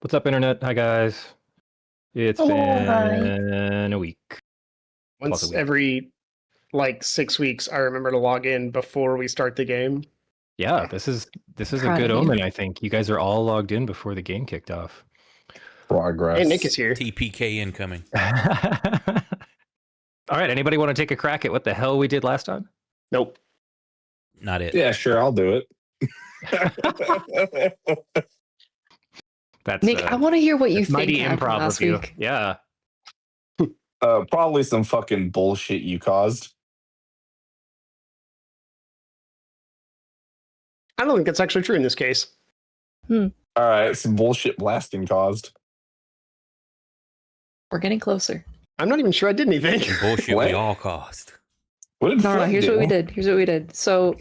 What's up, Internet? Hi, guys. It's Hello, hi. been a week. Plus a Once week. every 6 weeks, I remember to log in before we start the game. Yeah, this is a Proud good of you. omen, I think. You guys are all logged in before the game kicked off. Progress. Hey, Nick is here. TPK incoming. All right, anybody want to take a crack at what the hell we did last time? Nope. Not it. Yeah, sure, I'll do it. That's Nick, I want to hear what you think mighty happened improv last of you. week. Yeah. Probably some fucking bullshit you caused. I don't think that's actually true in this case. All right, some bullshit blasting caused. We're getting closer. I'm not even sure I did anything. Bullshit What? we all caused. What did No, Flint here's do? what we did. So,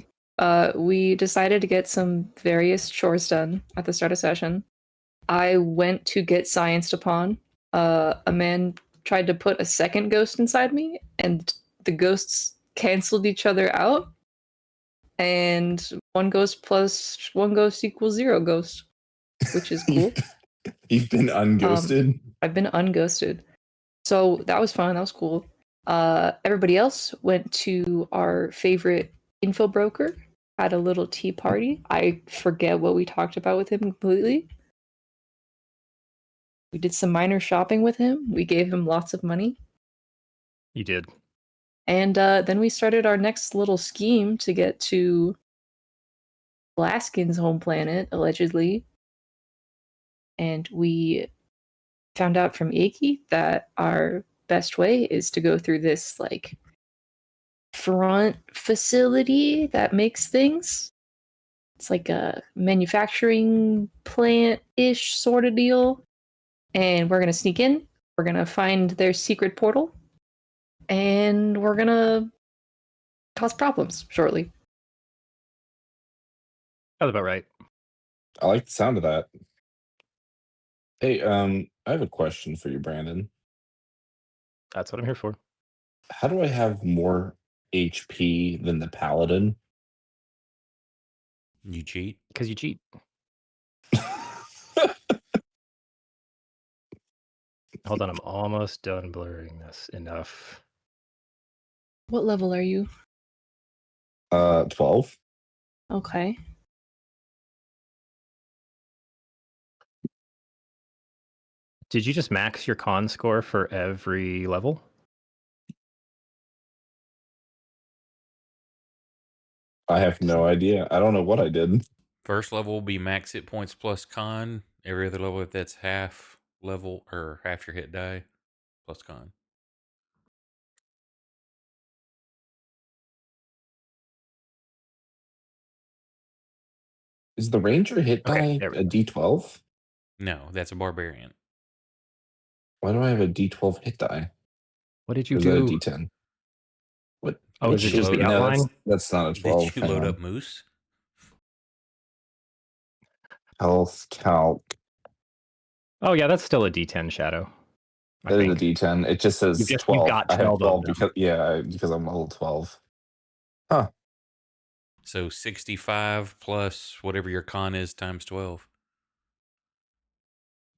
we decided to get some various chores done at the start of session. I went to get scienced upon. A man tried to put a second ghost inside me, and the ghosts canceled each other out. And one ghost plus one ghost equals 0 ghost, which is cool. You've been unghosted? I've been unghosted. So that was fun. That was cool. Everybody else went to our favorite info broker, had a little tea party. I forget what we talked about with him completely. We did some minor shopping with him. We gave him lots of money. You did. And then we started our next little scheme to get to Blaskin's home planet, allegedly. And we found out from Iki that our best way is to go through this like front facility that makes things. It's like a manufacturing plant-ish sort of deal. And we're gonna sneak in, we're gonna find their secret portal, and we're gonna cause problems shortly. That's about right. I like the sound of that. Hey, I have a question for you, Brandon. That's what I'm here for. How do I have more HP than the paladin? You cheat. Because you cheat. Hold on, I'm almost done blurring this enough. What level are you? 12. Okay. Did you just max your con score for every level? I have no idea. I don't know what I did. First level will be max hit points plus con. Every other level, if that's half level or half your hit die plus con. Is the ranger hit Okay, die there we a go. D12? No, that's a barbarian. Why do I have a D12 hit die? What did Or you is that a do? D10? What? Oh, is it just the load outline? That's not a 12. Did you Hang load on. up Moose? Health calc. Oh, yeah, that's still a D10 shadow. I That is a think. D10. It just says You've 12. got I have 12 of 12 them. because I'm level 12. So 65 plus whatever your con is times 12.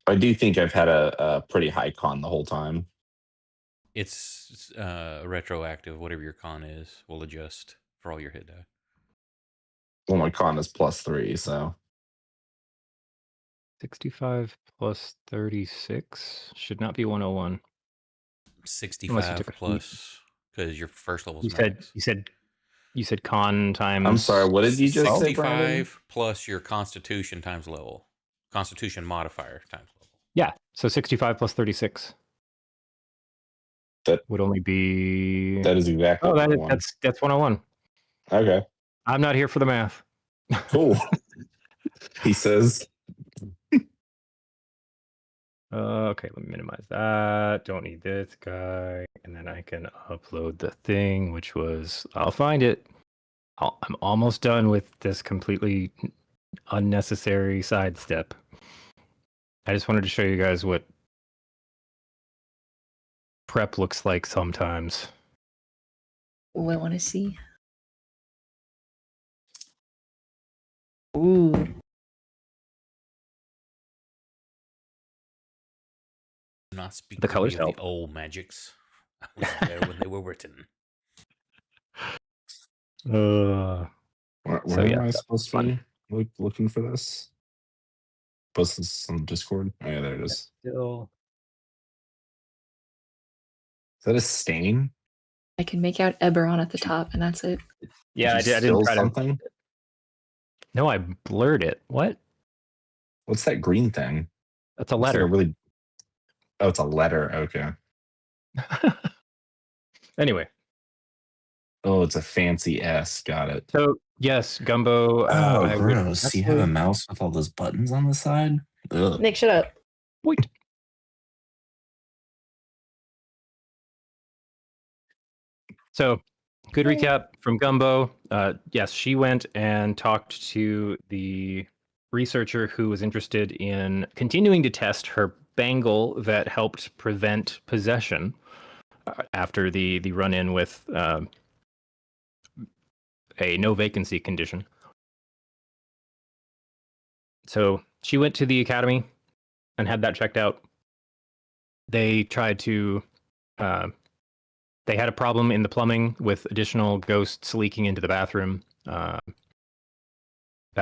I do think I've had a pretty high con the whole time. It's retroactive. Whatever your con is will adjust for all your hit die. Well, my con is +3, so 65 plus 36 should not be 101. 65 took a plus because your first level's You max. you said con times. I'm sorry. What did you just say, 65 Brandon? plus your constitution times level. Constitution modifier times level. Yeah, so 65 plus 36. That would only be. That is exactly. Oh, 101. that's 101. Okay. I'm not here for the math. Cool. He says. Okay, let me minimize that. Don't need this guy. And then I can upload the thing, which was, I'll find it. I'm almost done with this completely unnecessary sidestep. I just wanted to show you guys what prep looks like sometimes. Oh, I want to see. Ooh. not speak The to colors me of help. the old magics. I was there when they were written. Where So, am yeah, I that's supposed to fun. be looking for this? Post this on Discord. Oh yeah, there it is. Still, Is that a stain? I can make out Eberron at the top, and that's it. yeah, Did you I didn't spill try to. something? No, I blurred it. What? What's that green thing? That's a It's like letter. a really. Oh, it's a letter. Okay. Anyway, Oh, it's a fancy S. Got it. so yes, Gumbo. Oh, I would gross. You have a actually mouse with all those buttons on the side? Ugh. Nick, shut up. wait. So, good recap from Gumbo. Yes, she went and talked to the researcher who was interested in continuing to test her bangle that helped prevent possession after the run-in with a no vacancy condition. So she went to the academy and had that checked out. They tried to. They had a problem in the plumbing with additional ghosts leaking into the bathroom. That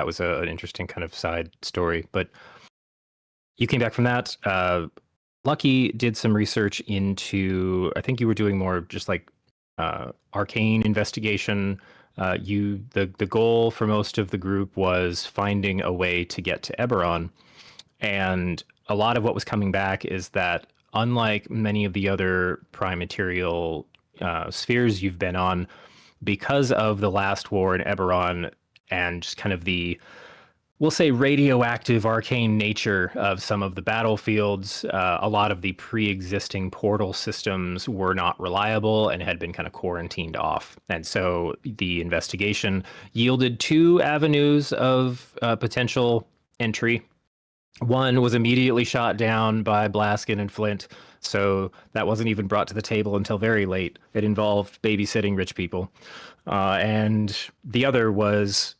was an interesting kind of side story. But you came back from that. Lucky did some research into. I think you were doing more just like arcane investigation. The goal for most of the group was finding a way to get to Eberron, and a lot of what was coming back is that unlike many of the other prime material spheres you've been on, because of the last war in Eberron and just kind of the, we'll say, radioactive arcane nature of some of the battlefields, a lot of the pre-existing portal systems were not reliable and had been kind of quarantined off. And so the investigation yielded two avenues of potential entry. One was immediately shot down by Blaskin and Flint, so that wasn't even brought to the table until very late. It involved babysitting rich people. And the other was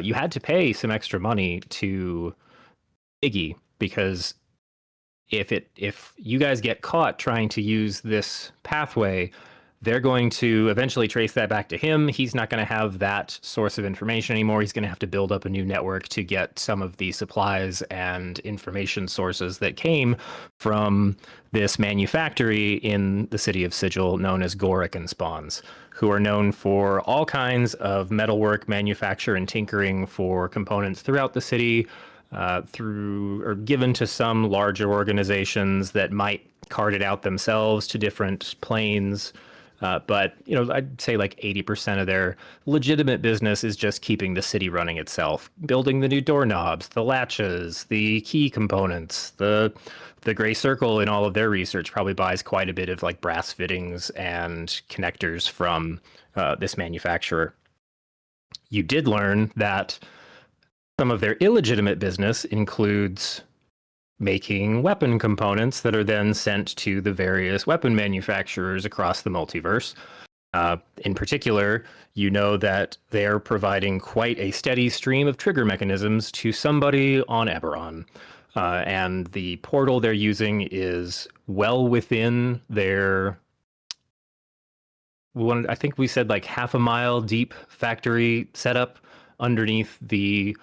you had to pay some extra money to Iggy, because if you guys get caught trying to use this pathway, they're going to eventually trace that back to him. He's not going to have that source of information anymore. He's going to have to build up a new network to get some of the supplies and information sources that came from this manufactory in the city of Sigil known as Gorick and Spawns, who are known for all kinds of metalwork manufacture and tinkering for components throughout the city, through or given to some larger organizations that might cart it out themselves to different planes. But, I'd say like 80% of their legitimate business is just keeping the city running itself, building the new doorknobs, the latches, the key components. The gray circle in all of their research probably buys quite a bit of like brass fittings and connectors from this manufacturer. You did learn that some of their illegitimate business includes making weapon components that are then sent to the various weapon manufacturers across the multiverse. In particular, you know that they're providing quite a steady stream of trigger mechanisms to somebody on Eberron. And the portal they're using is well within their, I think we said like half a mile deep factory setup underneath the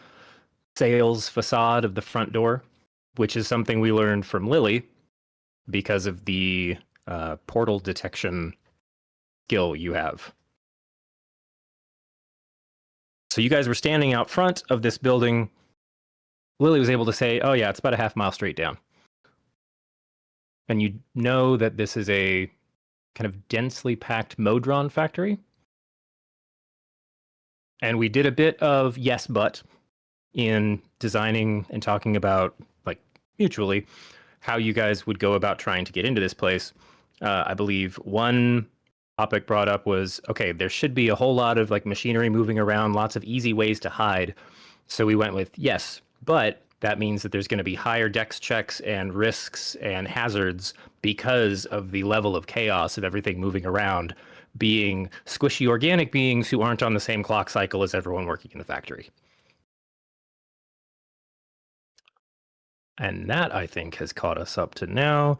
sales facade of the front door, which is something we learned from Lily because of the portal detection skill you have. So you guys were standing out front of this building. Lily was able to say, oh yeah, it's about a half mile straight down. And you know that this is a kind of densely packed Modron factory. And we did a bit of yes, but in designing and talking about, like, mutually, how you guys would go about trying to get into this place. I believe one topic brought up was, okay, there should be a whole lot of like machinery moving around, lots of easy ways to hide. So we went with yes, but that means that there's going to be higher dex checks and risks and hazards because of the level of chaos of everything moving around, being squishy organic beings who aren't on the same clock cycle as everyone working in the factory. And that, I think, has caught us up to now.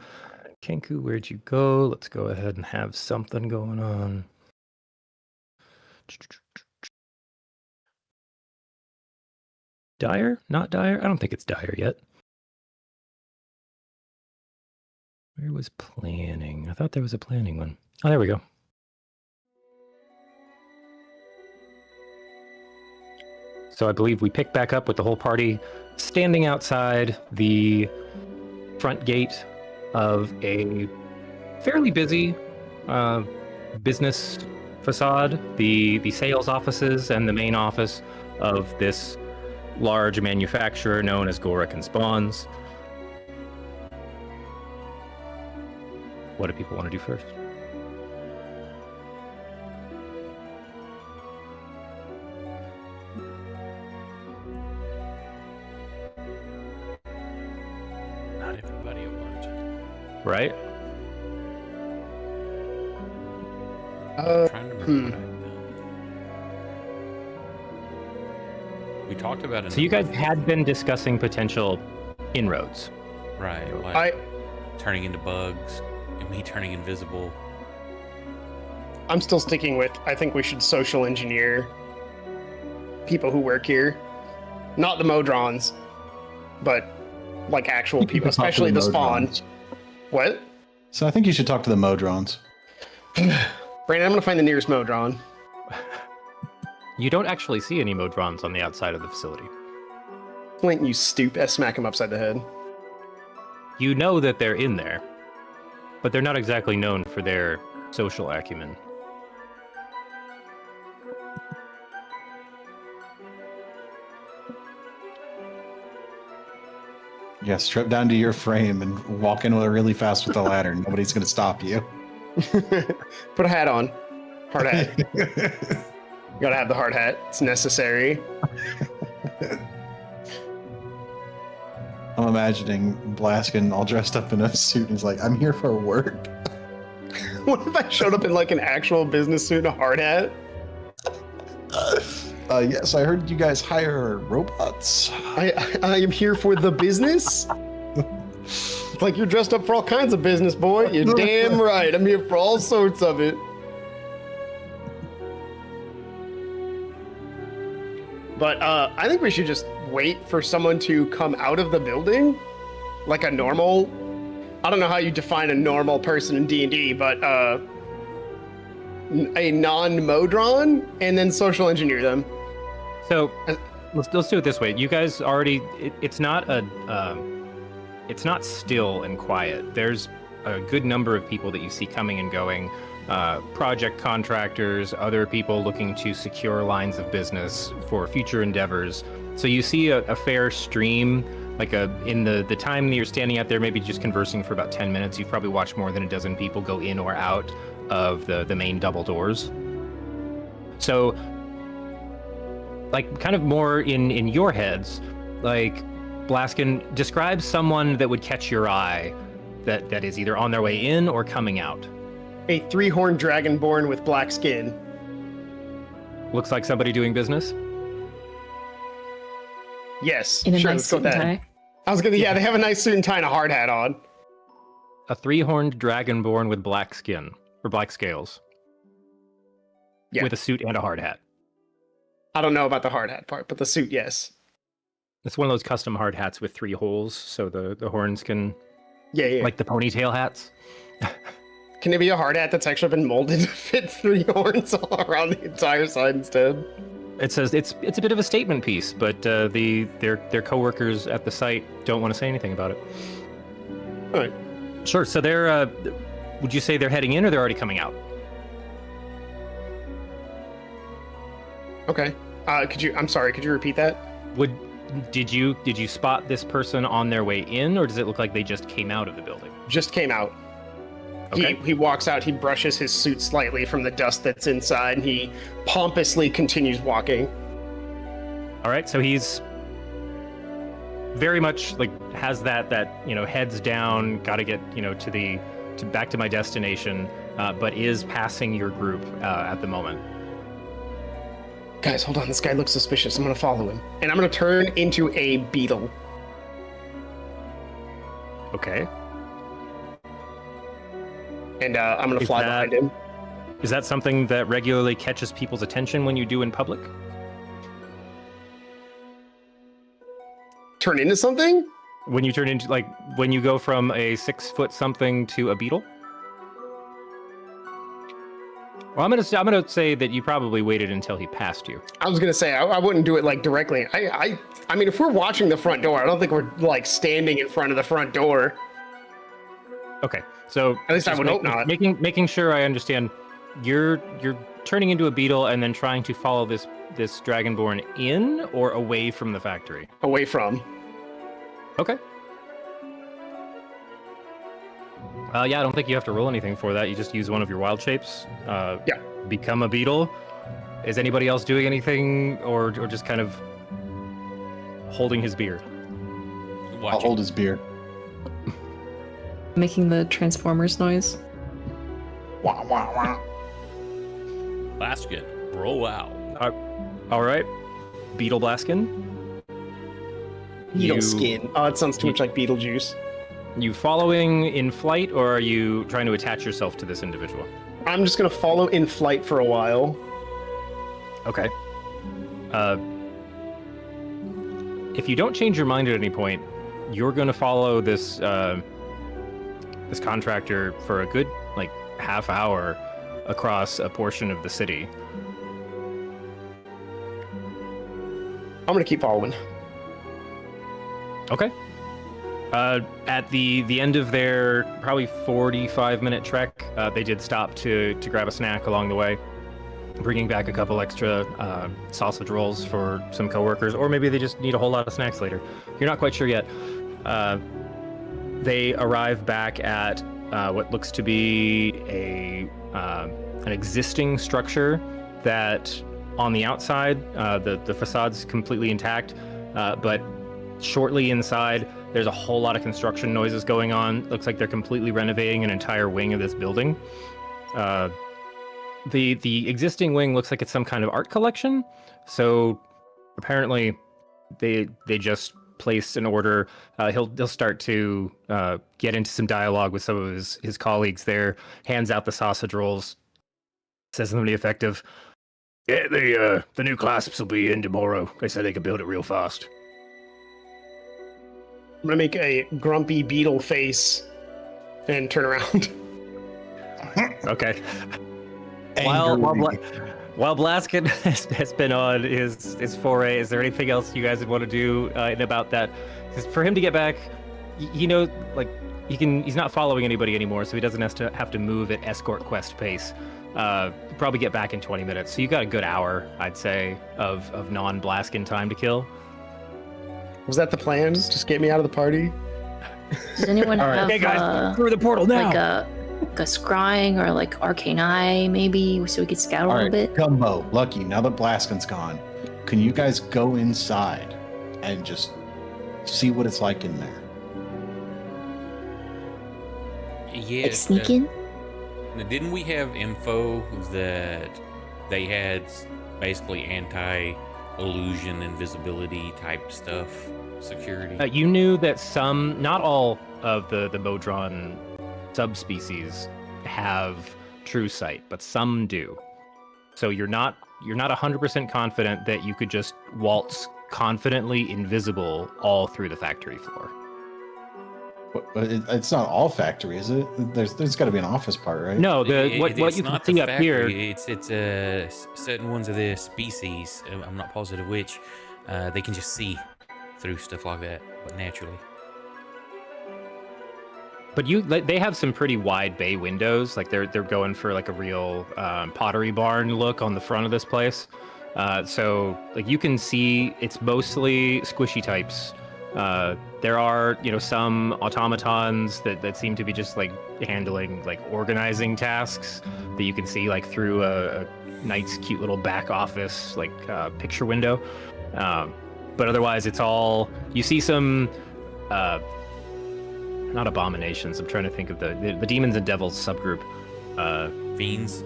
Kenku, where'd you go? Let's go ahead and have something going on. Dire? Not Dire? I don't think it's Dire yet. Where was planning? I thought there was a planning one. Oh, there we go. So I believe we pick back up with the whole party standing outside the front gate of a fairly busy business facade, the sales offices and the main office of this large manufacturer known as Gorik and Spawns. What do people want to do first? Not everybody at once. Right? I'm trying to remember what I'd done. We talked about it. So you guys had been discussing potential inroads. Right, like turning into bugs and me turning invisible. I'm still sticking with, I think we should social engineer people who work here. Not the Modrons, but like actual people, especially the Spawn. What? So I think you should talk to the Modrons. Brandon, I'm gonna find the nearest Modron. You don't actually see any Modrons on the outside of the facility. Flint, you stoop, I smack him upside the head. You know that they're in there, but they're not exactly known for their social acumen. Yeah, strip down to your frame and walk in really fast with a ladder. Nobody's going to stop you. Put a hat on. Hard hat. You gotta have the hard hat. It's necessary. I'm imagining Blaskin all dressed up in a suit and he's like, I'm here for work. What if I showed up in like an actual business suit and a hard hat? Yes, I heard you guys hire robots. I am here for the business? It's like you're dressed up for all kinds of business, boy. You're damn right. I'm here for all sorts of it. But I think we should just wait for someone to come out of the building, like a normal. I don't know how you define a normal person in D&D, but a non-Modron, and then social engineer them. So let's do it this way. You guys already. It's not still and quiet. There's a good number of people that you see coming and going. Project contractors, other people looking to secure lines of business for future endeavors. So you see a fair stream, like in the time that you're standing out there, maybe just conversing for about 10 minutes, you've probably watched more than a dozen people go in or out of the main double doors. So, like, kind of more in your heads, like, Blaskin, describe someone that would catch your eye that is either on their way in or coming out. A 3-horned dragonborn with black skin. Looks like somebody doing business. Yes, In a sure, nice let's go suit with and that. tie. I was gonna, yeah, they have a nice suit and tie and a hard hat on. A 3-horned dragonborn with black skin, or black scales. Yeah. With a suit and a hard hat. I don't know about the hard hat part, but the suit, yes. It's one of those custom hard hats with 3 holes, so the horns can, Yeah. like the ponytail hats. Can it be a hard hat that's actually been molded to fit 3 horns all around the entire side instead? It says it's a bit of a statement piece, but their coworkers at the site don't want to say anything about it. All right. Sure. So they're, would you say they're heading in or they're already coming out? Okay. Could you repeat that? Did you spot this person on their way in, or does it look like they just came out of the building? Just came out. Okay. He walks out, he brushes his suit slightly from the dust that's inside, and he pompously continues walking. All right, so he's very much like has that heads down, got to get to back to my destination, but is passing your group at the moment. Guys, hold on, this guy looks suspicious. I'm gonna follow him, and I'm gonna turn into a beetle. Okay. And I'm gonna Is fly that- behind him. Is that something that regularly catches people's attention when you do in public? Turn into something? When you turn into, like, when you go from a 6 foot something to a beetle? Well, I'm gonna say that you probably waited until he passed you. I was gonna say I wouldn't do it like directly. I mean, if we're watching the front door, I don't think we're like standing in front of the front door. Okay, so At least I just would hope not. Making sure I understand, you're turning into a beetle and then trying to follow this dragonborn in or away from the factory. Away from. Okay. Yeah, I don't think you have to roll anything for that. You just use one of your wild shapes. Yeah. Become a beetle. Is anybody else doing anything, or just kind of holding his beard? I'll Watch hold his beer. Making the Transformers noise. Wah, wah, wah. basket. Roll out. All right, Beetle Blaskin. Beetle You- skin. Oh, it sounds too much like Beetlejuice. You following in flight, or are you trying to attach yourself to this individual? I'm just gonna follow in flight for a while. Okay. If you don't change your mind at any point, you're going to follow this this contractor for a good like half hour across a portion of the city. I'm gonna keep following. Okay. At the end of their probably 45-minute trek, they did stop to grab a snack along the way, bringing back a couple extra sausage rolls for some coworkers, or maybe they just need a whole lot of snacks later. You're not quite sure yet. They arrive back at what looks to be an existing structure that on the outside, the facade's completely intact, but shortly inside, there's a whole lot of construction noises going on. Looks like they're completely renovating an entire wing of this building. The existing wing looks like it's some kind of art collection. So apparently, they just placed an order. He'll start to get into some dialogue with some of his colleagues there. Hands out the sausage rolls. Says something effective. Yeah, the new clasps will be in tomorrow. They said they could build it real fast. I'm gonna make a grumpy beetle face and turn around. Okay. Angrily. While Blaskin has been on his foray, is there anything else you guys would want to do about that? Because for him to get back, he knows, like, he's not following anybody anymore, so he doesn't have to move at escort quest pace. Probably get back in 20 minutes. So you got a good hour, I'd say, of non-Blaskin time to kill. Was that the plan? Just get me out of the party? Does anyone All right. have Okay, guys, through the portal now. like a scrying or like arcane eye maybe, so we could scout a All little right, bit? Gumbo, Lucky, now that Blaskin's gone, can you guys go inside and just see what it's like in there? Yeah. Like sneak in? Didn't we have info that they had basically anti-illusion, invisibility type stuff, security? You knew that some, not all of the Modron subspecies have true sight, but some do. So you're not 100% confident that you could just waltz confidently invisible all through the factory floor. But it's not all factory, is it? There's got to be an office part, right? No, what It's you can not the see up here. factory, It's certain ones of their species. I'm not positive which. They can just see through stuff like that, but naturally. But they have some pretty wide bay windows. Like they're going for like a real pottery barn look on the front of this place. So like you can see it's mostly squishy types. There are some automatons that seem to be just like handling like organizing tasks that you can see like through a nice cute little back office like picture window. But otherwise it's all you see some. Not abominations. I'm trying to think of the demons and devils subgroup. Fiends.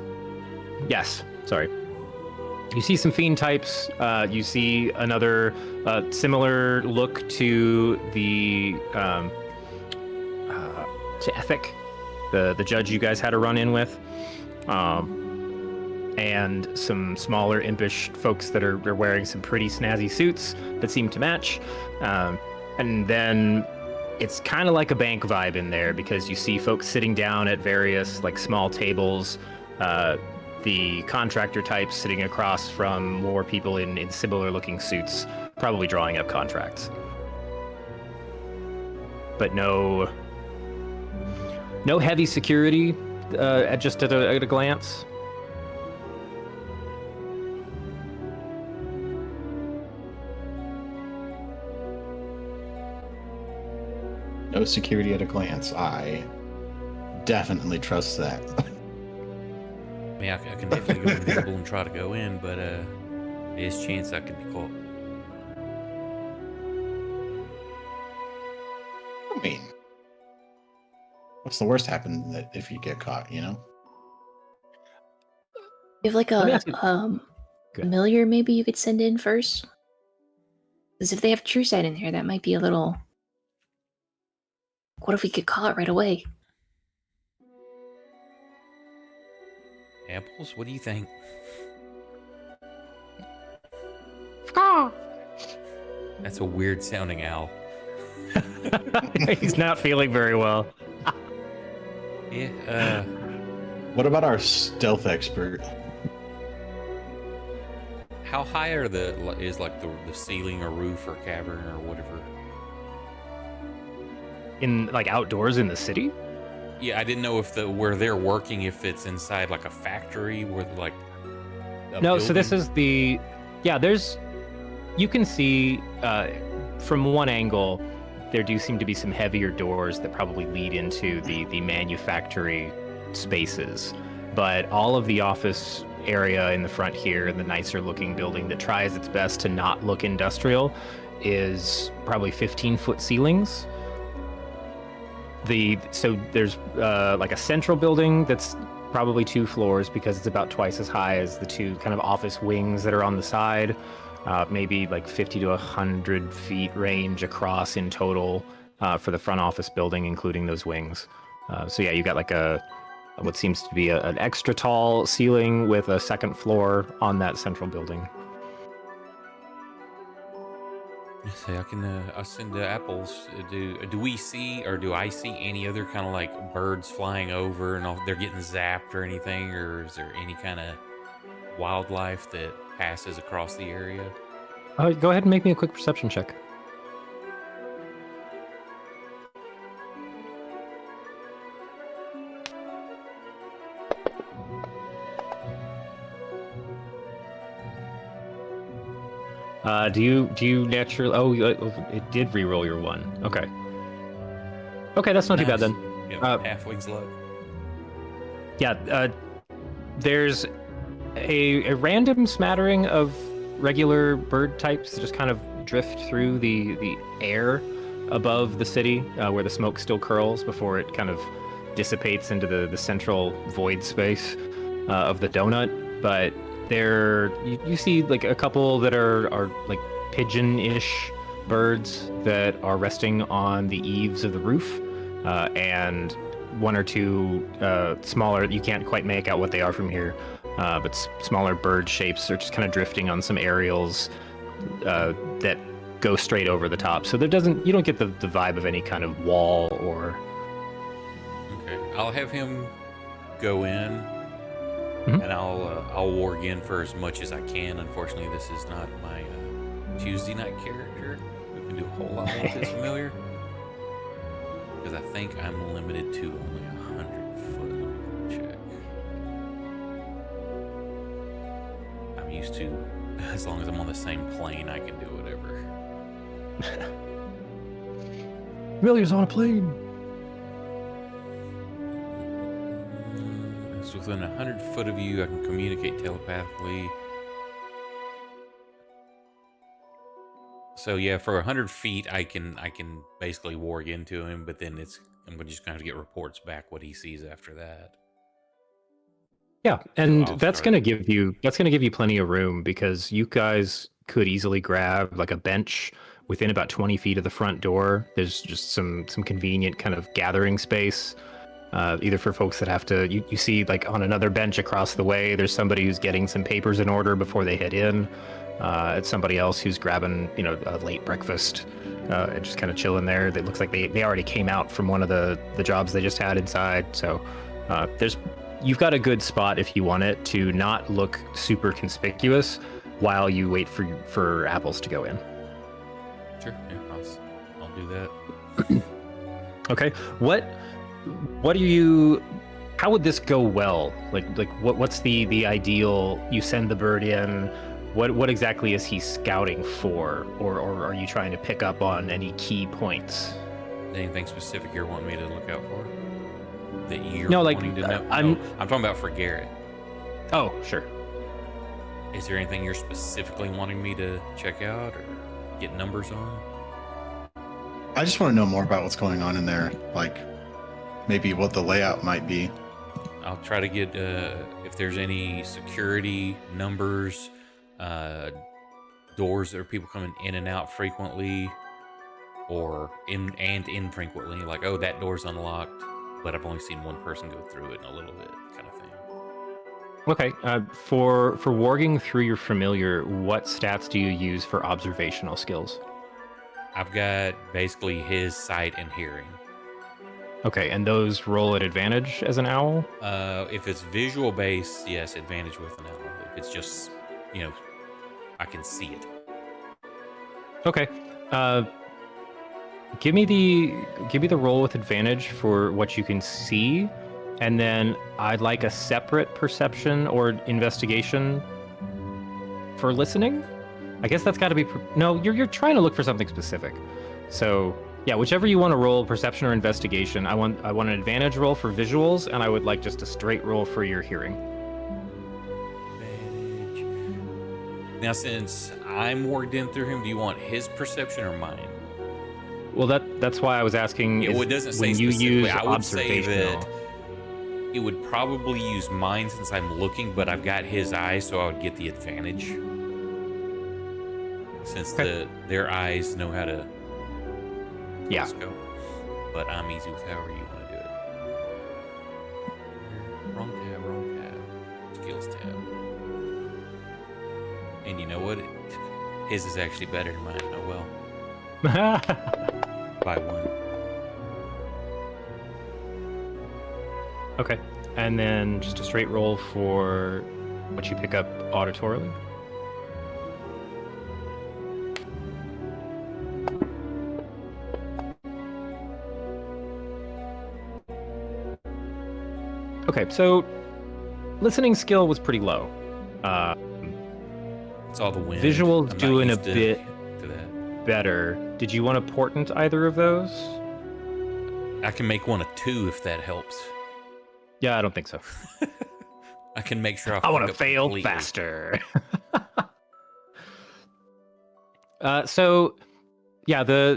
Yes, sorry. You see some fiend types. You see another similar look to the to Ethic, the judge you guys had a run in with, and some smaller impish folks that are wearing some pretty snazzy suits that seem to match. And then it's kind of like a bank vibe in there because you see folks sitting down at various like small tables, the contractor types sitting across from more people in similar looking suits, probably drawing up contracts. But no heavy security at a glance. No security at a glance. I definitely trust that. I mean, I can definitely go invisible and try to go in, but there's a chance I could be caught. I mean, what's the worst happen that if you get caught, you know? You have like Let me a ask you- Good. familiar maybe you could send in first? Because if they have true sight in here, that might be a little... What if we get caught right away? Apples? What do you think? That's a weird sounding owl. He's not feeling very well. Yeah, What about our stealth expert? how high are is like the ceiling or roof or cavern or whatever? In like outdoors in the city? Yeah, I didn't know if where they're working, if it's inside like a factory where like No, so this building. is the there's you can see from one angle there do seem to be some heavier doors that probably lead into the manufactory spaces, but all of the office area in the front here and the nicer looking building that tries its best to not look industrial is probably 15-foot ceilings. So there's like a central building that's probably 2 floors because it's about twice as high as the 2 kind of office wings that are on the side. Maybe like 50 to 100 feet range across in total for the front office building, including those wings. So yeah, you got like what seems to be an extra tall ceiling with a second floor on that central building. Say I can. I'll send the apples. Do we see or do I see any other kind of like birds flying over and they're getting zapped or anything, or is there any kind of wildlife that passes across the area? Go ahead and make me a quick perception check. Do you naturally? Oh, it did re-roll your 1. Okay. Okay, that's not too bad then. Yeah, halfway's luck. Yeah, there's a random smattering of regular bird types that just kind of drift through the air above the city where the smoke still curls before it kind of dissipates into the central void space of the donut. But you see like a couple that are like pigeon-ish birds that are resting on the eaves of the roof, and 1 or 2 smaller, you can't quite make out what they are from here, but smaller bird shapes are just kind of drifting on some aerials that go straight over the top. So you don't get the vibe of any kind of wall or... Okay, I'll have him go in, Mhm. and I'll warg in for as much as I can. Unfortunately, this is not my Tuesday night character who can do a whole lot more with this familiar, because I think I'm limited to only 100 foot. Let me check. I'm used to, as long as I'm on the same plane, I can do whatever. Familiar's on a plane. So within 100 foot of you, I can communicate telepathically. So yeah, for 100 feet, I can basically warg into him, but then I'm just going to get reports back what he sees after that. Yeah, and I'll that's start. gonna give you plenty of room because you guys could easily grab like a bench within about 20 feet of the front door. There's just some convenient kind of gathering space, either for folks that have to, you see like on another bench across the way, there's somebody who's getting some papers in order before they head in. It's somebody else who's grabbing, a late breakfast and just kind of chilling there. It looks like they already came out from one of the jobs they just had inside. So you've got a good spot if you want it to not look super conspicuous while you wait for apples to go in. Sure. Yeah, I'll do that. Okay. How would this go well? Like what's the ideal? You send the bird in. What exactly is he scouting for, or are you trying to pick up on any key points? Anything specific you're wanting me to look out for? That you're No, like, wanting to know? I'm talking about for Garrett. Oh, sure. Is there anything you're specifically wanting me to check out or get numbers on? I just want to know more about what's going on in there, like maybe what the layout might be. I'll try to get if there's any security numbers, doors that are people coming in and out frequently, or infrequently. Like, oh, that door's unlocked, but I've only seen one person go through it in a little bit, kind of thing. Okay. For warging through your familiar, what stats do you use for observational skills? I've got basically his sight and hearing. Okay, and those roll at advantage as an owl? If it's visual based, yes, advantage with an owl. If it's just, I can see it. Okay. Give me the roll with advantage for what you can see, and then I'd like a separate perception or investigation for listening. I guess that's got to be no. You're trying to look for something specific, so yeah, whichever you want to roll, perception or investigation. I want an advantage roll for visuals, and I would like just a straight roll for your hearing. Now, since I'm warged in through him, do you want his perception or mine? Well, that's why I was asking. It doesn't say when you use I would say observational. that it would probably use mine since I'm looking, but I've got his eyes, so I would get the advantage. Since Okay. their eyes know how to Yeah. scope. But I'm easy with however you want to do it. Wrong tab. Skills tab. And you know what? His is actually better than mine. Oh well. By one. Okay, and then just a straight roll for what you pick up auditorily. Okay, so listening skill was pretty low. It's all the wind. Visuals I'm not doing a used to bit that. better. Did you want to portent either of those? I can make one a 2 if that helps. Yeah, I don't think so. I can make sure I want fuck to up fail completely. faster. So, yeah,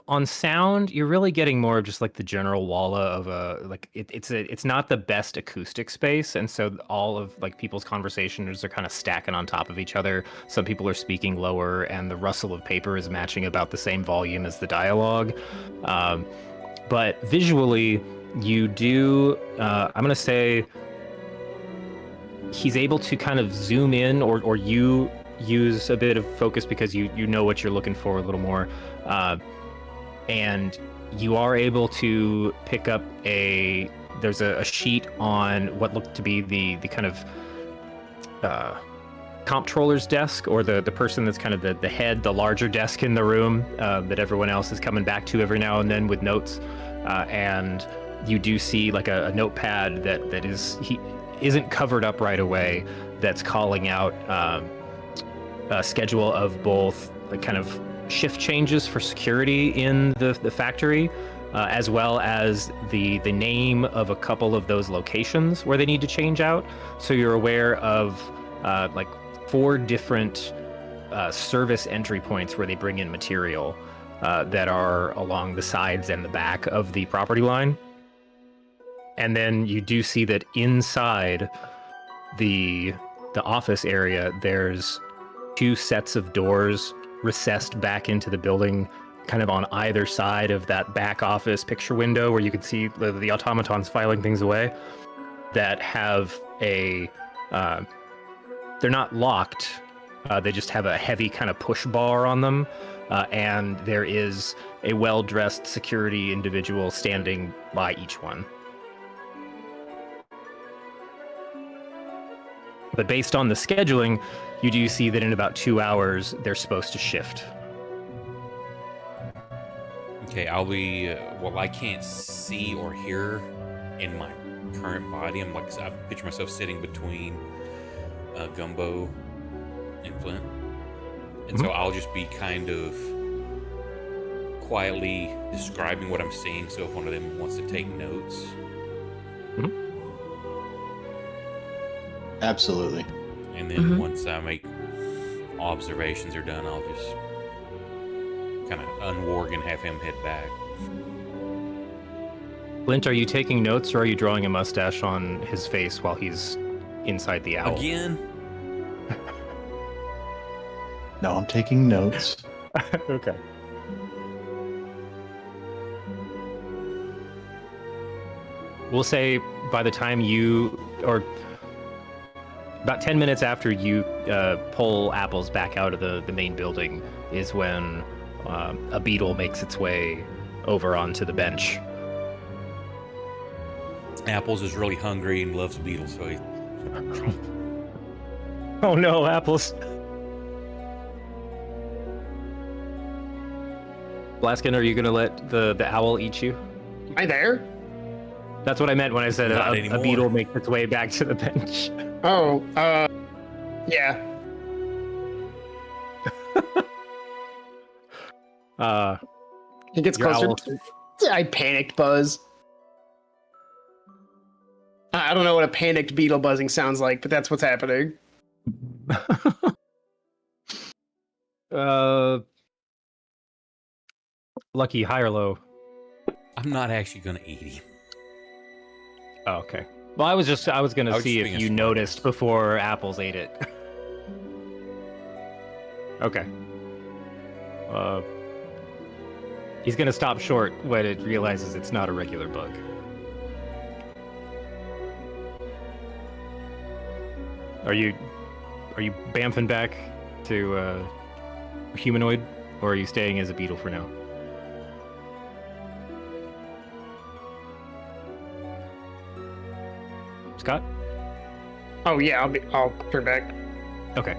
on sound, you're really getting more of just like the general walla of it's not the best acoustic space, and so all of like people's conversations are kind of stacking on top of each other. Some people are speaking lower, and the rustle of paper is matching about the same volume as the dialogue. But visually, you do. I'm gonna say he's able to kind of zoom in, or you use a bit of focus because you know what you're looking for a little more. And you are able to pick up there's a sheet on what looked to be the kind of comptroller's desk, or the person that's kind of the head, the larger desk in the room that everyone else is coming back to every now and then with notes. And you do see like a notepad that isn't covered up right away, that's calling out a schedule of both the kind of shift changes for security in the factory, as well as the name of a couple of those locations where they need to change out. So you're aware of like 4 different service entry points where they bring in material that are along the sides and the back of the property line. And then you do see that inside the office area, there's 2 sets of doors recessed back into the building, kind of on either side of that back office picture window where you could see the automatons filing things away, that have a they're not locked, they just have a heavy kind of push bar on them, and there is a well-dressed security individual standing by each one. But based on the scheduling, you do see that in about 2 hours they're supposed to shift. Okay, I'll be. Well, I can't see or hear in my current body. I picture myself sitting between Gumbo and Flint, and so I'll just be kind of quietly describing what I'm seeing. So if one of them wants to take notes, Absolutely. and then once I make observations are done, I'll just kind of unwarg and have him head back. Flint, are you taking notes or are you drawing a mustache on his face while he's inside the owl? Again? No, I'm taking notes. Okay. We'll say by the time or about 10 minutes after you pull Apples back out of the main building is when a beetle makes its way over onto the bench. Apples is really hungry and loves beetles, so he... Oh no, Apples. Blaskin, are you gonna let the owl eat you? Am I there? That's what I meant when I said Not a anymore. beetle makes its way back to the bench. Oh, yeah. He gets Your closer. owl- I panicked buzz. I don't know what a panicked beetle buzzing sounds like, but that's what's happening. Lucky, high or low? I'm not actually gonna eat him. Oh, okay. Well, I was gonna I was see just if being you a smart noticed before Apples ate it. Okay. He's gonna stop short when it realizes it's not a regular bug. Are you bamfing back to humanoid, or are you staying as a beetle for now? Scott? Oh yeah, I'll turn back. Okay.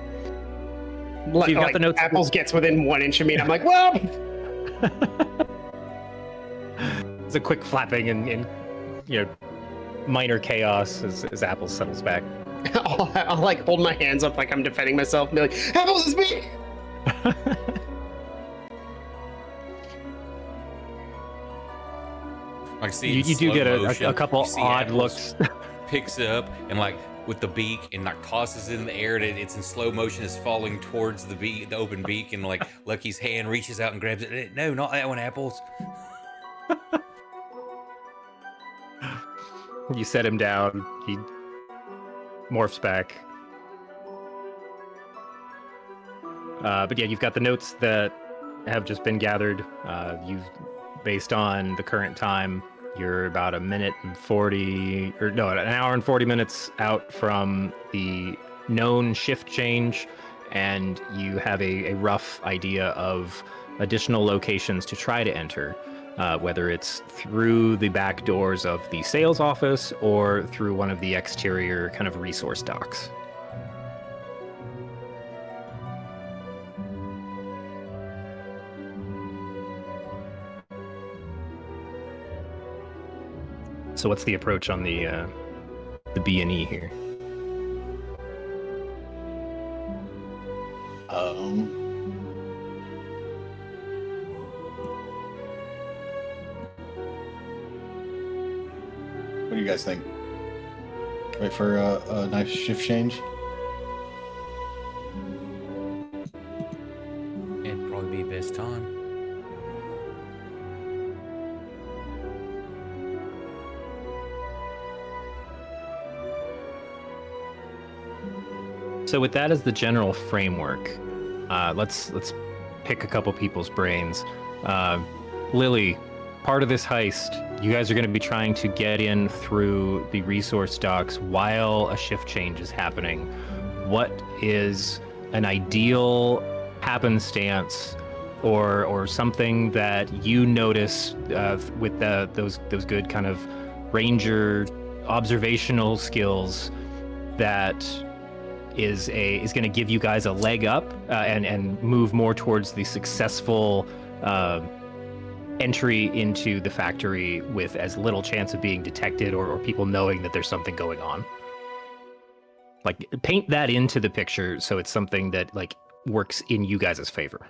Like, you've got the notes- Apples gets within 1 inch of me, and I'm like, well. It's a quick flapping and minor chaos as Apples settles back. I'll like hold my hands up like I'm defending myself and be like, Apples is me! I see You do get a couple you see odd Apples looks. Picks it up and like with the beak and like tosses it in the air, and it's in slow motion. It's falling towards the open beak, and like Lucky's hand reaches out and grabs it. No, not that one, Apples. You set him down. He morphs back. But yeah, you've got the notes that have just been gathered. Based on the current time, you're about an hour and 40 minutes out from the known shift change, and you have a rough idea of additional locations to try to enter, whether it's through the back doors of the sales office or through one of the exterior kind of resource docks. So what's the approach on the B&E here? What do you guys think? Wait for a nice shift change? It'd probably be best time. So with that as the general framework, let's pick a couple people's brains. Lily, part of this heist, you guys are going to be trying to get in through the resource docks while a shift change is happening. What is an ideal happenstance or something that you notice with those good kind of ranger observational skills that is going to give you guys a leg up and move more towards the successful entry into the factory with as little chance of being detected or people knowing that there's something going on? Like, paint that into the picture so it's something that like works in you guys' favor.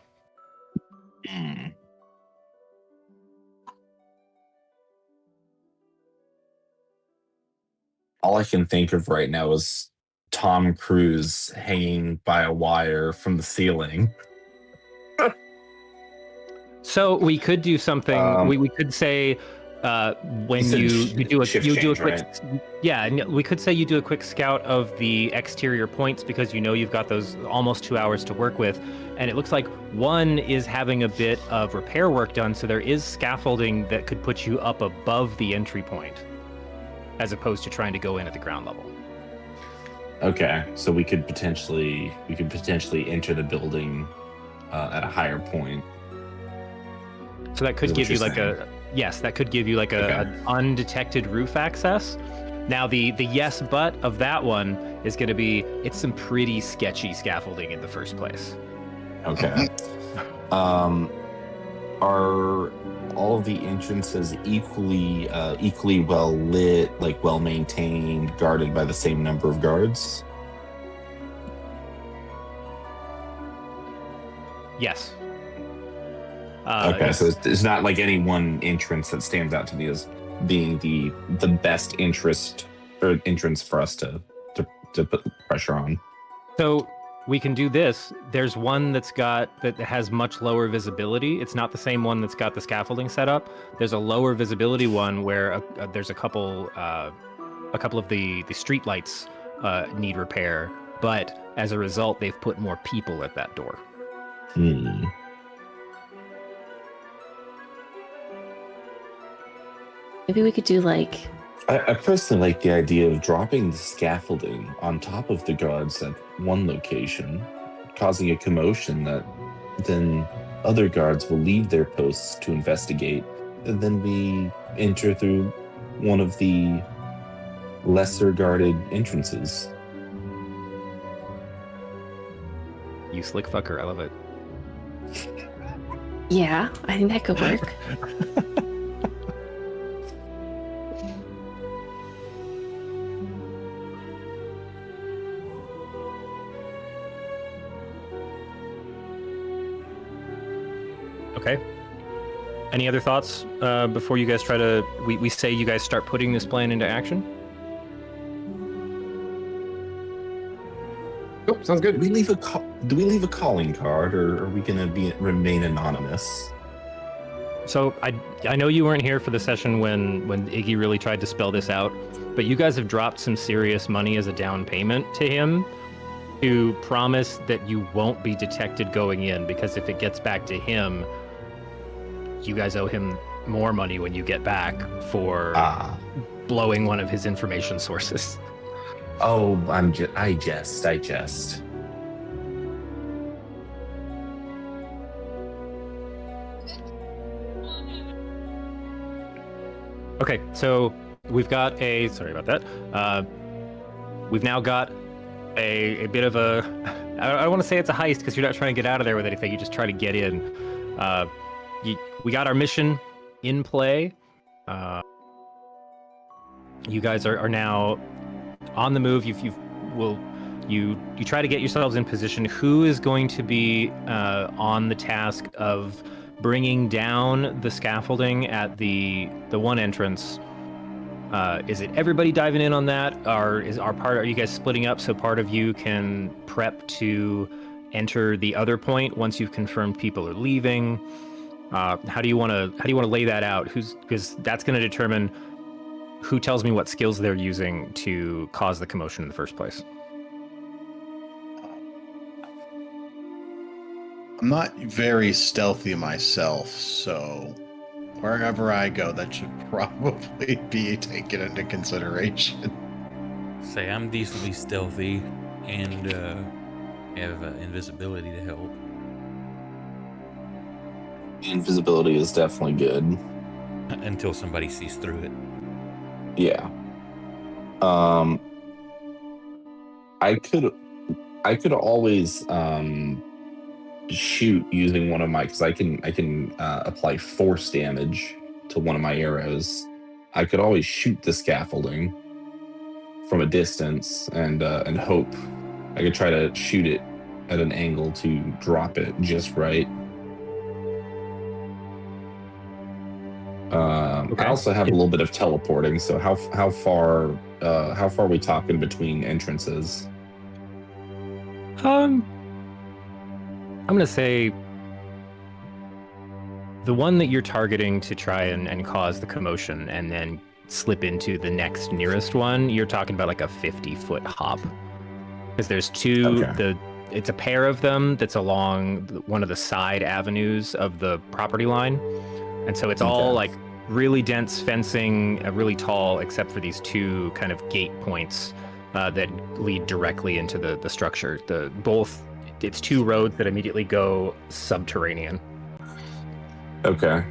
All I can think of right now is Tom Cruise hanging by a wire from the ceiling. So we could do something. We could say when you do a quick right? yeah, and we could say you do a quick scout of the exterior points because you know you've got those almost 2 hours to work with, and it looks like one is having a bit of repair work done, so there is scaffolding that could put you up above the entry point, as opposed to trying to go in at the ground level. Okay, so we could potentially enter the building at a higher point. So that could give you like that could give you like an undetected roof access. Now the yes but of that one is going to be it's some pretty sketchy scaffolding in the first place. Okay. Are all of the entrances equally well lit, like well maintained, guarded by the same number of guards? Yes. Okay, so it's not like any one entrance that stands out to me as being the best entrance for us to put pressure on. So we can do this. There's one that has much lower visibility. It's not the same one that's got the scaffolding set up. There's a lower visibility one where there's a couple of the street lights need repair, but as a result, they've put more people at that door. Maybe we could do like... I personally like the idea of dropping the scaffolding on top of the guards at one location, causing a commotion that then other guards will leave their posts to investigate, and then we enter through one of the lesser guarded entrances. You slick fucker, I love it. Yeah, I think that could work. Okay. Any other thoughts before you guys try to... We say you guys start putting this plan into action? Oh, sounds good. Do we leave a calling card, or are we going to remain anonymous? So I know you weren't here for the session when Iggy really tried to spell this out, but you guys have dropped some serious money as a down payment to him to promise that you won't be detected going in, because if it gets back to him, you guys owe him more money when you get back for blowing one of his information sources. Oh, I jest. Okay, so we've got sorry about that. We've now got a bit of a... I don't want to say it's a heist because you're not trying to get out of there with anything. You just try to get in. We got our mission in play. You guys are now on the move. You try to get yourselves in position. Who is going to be on the task of bringing down the scaffolding at the one entrance? Is it everybody diving in on that, or are you guys splitting up so part of you can prep to enter the other point once you've confirmed people are leaving? How do you want to lay that out? Because that's going to determine who tells me what skills they're using to cause the commotion in the first place. I'm not very stealthy myself, so wherever I go, that should probably be taken into consideration. Say I'm decently stealthy and have invisibility to help. Invisibility is definitely good. Until somebody sees through it. Yeah. I could always shoot using one of my, because I can apply force damage to one of my arrows. I could always shoot the scaffolding from a distance and hope. I could try to shoot it at an angle to drop it just right. Okay. I also have a little bit of teleporting. So how far are we talking between entrances? I'm gonna say the one that you're targeting to try and cause the commotion and then slip into the next nearest one, you're talking about like a 50-foot hop. Because there's two, Okay. it's a pair of them that's along one of the side avenues of the property line. And so it's all like really dense fencing, really tall, except for these two kind of gate points that lead directly into the structure. It's two roads that immediately go subterranean. Okay.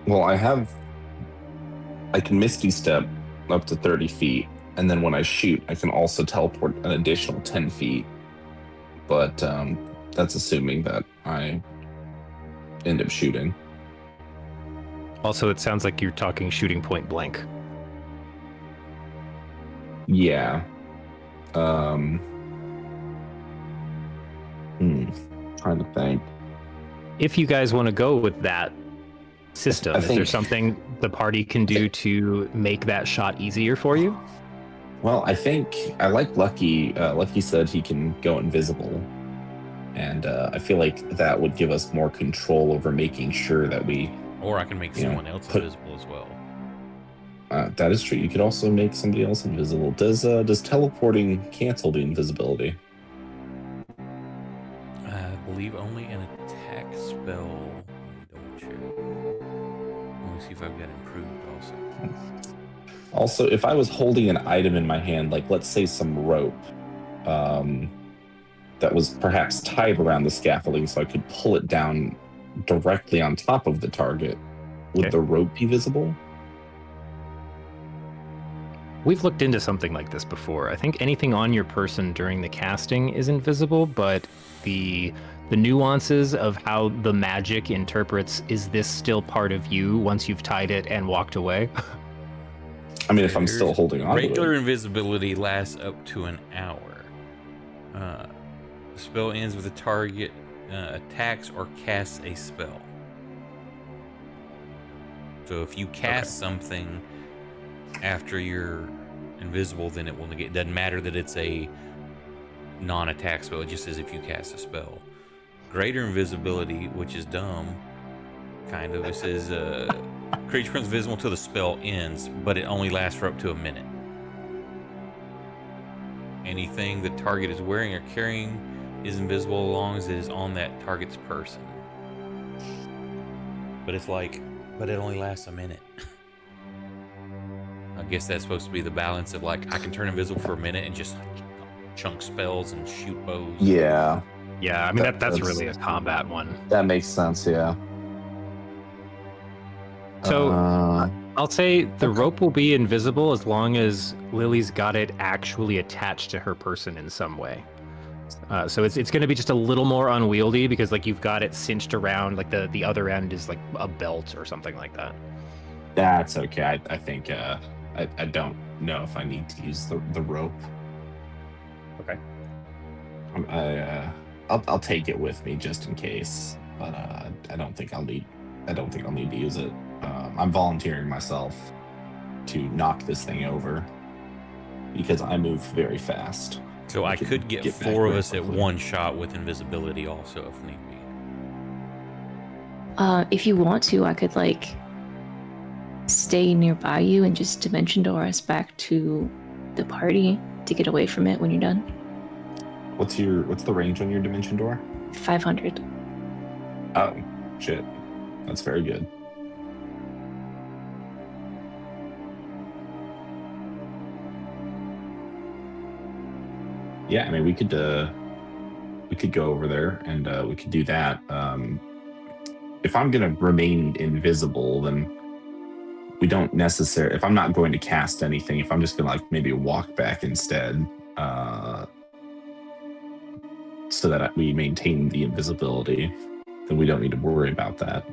Well, I can Misty Step up to 30 feet, and then when I shoot, I can also teleport an additional 10 feet. But that's assuming that I end up shooting. Also, it sounds like you're talking shooting point blank. Yeah. Trying to think. If you guys want to go with that system, I is there think- something the party can do to make that shot easier for you? Well, I think I like Lucky. Lucky said he can go invisible. And I feel like that would give us more control over making sure that we... Or I can make someone else invisible as well. that is true. You could also make somebody else invisible. Does teleporting cancel the invisibility? I believe only an attack spell. Let me double check. Let me see if I've got improved also. Also, if I was holding an item in my hand, like let's say some rope, that was perhaps tied around the scaffolding so I could pull it down directly on top of the target, would the rope be visible? We've looked into something like this before. I think anything on your person during the casting is invisible, but the nuances of how the magic interprets, is this still part of you once you've tied it and walked away? I mean, if I'm still holding on to Regular it. invisibility lasts up to an hour. The spell ends with the target attacks or casts a spell. So if you cast something after you're invisible, then it will negate. It doesn't matter that it's a non-attack spell. It just says if you cast a spell. Greater invisibility, which is dumb, kind of. It says creature becomes visible until the spell ends, but it only lasts for up to a minute. Anything the target is wearing or carrying is invisible as long as it is on that target's person. But it only lasts a minute. I guess that's supposed to be the balance of like, I can turn invisible for a minute and just chunk spells and shoot bows. Yeah. Yeah, I mean, that's really a combat one. That makes sense, yeah. So I'll say the rope will be invisible as long as Lily's got it actually attached to her person in some way. So it's going to be just a little more unwieldy because like you've got it cinched around, like the other end is like a belt or something like that. That's okay. I think I don't know if I need to use the rope. Okay. I'll take it with me just in case, but I don't think I'll need to use it. I'm volunteering myself to knock this thing over because I move very fast. So I could get back four of very us at quickly. one shot with invisibility also if need be. If you want to, I could like stay nearby you and just dimension door us back to the party to get away from it when you're done. What's the range on your dimension door? 500. Oh, shit. That's very good. Yeah, I mean, we could go over there and we could do that. If I'm gonna remain invisible, then we don't necessarily. If I'm not going to cast anything, if I'm just gonna like maybe walk back instead, so that we maintain the invisibility, then we don't need to worry about that.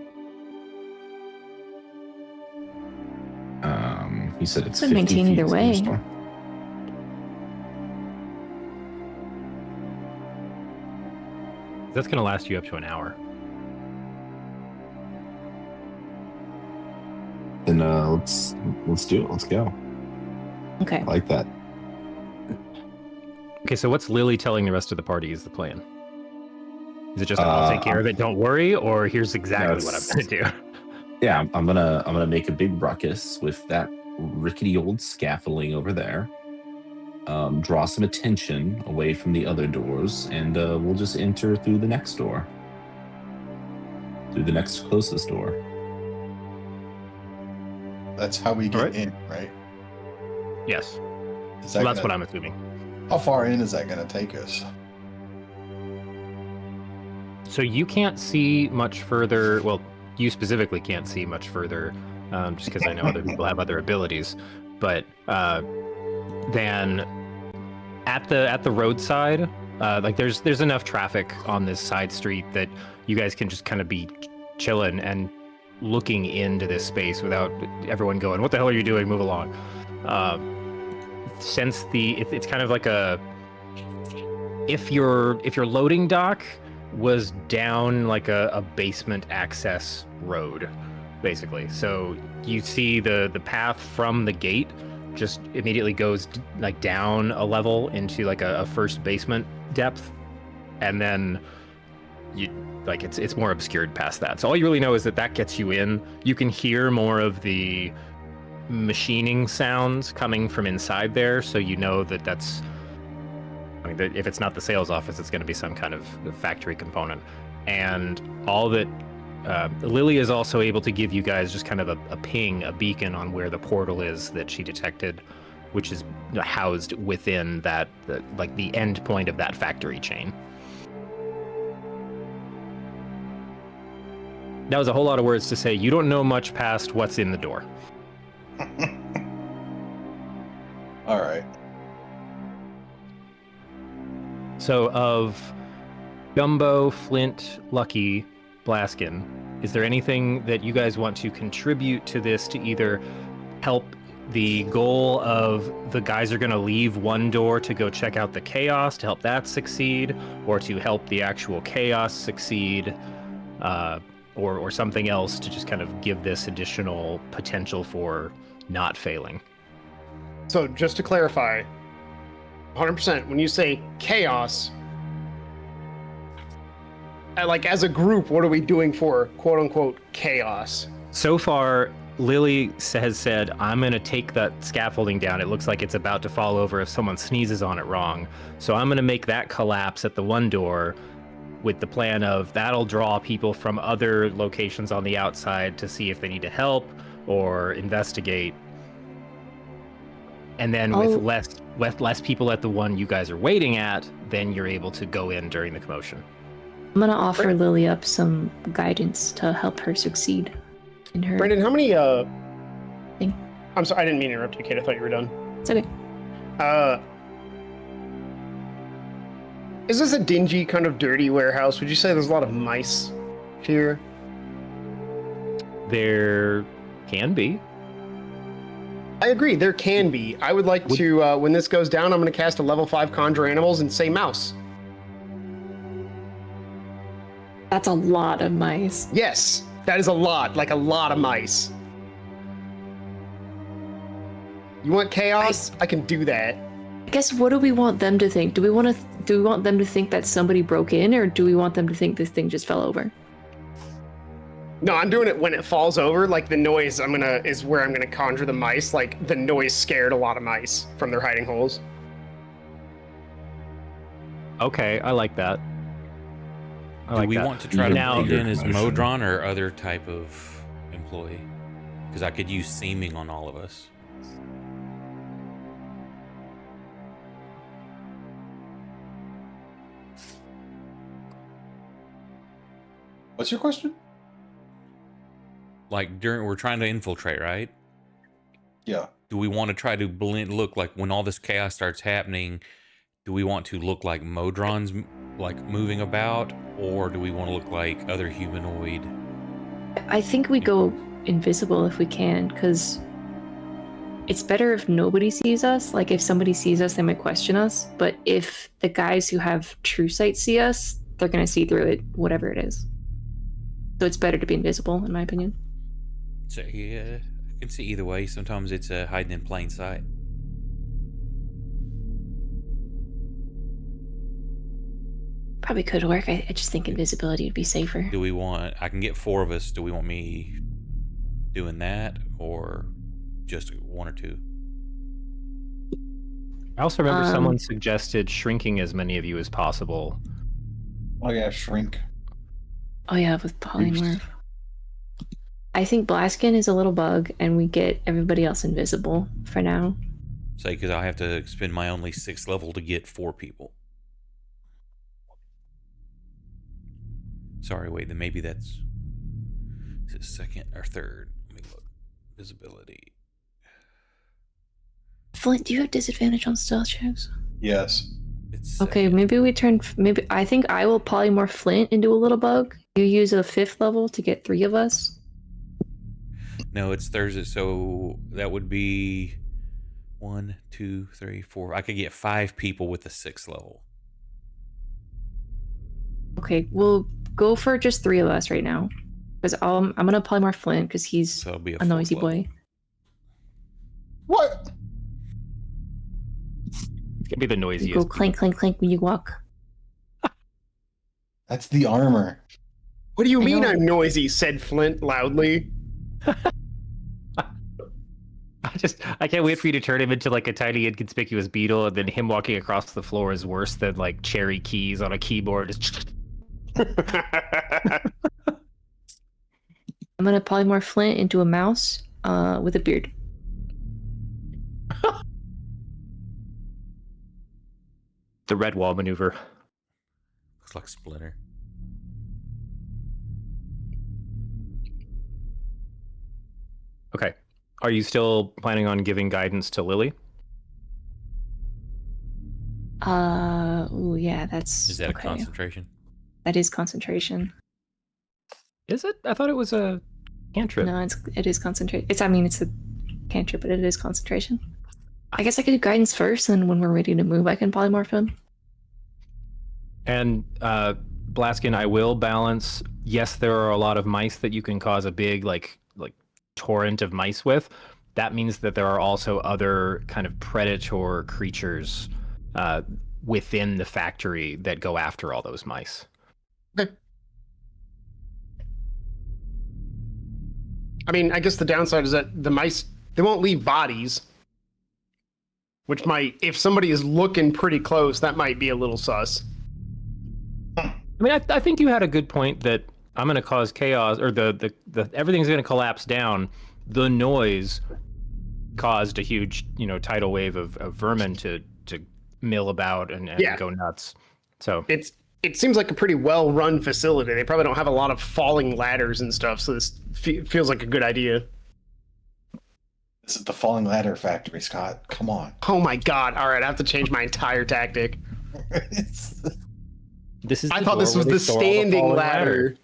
You said it's 50 maintain feet either way. snowstorm. That's going to last you up to an hour. Then let's do it. Let's go. Okay. I like that. Okay, so what's Lily telling the rest of the party is the plan? Is it just I'll take care of it, don't worry, or here's exactly what I'm going to do? Yeah, I'm gonna make a big ruckus with that rickety old scaffolding over there. Draw some attention away from the other doors, and we'll just enter through the next door. Through the next closest door. That's how we get Alright. in, right? Yes. Is So that that's gonna- what I'm assuming. How far in is that going to take us? So you can't see much further. Well, you specifically can't see much further, just because I know other people have other abilities. But then at the roadside, like there's enough traffic on this side street that you guys can just kind of be chilling and looking into this space without everyone going, "What the hell are you doing? Move along." Since it's kind of like if your loading dock was down like a basement access road, basically. So you see the path from the gate just immediately goes like down a level into like a first basement depth, and then you like it's more obscured past that. So all you really know is that gets you in. You can hear more of the machining sounds coming from inside there, so you know that's. I mean, if it's not the sales office, it's going to be some kind of factory component. And all that Lily is also able to give you guys just kind of a ping, a beacon on where the portal is that she detected, which is housed within that, like the end point of that factory chain. That was a whole lot of words to say. You don't know much past what's in the door. All right. So of Gumbo, Flint, Lucky, Blaskin, is there anything that you guys want to contribute to this to either help the goal of the guys are going to leave one door to go check out the chaos to help that succeed, or to help the actual chaos succeed, or something else to just kind of give this additional potential for not failing? So just to clarify, 100%, when you say chaos, like as a group, what are we doing for quote unquote chaos? So far, Lily has said, I'm going to take that scaffolding down. It looks like it's about to fall over if someone sneezes on it wrong. So I'm going to make that collapse at the one door with the plan of that'll draw people from other locations on the outside to see if they need to help or investigate. And then with less people at the one you guys are waiting at, then you're able to go in during the commotion. I'm gonna offer Lily up some guidance to help her succeed in her. Brandon, how many thing. I'm sorry, I didn't mean to interrupt you, Kate. I thought you were done. It's okay. Is this a dingy, kind of dirty warehouse? Would you say there's a lot of mice here? There can be. I agree, there can be. I would like to, when this goes down, I'm going to cast a level 5 Conjure Animals and say mouse. That's a lot of mice. Yes, that is a lot, like a lot of mice. You want chaos? I can do that. I guess what do we want them to think? Do we want them to think that somebody broke in, or do we want them to think this thing just fell over? No, I'm doing it when it falls over. Like the noise, is where I'm gonna conjure the mice. Like the noise scared a lot of mice from their hiding holes. Okay, I like that. Do we want to try to Now- blend in as Promotion. Modron or other type of employee? Because I could use seeming on all of us. What's your question? Like we're trying to infiltrate, right? Yeah. Do we want to try to look like when all this chaos starts happening? Do we want to look like Modrons, like moving about, or do we want to look like other humanoid? I think we go invisible if we can, because it's better if nobody sees us. Like, if somebody sees us, they might question us. But if the guys who have true sight see us, they're going to see through it, whatever it is. So it's better to be invisible, in my opinion. So yeah, I can see either way. Sometimes it's hiding in plain sight. Probably could work. I just think invisibility would be safer. Do we want? I can get 4 of us. Do we want me doing that, or just 1 or 2? I also remember someone suggested shrinking as many of you as possible. Oh yeah, shrink. Oh yeah, with polymorph. I think Blaskin is a little bug, and we get everybody else invisible for now. Say, because I have to spend my only 6th level to get 4 people. Sorry, wait. Then maybe that's is it 2nd or 3rd. Let me look. Visibility. Flint, do you have disadvantage on stealth checks? Yes. It's Okay, 2nd. maybe we turn. Maybe I think I will polymorph Flint into a little bug. You use a 5th level to get 3 of us. No, it's Thursday, so that would be 1, 2, 3, 4. I could get 5 people with the 6th level. Okay, we'll go for just 3 of us right now, because I'm gonna polymorph Flint because he's So it'll be a noisy boy. What? It's gonna be the You noisiest. go clank, clank, clank when you walk. That's the armor. What do you I mean know. I'm noisy? Said Flint loudly. I can't wait for you to turn him into like a tiny inconspicuous beetle, and then him walking across the floor is worse than like cherry keys on a keyboard. I'm gonna polymorph Flint into a mouse with a beard. The red wall maneuver. Looks like Splinter. Okay. Are you still planning on giving guidance to Lily? Ooh, yeah, that's Is that okay. a concentration? That is concentration. Is it? I thought it was a cantrip. No, it is concentration. It's a cantrip, but it is concentration. I guess I could do guidance first, and when we're ready to move, I can polymorph him. And Blaskin, I will balance. Yes, there are a lot of mice that you can cause a big like torrent of mice with. That means that there are also other kind of predator creatures within the factory that go after all those mice. Okay. I mean, I guess the downside is that the mice, they won't leave bodies. Which might, if somebody is looking pretty close, that might be a little sus. I mean, I think you had a good point that I'm going to cause chaos, or the everything's going to collapse down. The noise caused a huge, tidal wave of vermin to mill about and Yeah. go nuts. So It seems like a pretty well-run facility. They probably don't have a lot of falling ladders and stuff, so this feels like a good idea. This is the falling ladder factory, Scott. Come on. Oh my god! All right, I have to change my entire tactic. this is. I the thought this door was where they the store all the standing fallen ladder.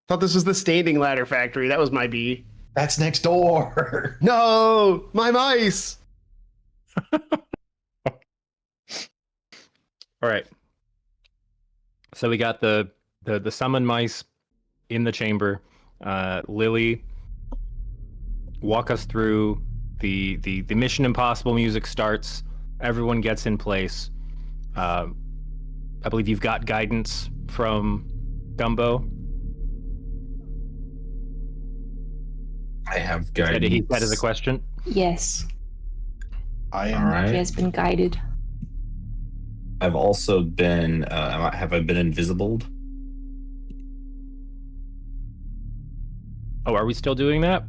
Thought this was the standing ladder factory. That was my B. That's next door. No, my mice. All right. So we got the summon mice in the chamber. Lily, walk us through the Mission Impossible music starts. Everyone gets in place. I believe you've got guidance from Gumbo. I have He guidance. said as a question. Yes, I All am. right. he has been guided. I've also been. Have I been invisibled? Oh, are we still doing that?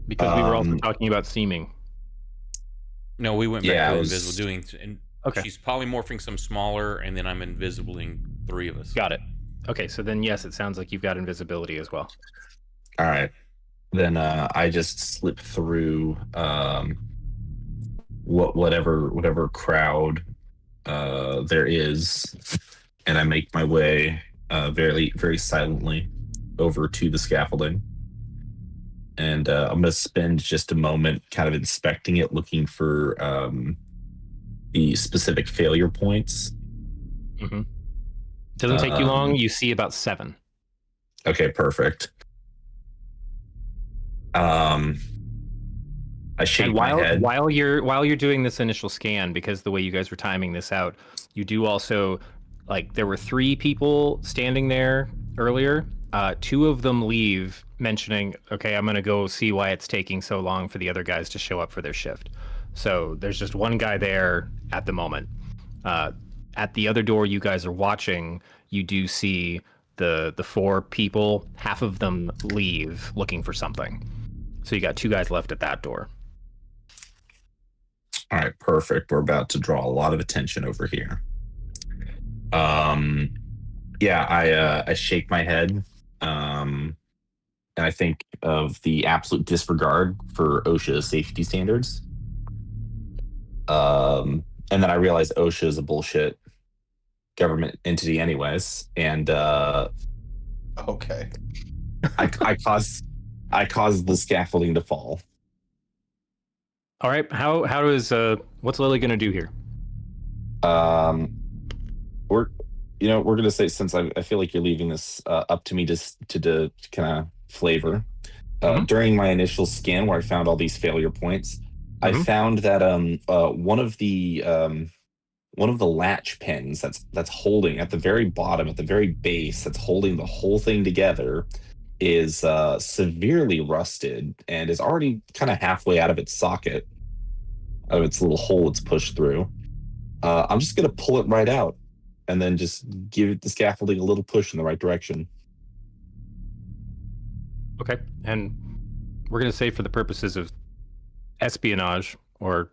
Because we were also Um, talking about seeming. No, we went back Yeah, I to was. invisible doing, and Okay. she's polymorphing some smaller, and then I'm invisibling 3 of us. Got it. Okay, so then yes, it sounds like you've got invisibility as well. All right. Then I just slip through whatever crowd there is, and I make my way very silently over to the scaffolding. And I'm going to spend just a moment kind of inspecting it, looking for the specific failure points. Mm-hmm. Doesn't take you long. You see about 7. Okay, perfect. I shake And my head. while you're doing this initial scan, because the way you guys were timing this out, you do also, like, there were 3 people standing there earlier. 2 of them leave, mentioning, "Okay, I'm gonna go see why it's taking so long for the other guys to show up for their shift." So there's just one guy there at the moment. At the other door you guys are watching, you do see the 4 people. Half of them leave looking for something. So you got 2 guys left at that door. All right, perfect. We're about to draw a lot of attention over here. Yeah, I shake my head, and I think of the absolute disregard for OSHA safety standards. And then I realize OSHA is a bullshit government entity, anyways, and Okay. I cause the scaffolding to fall. All right, how is what's Lily gonna do here? We're gonna say, since I feel like you're leaving this up to me to kind of flavor. During my initial scan, where I found all these failure points, I found that one of the latch pins that's holding at the very bottom, at the very base, that's holding the whole thing together, is severely rusted and is already kind of halfway out of its socket, out of its little hole it's pushed through. I'm just going to pull it right out and then just give the scaffolding a little push in the right direction. Okay, and we're gonna say, for the purposes of espionage or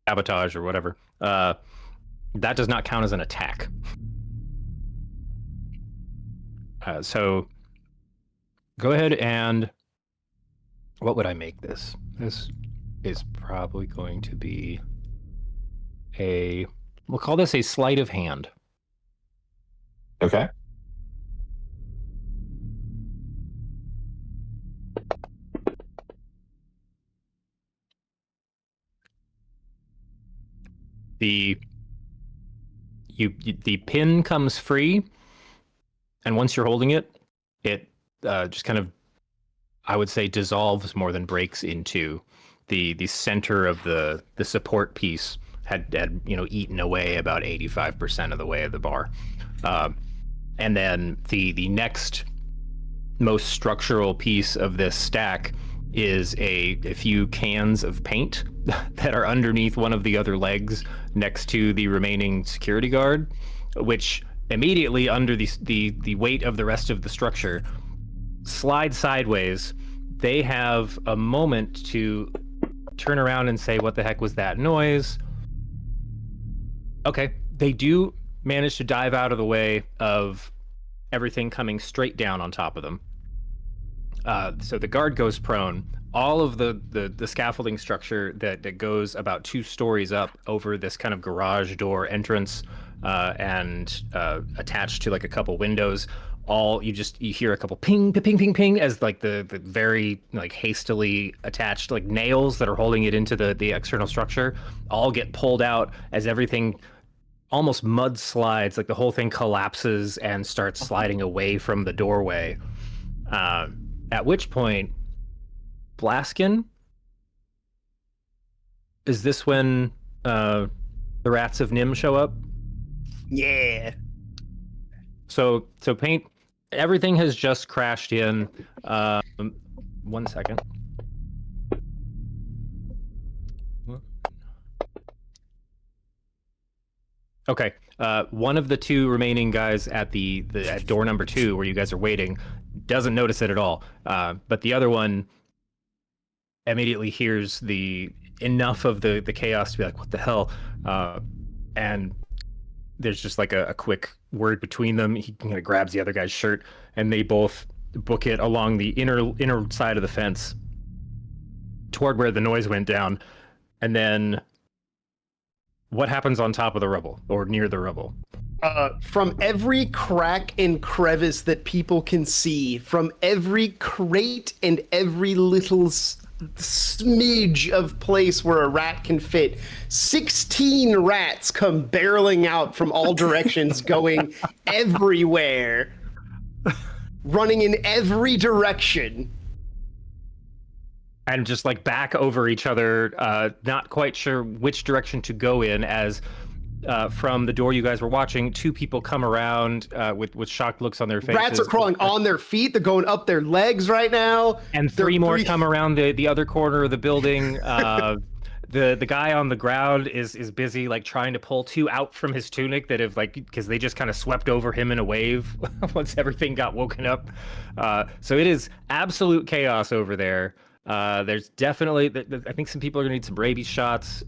sabotage or whatever, that does not count as an attack. So go ahead and, what would I make this? This is probably going to be we'll call this a sleight of hand. Okay. The pin comes free, and once you're holding it, it just kind of, I would say, dissolves more than breaks into the center of the support piece. Had eaten away about 85% of the way of the bar, and then the next most structural piece of this stack is a few cans of paint that are underneath one of the other legs next to the remaining security guard, which immediately, under the weight of the rest of the structure, slide sideways. They have a moment to turn around and say, "What the heck was that noise?" Okay, they do manage to dive out of the way of everything coming straight down on top of them. So the guard goes prone. All of the scaffolding structure that goes about 2 stories up over this kind of garage door entrance, and attached to like a couple windows, you hear a couple ping ping ping ping as like the very like hastily attached like nails that are holding it into the external structure all get pulled out as everything almost mudslides, like the whole thing collapses and starts sliding away from the doorway. At which point, Blaskin, is this when the rats of Nim show up? Yeah. So Paint, everything has just crashed in. 1 second. Okay. One of the two remaining guys at at door number 2, where you guys are waiting, doesn't notice it at all. But the other one immediately hears enough of the chaos to be like, "What the hell?" And there's just like a quick word between them. He kind of grabs the other guy's shirt, and they both book it along the inner side of the fence toward where the noise went down. And then what happens on top of the rubble or near the rubble? From every crack and crevice that people can see, from every crate and every little smidge of place where a rat can fit, 16 rats come barreling out from all directions, going everywhere, running in every direction. And just like back over each other, not quite sure which direction to go in, as from the door you guys were watching, 2 people come around with shocked looks on their faces. Rats are crawling on their feet. They're going up their legs right now. And 3 more come around the other corner of the building. The guy on the ground is busy like trying to pull 2 out from his tunic that have because they just kind of swept over him in a wave once everything got woken up. So it is absolute chaos over there. There's definitely, I think some people are gonna need some rabies shots.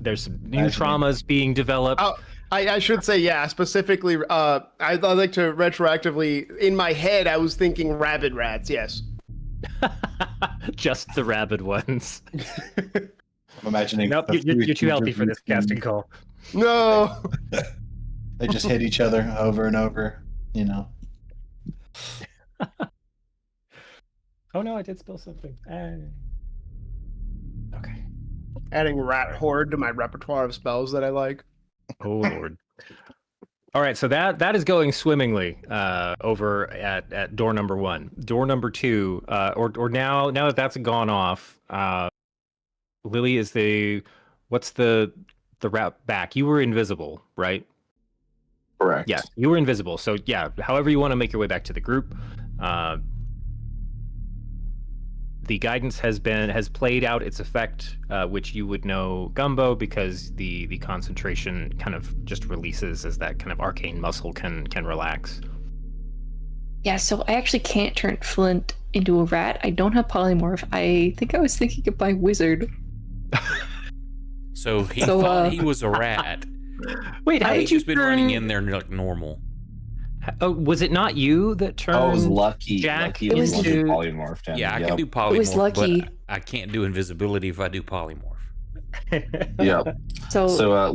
There's some new traumas being developed. Oh, I should say, yeah, specifically, I'd like to retroactively, in my head, I was thinking rabid rats, yes. Just the rabid ones. I'm imagining. Nope, you're too healthy for this casting call. No. They just hit each other over and over, you know. Oh no, I did spill something. Okay. Adding rat horde to my repertoire of spells that I like. Oh Lord. All right, so that is going swimmingly over at door number 1. Door number 2, or now that that's gone off, Lily, what's the route back? You were invisible, right? Correct. Yeah, you were invisible. So yeah, however you want to make your way back to the group. The guidance has played out its effect, which you would know, Gumbo, because the concentration kind of just releases as that kind of arcane muscle can relax. Yeah, so I actually can't turn Flint into a rat. I don't have polymorph. I think I was thinking of my wizard. So he thought he was a rat. Wait, how did you just been running in there like normal? Oh, was it not you that turned? Oh, it was Lucky. Jack Lucky It was was Lucky. polymorphed him. Yeah, I Yep. can do polymorph. It was Lucky. But I can't do invisibility if I do polymorph. Yep. So, So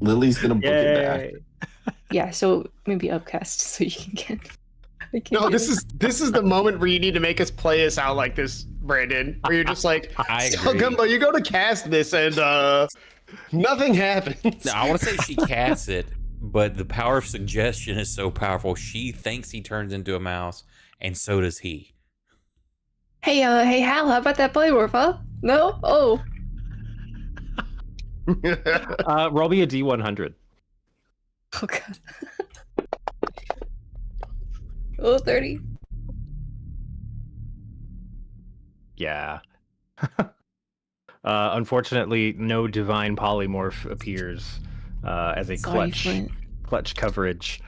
Lily's gonna book it back. yeah, so maybe upcast so you can get. I can't No, get this is the moment where you need to make us play us out like this, Brandon. Where you're just like, I so agree. Gumbo, you go to cast this and nothing happens. Now, I want to say she casts it, but the power of suggestion is so powerful. She thinks he turns into a mouse, and so does he. Hey, hey, Hal, how about that polymorph, huh? No? Oh. Roll me a D100. Oh, God. Oh, 30. Yeah. Unfortunately, no divine polymorph appears as a Sorry, clutch Flint. coverage.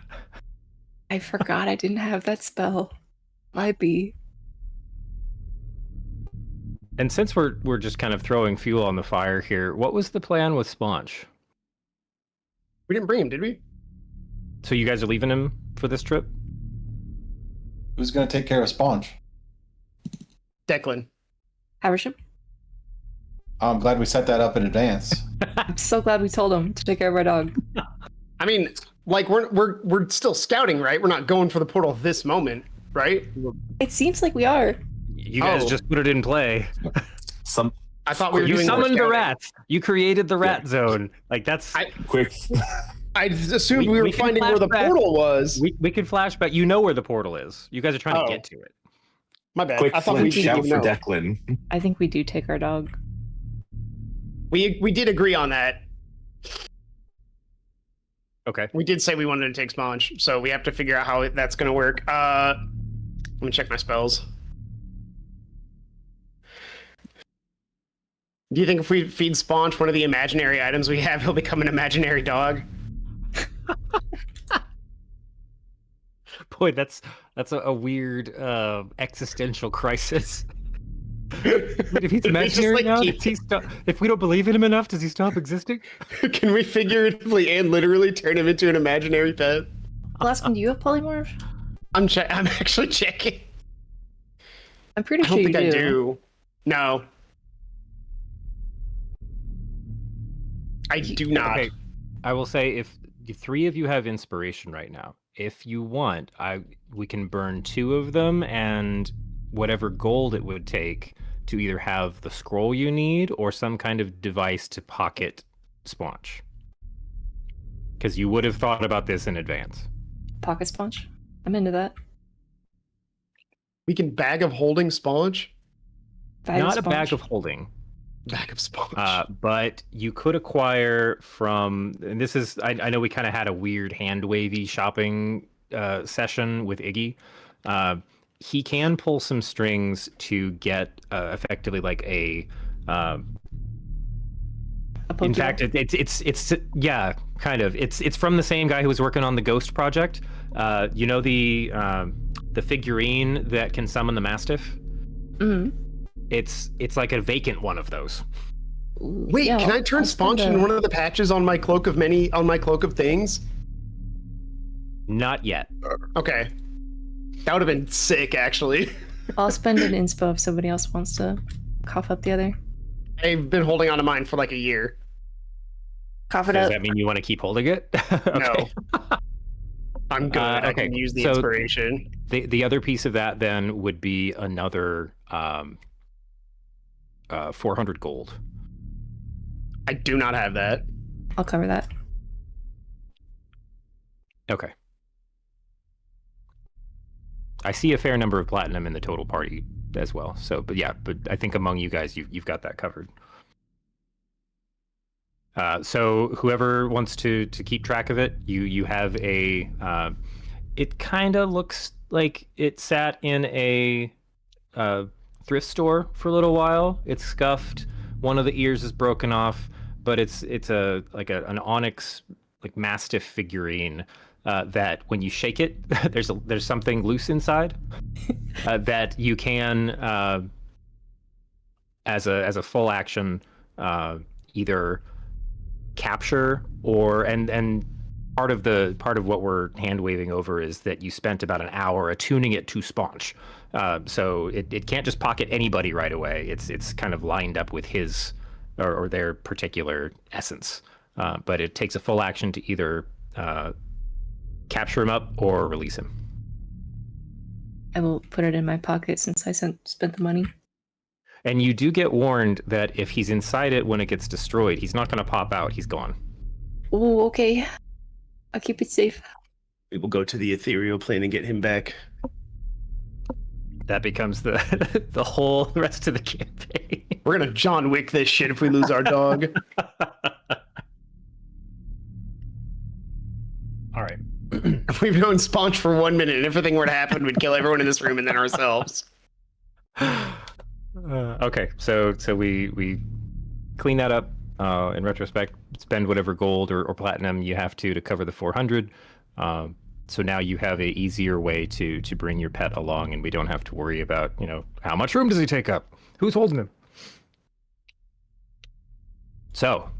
I forgot I didn't have that spell. Might be. And since we're just kind of throwing fuel on the fire here, what was the plan with Sponge? We didn't bring him, did we? So you guys are leaving him for this trip? Who's going to take care of Sponge? Declan. Haversham? I'm glad we set that up in advance. I'm so glad we told him to take care of our dog. I mean, like we're still scouting, right? We're not going for the portal this moment, right? It seems like we are. You guys Oh. just put it in play. I thought we were You doing more summoned the scouting. rats. You created the rat zone. Like that's Quick. I assumed we were we can finding where the flashback. portal was. we can flash back. You know where the portal is. You guys are trying Oh. to get to it. My bad. Quick I thought we Flint didn't shout even for know. Declan. I think we do take our dog. We did agree on that. Okay. We did say we wanted to take Sponge, so we have to figure out how that's going to work. Let me check my spells. Do you think if we feed Sponge one of the imaginary items we have, he'll become an imaginary dog? Boy, that's a weird existential crisis. If he's Just, imaginary like, now, keep- does he stop? If we don't believe in him enough, does he stop existing? Can we figuratively and literally turn him into an imaginary pet? Alaskan, do you have polymorph? I'm actually checking. I'm pretty I sure don't you think do. I do. No. I do not. Okay, I will say if the three of you have inspiration right now, if you want, we can burn 2 of them, and whatever gold it would take to either have the scroll you need or some kind of device to pocket Sponge. Because you would have thought about this in advance. Pocket sponge. I'm into that. We can bag of holding sponge? Not a bag of holding. Bag of sponge. But you could acquire from, and this is, I know we kind of had a weird hand wavy shopping session with Iggy. He can pull some strings to get effectively like a. In fact, it's yeah, kind of. It's from the same guy who was working on the Ghost project. You know the figurine that can summon the Mastiff. Mm-hmm. It's like a vacant one of those. Wait, yeah, can I turn I'll sponge spend in one of the patches on my cloak of things? Not yet. Okay. That would have been sick, actually. I'll spend an inspo if somebody else wants to cough up the other. I've been holding on to mine for like a year. Cough it Does up. that mean you want to keep holding it? Okay. No. I'm good. I okay, can use the so inspiration. The other piece of that then would be another 400 gold. I do not have that. I'll cover that. Okay. I see a fair number of platinum in the total party as well. So, but I think among you guys, you've got that covered. So whoever wants to keep track of it, you have a. It kind of looks like it sat in a thrift store for a little while. It's scuffed. One of the ears is broken off, but it's an onyx like mastiff figurine that when you shake it, there's something loose inside that you can as a full action either capture or and part of what we're hand waving over is that you spent about an hour attuning it to Sponge. So it can't just pocket anybody right away. It's kind of lined up with his or their particular essence. But it takes a full action to either capture him up or release him. I will put it in my pocket since I spent the money. And you do get warned that if he's inside it when it gets destroyed, he's not going to pop out. He's gone. Oh, okay. I'll keep it safe. We will go to the ethereal plane and get him back. That becomes the whole rest of the campaign. We're gonna John Wick this shit if we lose our dog. All right. If we've known Sponge for 1 minute and if everything were to happen, we'd kill everyone in this room and then ourselves. Okay, so we clean that up. In retrospect, spend whatever gold or platinum you have to cover the 400. So now you have a easier way to bring your pet along, and we don't have to worry about how much room does he take up, who's holding him. So,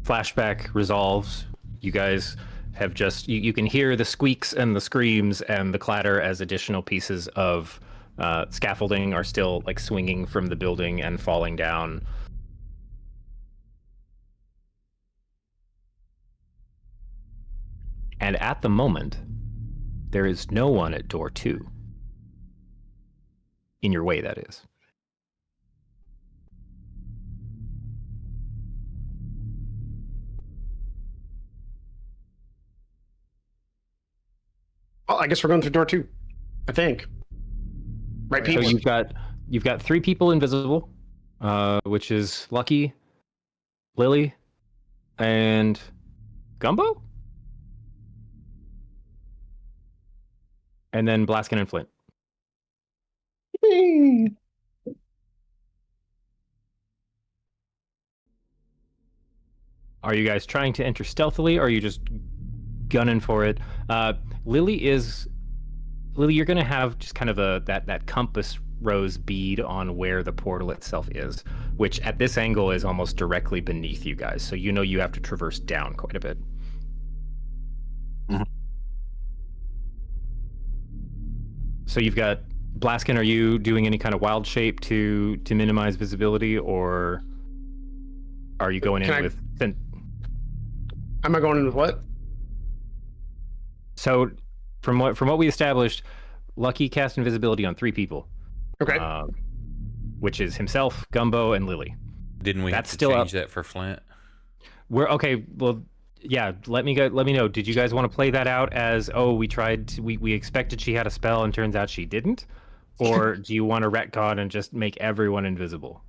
flashback resolves. You guys have just you can hear the squeaks and the screams and the clatter as additional pieces of scaffolding are still like swinging from the building and falling down. And at the moment, there is no one at door 2. In your way, that is. Well, I guess we're going through door 2. I think. Right, people? So you've got 3 people invisible, which is Lucky, Lily, and Gumbo? And then Blaskin and Flint. Are you guys trying to enter stealthily, or are you just gunning for it? Lily is Lily, you're going to have just kind of that compass rose bead on where the portal itself is, which at this angle is almost directly beneath you guys. So you know you have to traverse down quite a bit. Mhm. So you've got Blaskin. Are you doing any kind of wild shape to minimize visibility, or are you going in with? Am I going in with what? So from what we established, Lucky cast invisibility on 3 people. Okay. Which is himself, Gumbo, and Lily. Didn't we That's have to still change up. that for Flint? We're okay. Well, yeah. Let me know. Did you guys want to play that out as we expected she had a spell and turns out she didn't, or do you want to retcon and just make everyone invisible?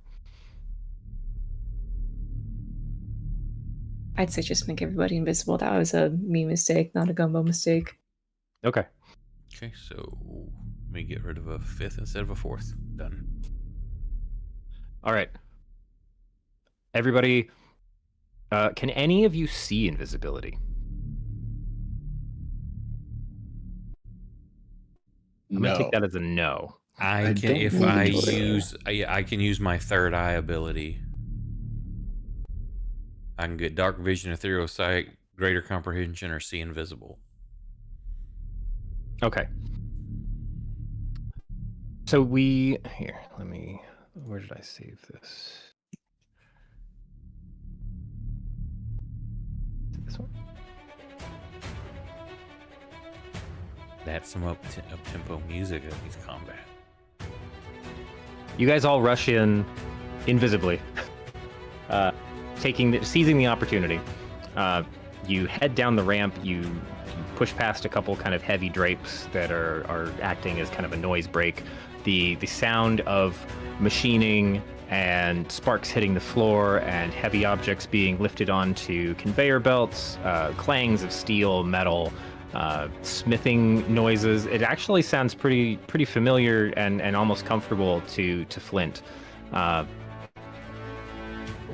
I'd say just make everybody invisible. That was a me mistake, not a Gumbo mistake. Okay. Okay, so let me get rid of a 5th instead of a 4th. Done. All right. Everybody, can any of you see invisibility? I'm gonna take that as a no. I can don't if think I so. use I can use my 3rd eye ability. I can get dark vision, ethereal sight, greater comprehension, or see invisible. Okay. So where did I save this? This one? That's some up-tempo music of these combat. You guys all rush in invisibly, seizing the opportunity. You head down the ramp. You push past a couple kind of heavy drapes that are acting as kind of a noise break. The sound of machining and sparks hitting the floor and heavy objects being lifted onto conveyor belts, clangs of steel, metal, smithing noises. It actually sounds pretty familiar and almost comfortable to Flint.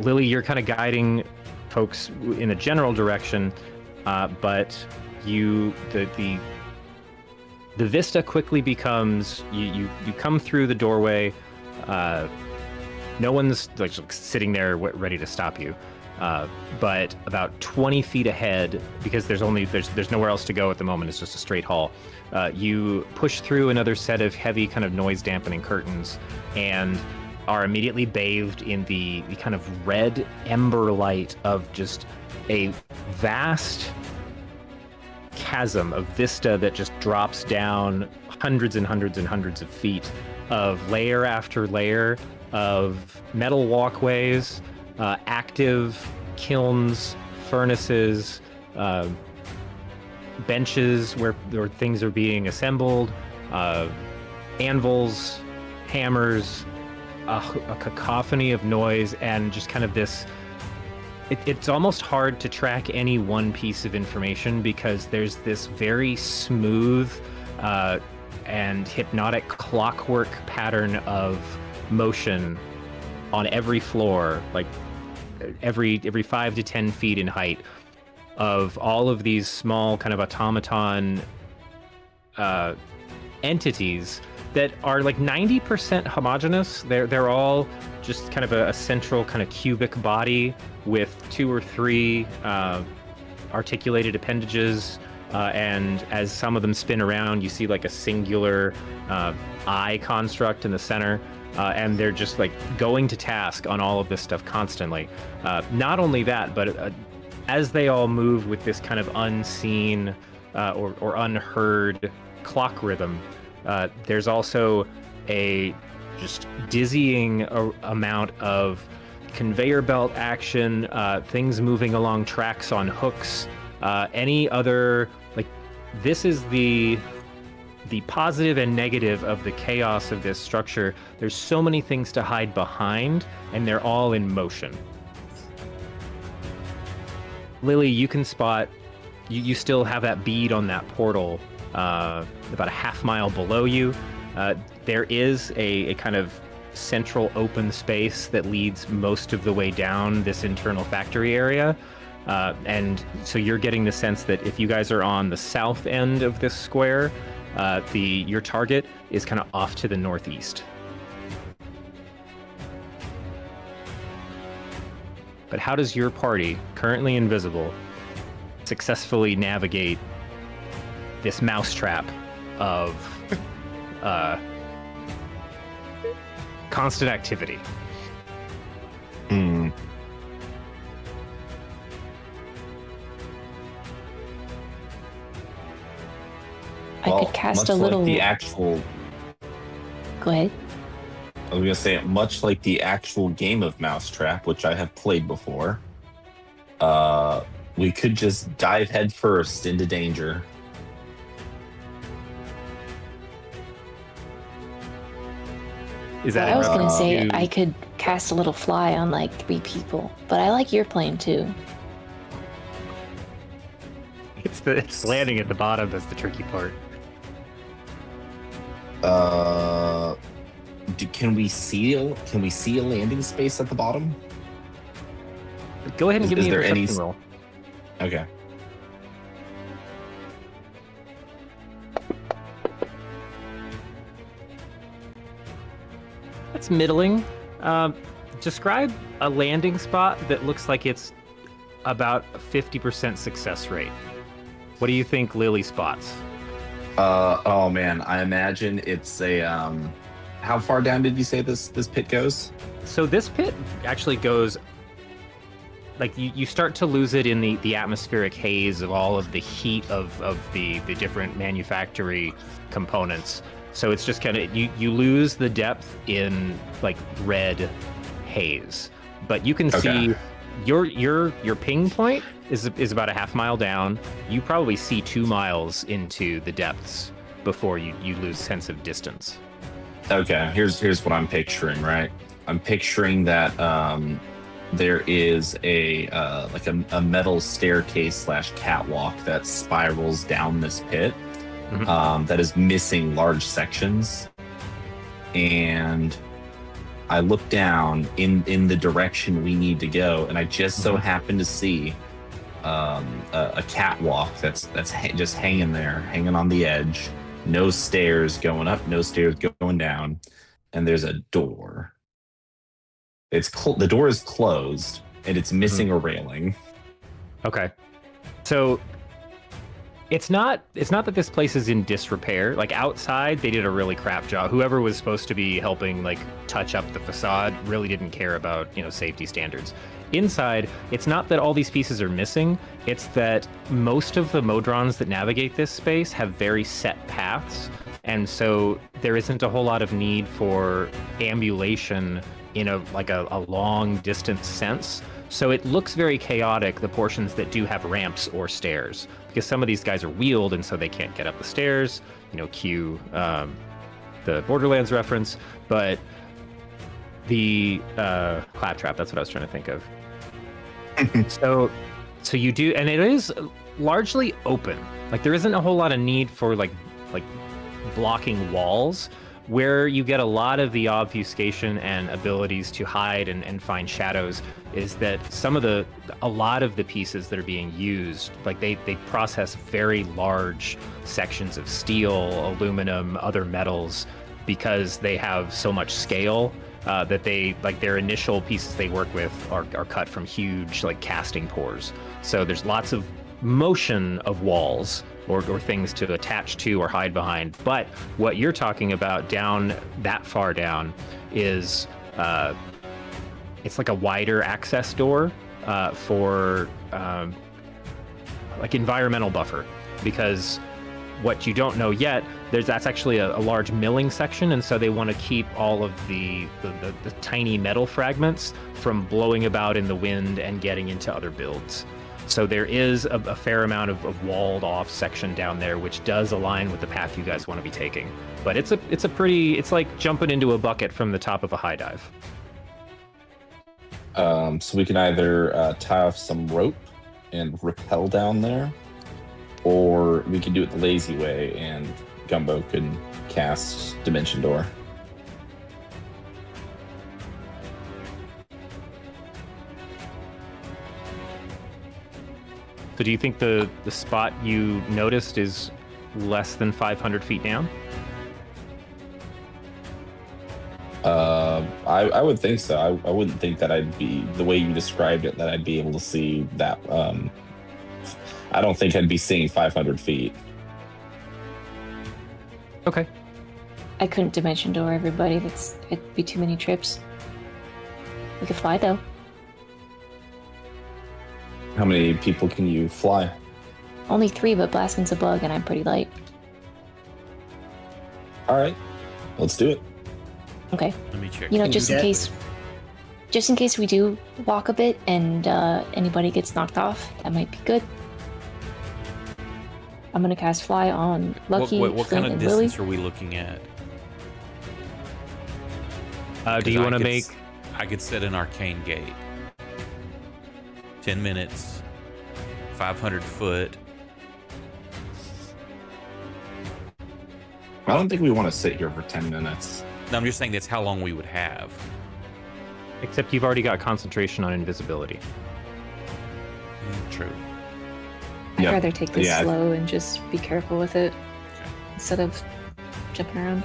Lily, you're kind of guiding folks in a general direction, but the vista quickly becomes you come through the doorway. No one's like sitting there ready to stop you. But about 20 feet ahead, because there's nowhere else to go at the moment, it's just a straight hall. You push through another set of heavy kind of noise dampening curtains and are immediately bathed in the kind of red ember light of just a vast chasm of vista that just drops down hundreds and hundreds and hundreds of feet of layer after layer of metal walkways, active kilns, furnaces, benches where things are being assembled, anvils, hammers, a cacophony of noise, and just kind of this. It's almost hard to track any one piece of information because there's this very smooth and hypnotic clockwork pattern of motion on every floor, like every 5 to 10 feet in height, of all of these small kind of automaton entities that are like 90% homogeneous. They're all just kind of a central kind of cubic body with 2 or 3 articulated appendages, and as some of them spin around, you see like a singular eye construct in the center. And they're just like going to task on all of this stuff constantly. Not only that, but as they all move with this kind of unseen or unheard clock rhythm, there's also a just dizzying amount of conveyor belt action, things moving along tracks on hooks, any other, like, this is the positive and negative of the chaos of this structure. There's so many things to hide behind, and they're all in motion. Lily, you can spot, you still have that bead on that portal about a half mile below you. There is a kind of central open space that leads most of the way down this internal factory area. And so you're getting the sense that if you guys are on the south end of this square, Your target is kind of off to the northeast. But how does your party, currently invisible, successfully navigate this mousetrap of constant activity? I could cast much a little. Like the actual. Go ahead. I was gonna say, much like the actual game of Mousetrap, which I have played before, we could just dive headfirst into danger. Is that? I was gonna say you- I could cast a little fly on like 3 people, but I like your plan too. It's landing at the bottom that's the tricky part. Can we see a landing space at the bottom? Go ahead and give Is me a there any perception roll. Okay. That's middling. Describe a landing spot that looks like it's about a 50% success rate. What do you think Lily spots? Oh man, I imagine it's a how far down did you say this pit goes? So this pit actually goes, like you start to lose it in the atmospheric haze of all of the heat of the different manufactory components. So it's just kind of, you lose the depth in like red haze, but you can see your ping point is about a half mile down. You probably see 2 miles into the depths before you lose sense of distance. Okay, here's what I'm picturing, right? I'm picturing that there is a metal staircase / catwalk that spirals down this pit. Mhm. That is missing large sections, and I look down in the direction we need to go, and I just so happen to see a catwalk that's just hanging there, hanging on the edge. No stairs going up, no stairs going down, and there's a door. The door is closed, and it's missing a railing. Okay. So it's not that this place is in disrepair. Like outside, they did a really crap job. Whoever was supposed to be helping like touch up the facade really didn't care about, safety standards. Inside, it's not that all these pieces are missing, it's that most of the Modrons that navigate this space have very set paths, and so there isn't a whole lot of need for ambulation in a long distance sense. So it looks very chaotic, the portions that do have ramps or stairs, because some of these guys are wheeled and so they can't get up the stairs, cue the Borderlands reference, but the claptrap, that's what I was trying to think of. So you do, and it is largely open. Like there isn't a whole lot of need for like blocking walls. Where you get a lot of the obfuscation and abilities to hide and find shadows is that a lot of the pieces that are being used, like they process very large sections of steel, aluminum, other metals, because they have so much scale that their initial pieces they work with are cut from huge like casting pores. So there's lots of motion of walls or things to attach to or hide behind. But what you're talking about down that far down is it's like a wider access door for like environmental buffer, because what you don't know yet, that's actually a large milling section, and so they want to keep all of the tiny metal fragments from blowing about in the wind and getting into other builds. So there is a fair amount of walled off section down there, which does align with the path you guys want to be taking. But it's like jumping into a bucket from the top of a high dive. So we can either tie off some rope and rappel down there, or we can do it the lazy way and Gumbo can cast Dimension Door. So do you think the spot you noticed is less than 500 feet down? I would think so. I wouldn't think that I'd be, the way you described it, that I'd be able to see that. I don't think I'd be seeing 500 feet. Okay. I couldn't dimension door everybody. It'd be too many trips. We could fly though. How many people can you fly? Only 3, but Blaskin's a bug and I'm pretty light. All right, let's do it. Okay. Let me check. You know, Can just you in get- case we do walk a bit and anybody gets knocked off, that might be good. I'm gonna cast fly on Lucky, what Flint, kind of and Lily. distance are we looking at? Do you 'Cause want to make... I could set an arcane gate. 10 minutes. 500 foot. I don't think we want to sit here for 10 minutes. No, I'm just saying that's how long we would have. Except you've already got concentration on invisibility. True. I'd Yep. rather take this Yeah. slow and just be careful with it instead of jumping around.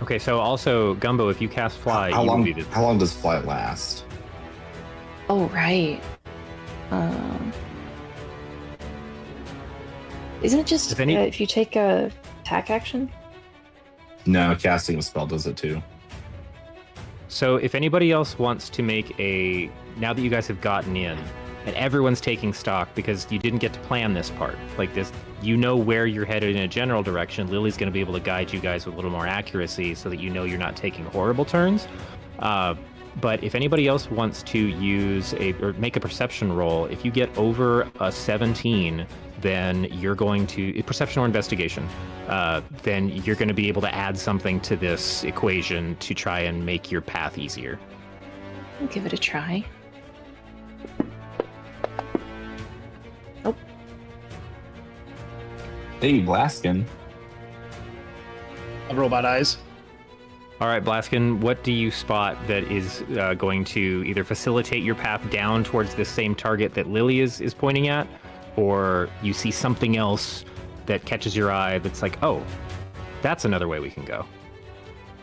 Okay, so also, Gumbo, if you cast fly, How you long? will be... How long does fly last? Oh right. Isn't it just If any- if you take a attack action? No, casting a spell does it too. So if anybody else wants to make a... Now that you guys have gotten in, and everyone's taking stock because you didn't get to plan this part. Like this, you know where you're headed in a general direction. Lily's going to be able to guide you guys with a little more accuracy so that you know you're not taking horrible turns. But if anybody else wants to use or make a perception roll, if you get over a 17, then you're going to... Perception or investigation. Then you're going to be able to add something to this equation to try and make your path easier. I'll give it a try. Nope. Hey, Blaskin. Robot eyes. All right, Blaskin, what do you spot that is going to either facilitate your path down towards this same target that Lily is pointing at, or you see something else that catches your eye that's like, oh, that's another way we can go?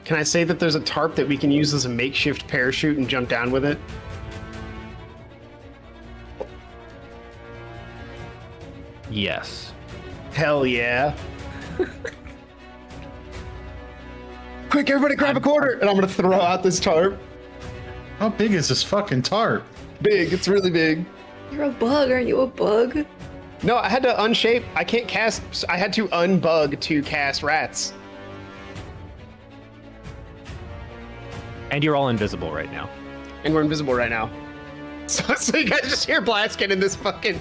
Can I say that there's a tarp that we can use as a makeshift parachute and jump down with it? Yes. Hell yeah. Quick, everybody grab a quarter! And I'm gonna throw out this tarp. How big is this fucking tarp? Big, it's really big. You're a bug, aren't you a bug? No, I had to unshape. I can't cast. I had to unbug to cast rats. And you're all invisible right now. And we're invisible right now. So you guys just hear Blaskin and this fucking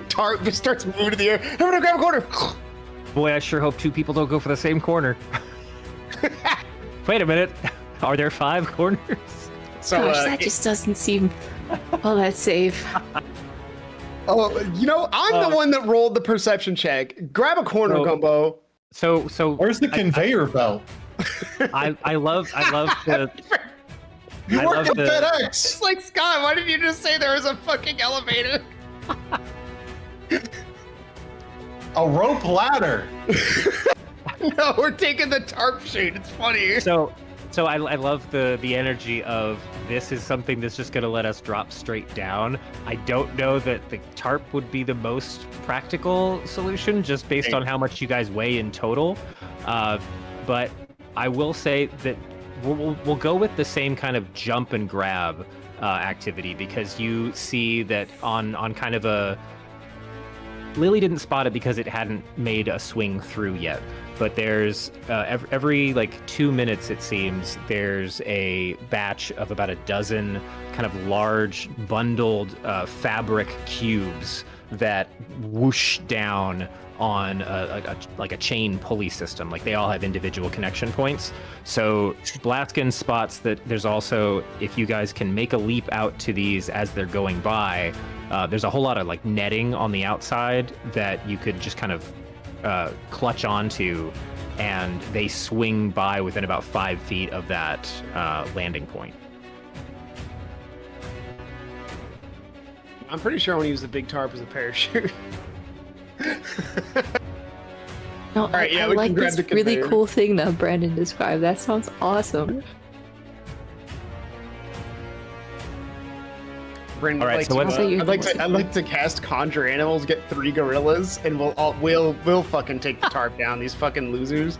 tarp just starts moving to the air. Everybody grab a quarter! Boy, I sure hope 2 people don't go for the same corner. Wait a minute. Are there 5 corners? So, Gosh, that just doesn't seem all that safe. oh, you know, I'm the one that rolled the perception check. Grab a corner, So- Gumbo. So Where's the conveyor belt? I love the... You I work love at the- FedEx. It's like, Scott, why didn't you just say there was a fucking elevator? A rope ladder. No, we're taking the tarp chute. It's funny. So I love the energy of this is something that's just going to let us drop straight down. I don't know that the tarp would be the most practical solution, just based on how much you guys weigh in total. But I will say that we'll go with the same kind of jump and grab activity, because you see that on kind of a... Lily didn't spot it because it hadn't made a swing through yet. But there's every like 2 minutes, it seems, there's a batch of about a dozen kind of large bundled fabric cubes that whoosh down on like a chain pulley system. Like they all have individual connection points. So Blaskin spots that there's also, if you guys can make a leap out to these as they're going by, there's a whole lot of like netting on the outside that you could just kind of clutch onto, and they swing by within about 5 feet of that landing point. I'm pretty sure I want to use the big tarp as a parachute. No, right, yeah, I we like can grab this the really conveyor. cool thing that Brandon described. That sounds awesome. Brandon, All right, so what's- I'd like to cast conjure animals, get 3 gorillas, and we'll fucking take the tarp down. These fucking losers.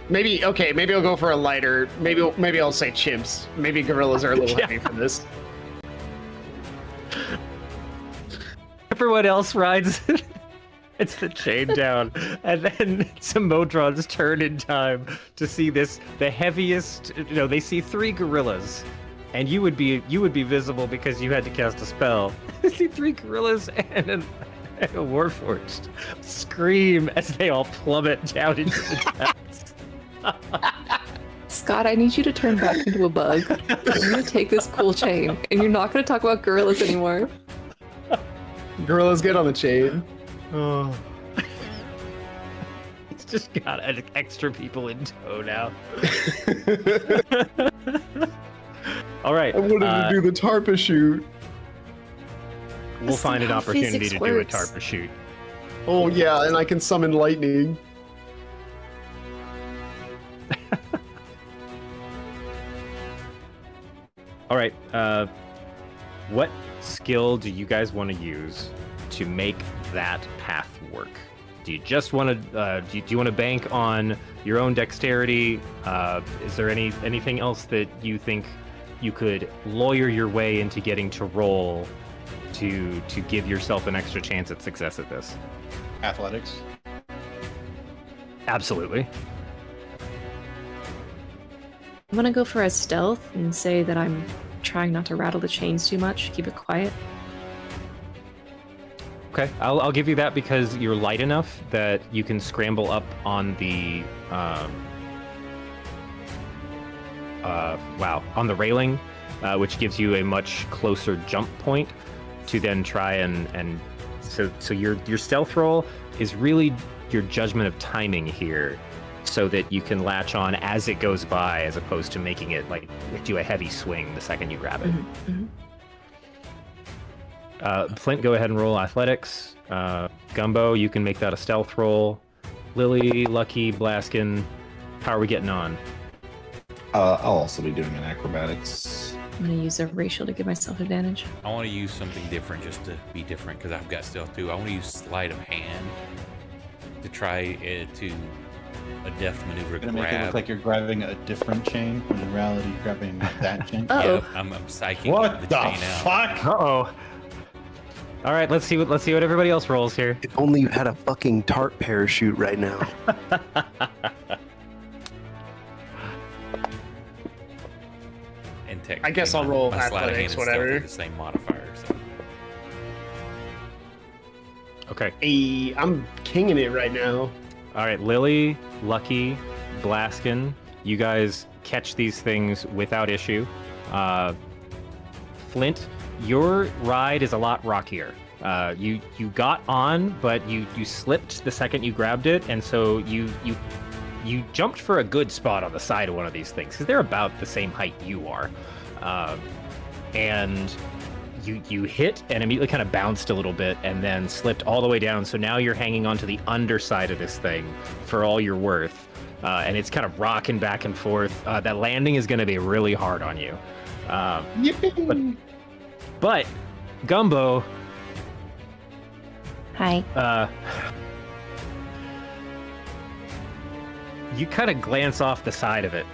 Maybe I'll go for a lighter. Maybe I'll say chimps. Maybe gorillas are a little heavy for this. Everyone else rides. It's the chain down, and then some Modrons turn in time to see this. The heaviest, they see 3 gorillas, and you would be visible because you had to cast a spell. They see 3 gorillas and a warforged scream as they all plummet down into the depths. Scott, I need you to turn back into a bug. I'm gonna take this cool chain, and you're not gonna talk about gorillas anymore. Gorillas get on the chain. Oh. It's just got extra people in tow now. All right. I wanted to do the tarpa shoot. We'll That's find not an how opportunity physics to do a works. tarpa shoot. Oh yeah, and I can summon lightning. All right. What skill do you guys want to use to make that path work? Do you just want to? Do you want to bank on your own dexterity? Is there anything else that you think you could lawyer your way into getting to roll to give yourself an extra chance at success at this? Athletics. Absolutely. I'm gonna go for a stealth and say that I'm trying not to rattle the chains too much. Keep it quiet. Okay, I'll give you that because you're light enough that you can scramble up on the on the railing, which gives you a much closer jump point to then try and so your stealth roll is really your judgment of timing here, so that you can latch on as it goes by, as opposed to making it like do a heavy swing the second you grab it. Mm-hmm. Flint, go ahead and roll athletics. Gumbo, you can make that a stealth roll. Lily, Lucky, Blaskin, how are we getting on? I'll also be doing an acrobatics. I'm gonna use a racial to give myself advantage. I want to use something different just to be different because I've got stealth too. I want to use sleight of hand to try to a deft maneuver Gonna grab. make it look like you're grabbing a different chain when in reality you're grabbing that chain. Uh-oh. Yep, I'm psyching What the the chain out. fuck? Uh-oh. All right, let's see what everybody else rolls here. If only you had a fucking tarp parachute right now. And I guess I'll roll my sleight of hand athletics, and stealth whatever. are the same modifier. So. Okay. Hey, I'm kinging it right now. All right, Lily, Lucky, Blaskin, you guys catch these things without issue. Flint, your ride is a lot rockier. You got on, but you slipped the second you grabbed it, and so you jumped for a good spot on the side of one of these things because they're about the same height you are, and you hit and immediately kind of bounced a little bit and then slipped all the way down. So now you're hanging onto the underside of this thing for all you're worth, and it's kind of rocking back and forth. That landing is going to be really hard on you. But Gumbo, Hi. you kind of glance off the side of it,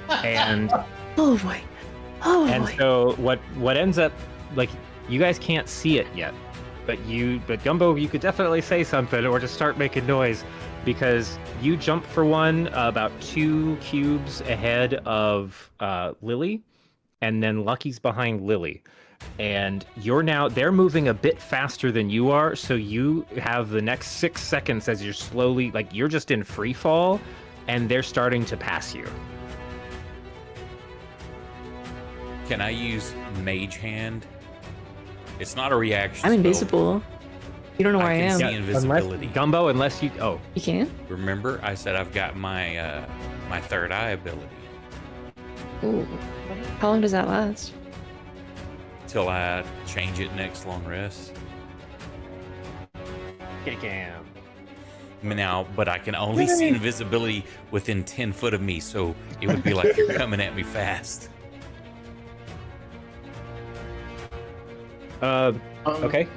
and Oh boy. Oh and boy. so what ends up, like, you guys can't see it yet, but Gumbo, you could definitely say something or just start making noise, because you jump for one about 2 cubes ahead of Lily, and then Lucky's behind Lily. And they're moving a bit faster than you are, so you have the next 6 seconds as you're slowly, like, you're just in free fall, and they're starting to pass you. Can I use Mage Hand? It's not a reaction. I'm spell. invisible. You don't know where I can am. see invisibility. Unless you... Oh, You can? Remember, I said I've got my my third eye ability. Ooh. How long does that last? till I change it next long rest. Now, but I can only see invisibility within 10 foot of me, so it would be like you're coming at me fast. Okay.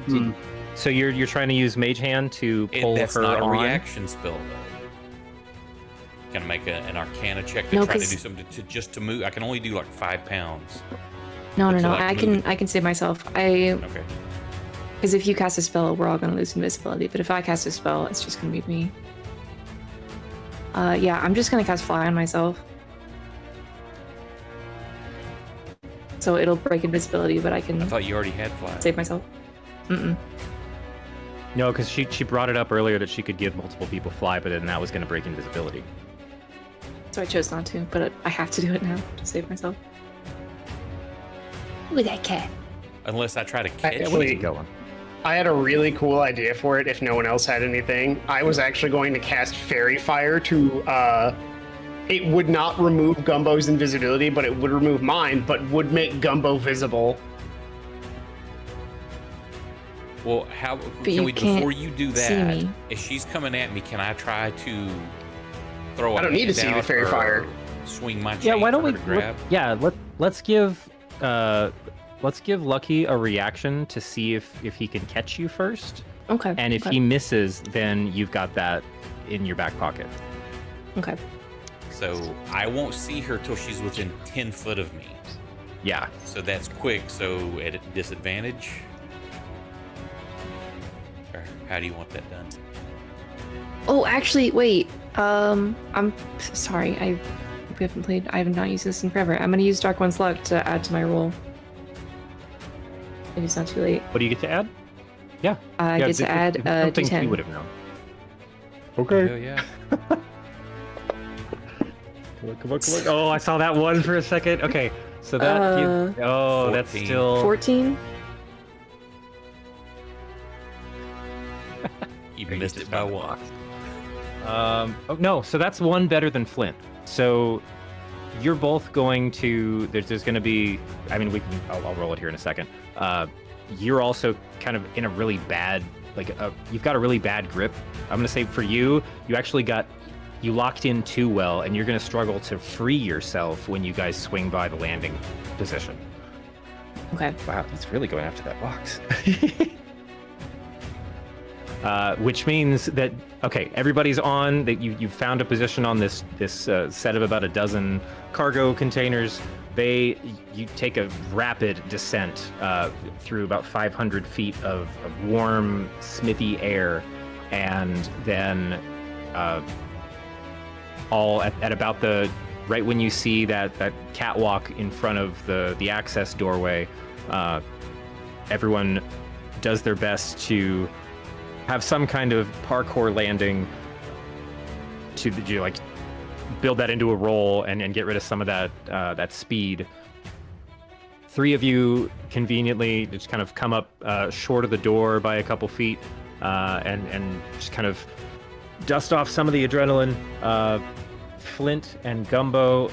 So you're trying to use Mage Hand to pull That's her not a on? reaction spell, though. Can I make an Arcana check to No, try to 'cause- do something to move? I can only do like 5 pounds. No. Until I I can move can save myself. Because Okay. if you cast a spell, we're all gonna lose invisibility. But if I cast a spell, it's just gonna be me. Yeah, I'm just gonna cast Fly on myself. So it'll break invisibility, but I I can thought you already had fly. save myself. Mm-mm. No, because she brought it up earlier that she could give multiple people fly, but then that was going to break invisibility. So I chose not to, but I have to do it now to save myself. With that cat. Unless I try to catch Actually- you. Going. I had a really cool idea for it if no one else had anything. I was actually going to cast Fairy Fire to, it would not remove Gumbo's invisibility, but it would remove mine, but would make Gumbo visible. Well, how But can you we, can't before you do see that, me. if she's coming at me, can I try to throw I don't need to see the handout Fairy or Fire. swing my chain Yeah, why don't for we? her to grab? Let's give Lucky a reaction to see if he can catch you first, Okay. and if okay. he misses, then you've got that in your back pocket. Okay. So I won't see her till she's within 10 foot of me. Yeah. So that's quick. So at a disadvantage. Or how do you want that done? Oh, actually, wait. I'm sorry. I have not used this in forever. I'm gonna use Dark One's Luck to add to my roll. If it's not too late. What do you get to add? Yeah. I yeah, get to add a something he D10. would have known. Oh, yeah. Come on. Oh, I saw that one for a second. Okay, so that. That's 14. still. 14. You Okay, missed just it by found the one. box. Oh no, so that's one better than Flint. So you're both going to. There's going to be. I mean, I'll roll it here in a second. You're also kind of in a really bad. You've got a really bad grip. I'm going to say for you, you locked in too well, and you're going to struggle to free yourself when you guys swing by the landing position. Okay. Wow, he's really going after that box. Which means that everybody's on. That you've found a position on this set of about a dozen cargo containers. You take a rapid descent through about 500 feet of warm, smithy air, and then all at about right when you see that catwalk in front of the access doorway, everyone does their best to have some kind of parkour landing to build that into a roll and get rid of some of that speed. 3 of you conveniently just kind of come up short of the door by a couple feet and just kind of dust off some of the adrenaline. Flint and Gumbo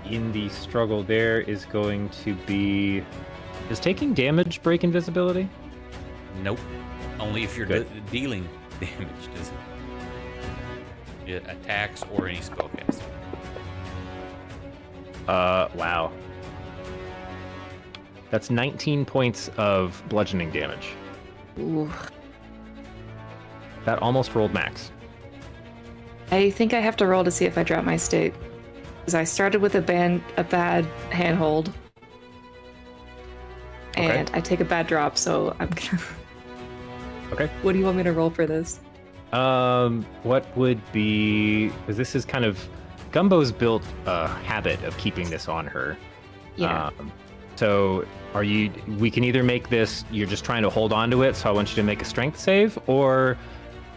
in the struggle there is going to be... Does taking damage break invisibility? Nope. Only if you're Good. dealing damage, does it? Yeah, attacks or any spellcasting. Wow. That's 19 points of bludgeoning damage. Ooh. That almost rolled max. I think I have to roll to see if I drop my state. Because I started with a bad handhold. Okay. And I take a bad drop, so I'm gonna... Okay. What do you want me to roll for this? What would be... Because this is kind of... Gumbo's built a habit of keeping this on her. Yeah. So we can either make this, you're just trying to hold on to it, so I want you to make a strength save, or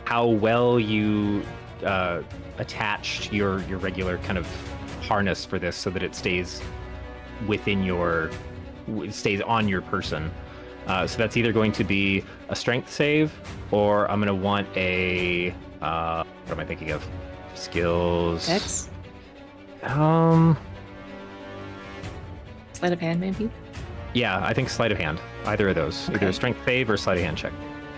how well you attached your regular kind of harness for this so that it stays stays on your person. So that's either going to be a strength save, or I'm going to want a, what am I thinking of? Skills. X? Sleight of hand, maybe? Yeah, I think sleight of hand. Either of those. Okay. Either a strength save or sleight of hand check.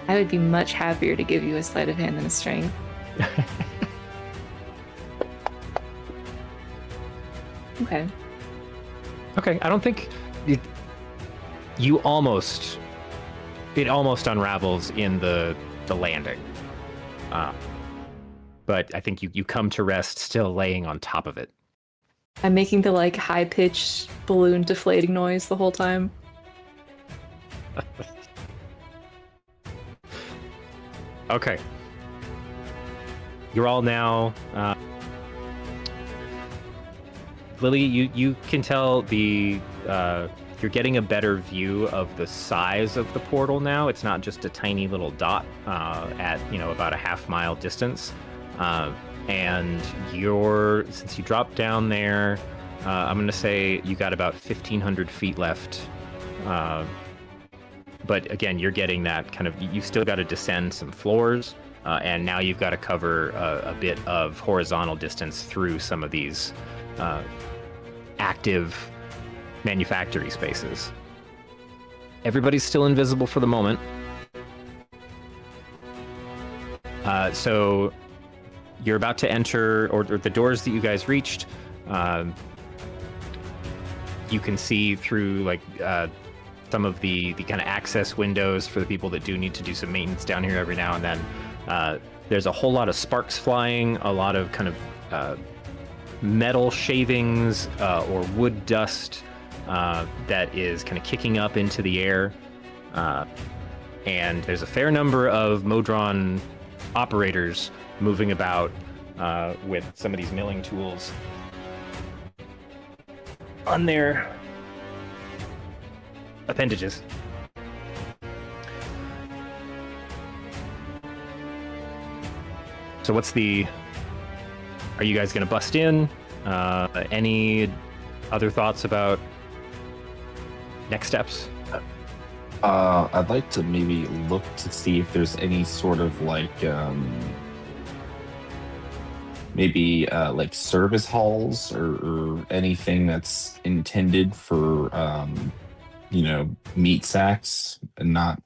I would be much happier to give you a sleight of hand than a strength. Okay. Okay, I don't think it almost unravels in the landing. But I think you come to rest still laying on top of it. I'm making the like high-pitched balloon deflating noise the whole time. Okay. You're all now Lily, you can tell you're getting a better view of the size of the portal now. It's not just a tiny little dot at about a half-mile distance. And since you dropped down there, I'm going to say you got about 1,500 feet left. But again, you're getting that kind of, you've still got to descend some floors, and now you've got to cover a bit of horizontal distance through some of these active manufacturing spaces. Everybody's still invisible for the moment. So you're about to enter, or the doors that you guys reached, you can see through like some of the kind of access windows for the people that do need to do some maintenance down here every now and then. There's a whole lot of sparks flying, a lot of kind of metal shavings or wood dust that is kind of kicking up into the air. And there's a fair number of Modron operators moving about with some of these milling tools on their appendages. So are you guys going to bust in? Any other thoughts about next steps? I'd like to maybe look to see if there's any sort of like maybe like service halls or anything that's intended for meat sacks and not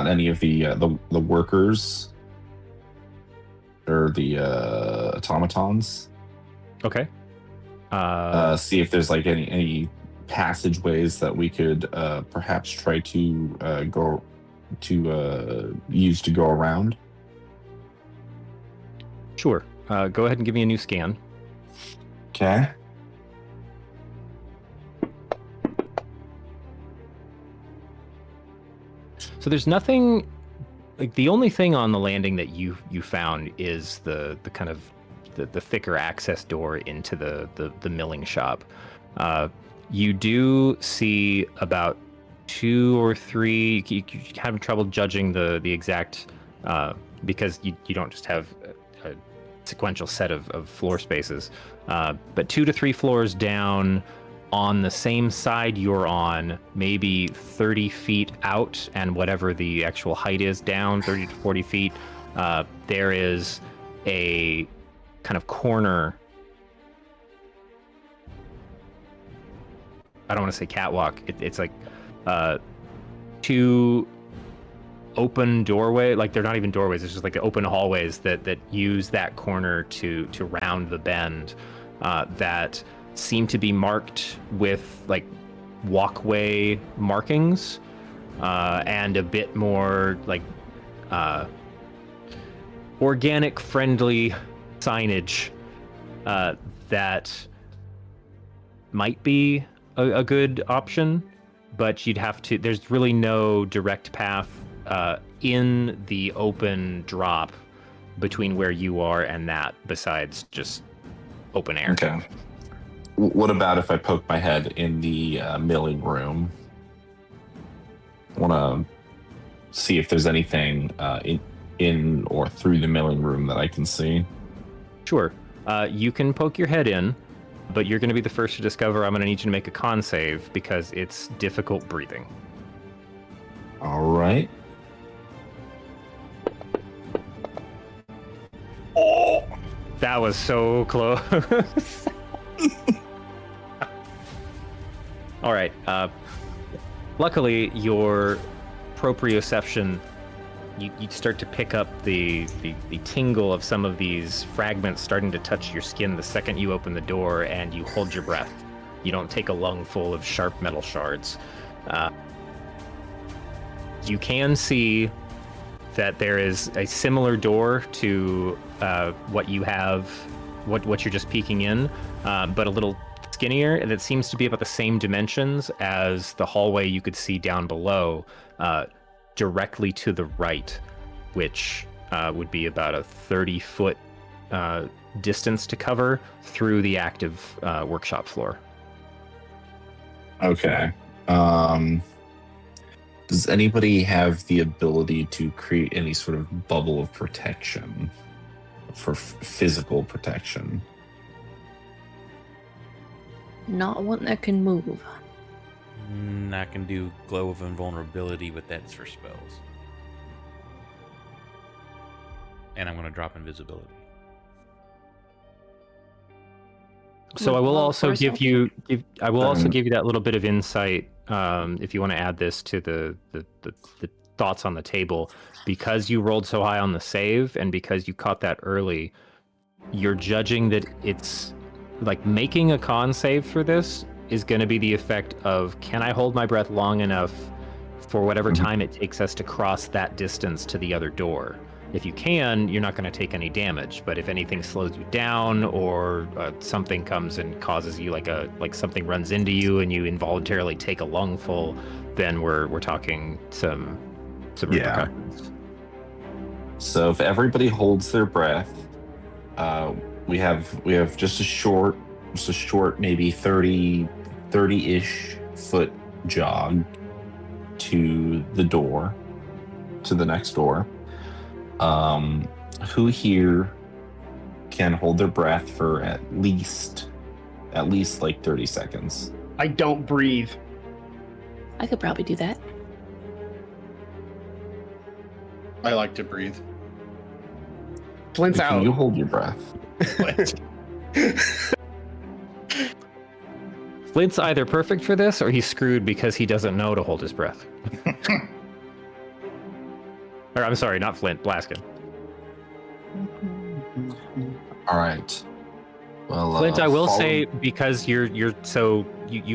any of the workers or the automatons. Okay. See if there's like any passageways that we could perhaps try to use to go around. Sure. Go ahead and give me a new scan. Okay. So there's nothing, like the only thing on the landing that you found is the kind of the thicker access door into the milling shop. You do see about 2 or 3. You have trouble judging the exact because you don't just have a sequential set of floor spaces. But 2 to 3 floors down, on the same side you're on, maybe 30 feet out, and whatever the actual height is down, 30 to 40 feet, there is a kind of corner. I don't want to say catwalk. It's like 2 open doorway, like they're not even doorways. It's just like the open hallways that use that corner to round the bend. That seem to be marked with like walkway markings and a bit more like organic friendly signage that might be a good option, but you'd have to, there's really no direct path in the open drop between where you are and that besides just open air. Okay. What about if I poke my head in the milling room? I want to see if there's anything in or through the milling room that I can see. Sure. You can poke your head in, but you're going to be the first to discover I'm going to need you to make a con save because it's difficult breathing. All right. Oh, that was so close. All right. Luckily, your proprioception, you start to pick up the tingle of some of these fragments starting to touch your skin the second you open the door, and you hold your breath. You don't take a lungful of sharp metal shards. You can see that there is a similar door to what you have, what you're just peeking in, but a little skinnier, and it seems to be about the same dimensions as the hallway you could see down below, directly to the right, which would be about a 30-foot distance to cover through the active workshop floor. Okay. Does anybody have the ability to create any sort of bubble of protection for physical protection? Not one that can move. I can do Glow of Invulnerability, but that's for spells. And I'm going to drop Invisibility. So I will also give you that little bit of insight, if you want to add this to the thoughts on the table. Because you rolled so high on the save, and because you caught that early, you're judging that it's like making a con save for this is going to be the effect of, can I hold my breath long enough for whatever time it takes us to cross that distance to the other door? If you can, you're not going to take any damage. But if anything slows you down, or something comes and causes you like something runs into you and you involuntarily take a lungful, then we're talking some repercussions. So if everybody holds their breath, we have just a short maybe 30-ish foot jog to the door, to the next door. Who here can hold their breath for at least like 30 seconds? I don't breathe. I could probably do that. I like to breathe. Flint's Can out. you hold your breath? Flint's either perfect for this, or he's screwed because he doesn't know to hold his breath. Or, I'm sorry, not Flint, Blaskin. All right. Well, Flint, I will say, because you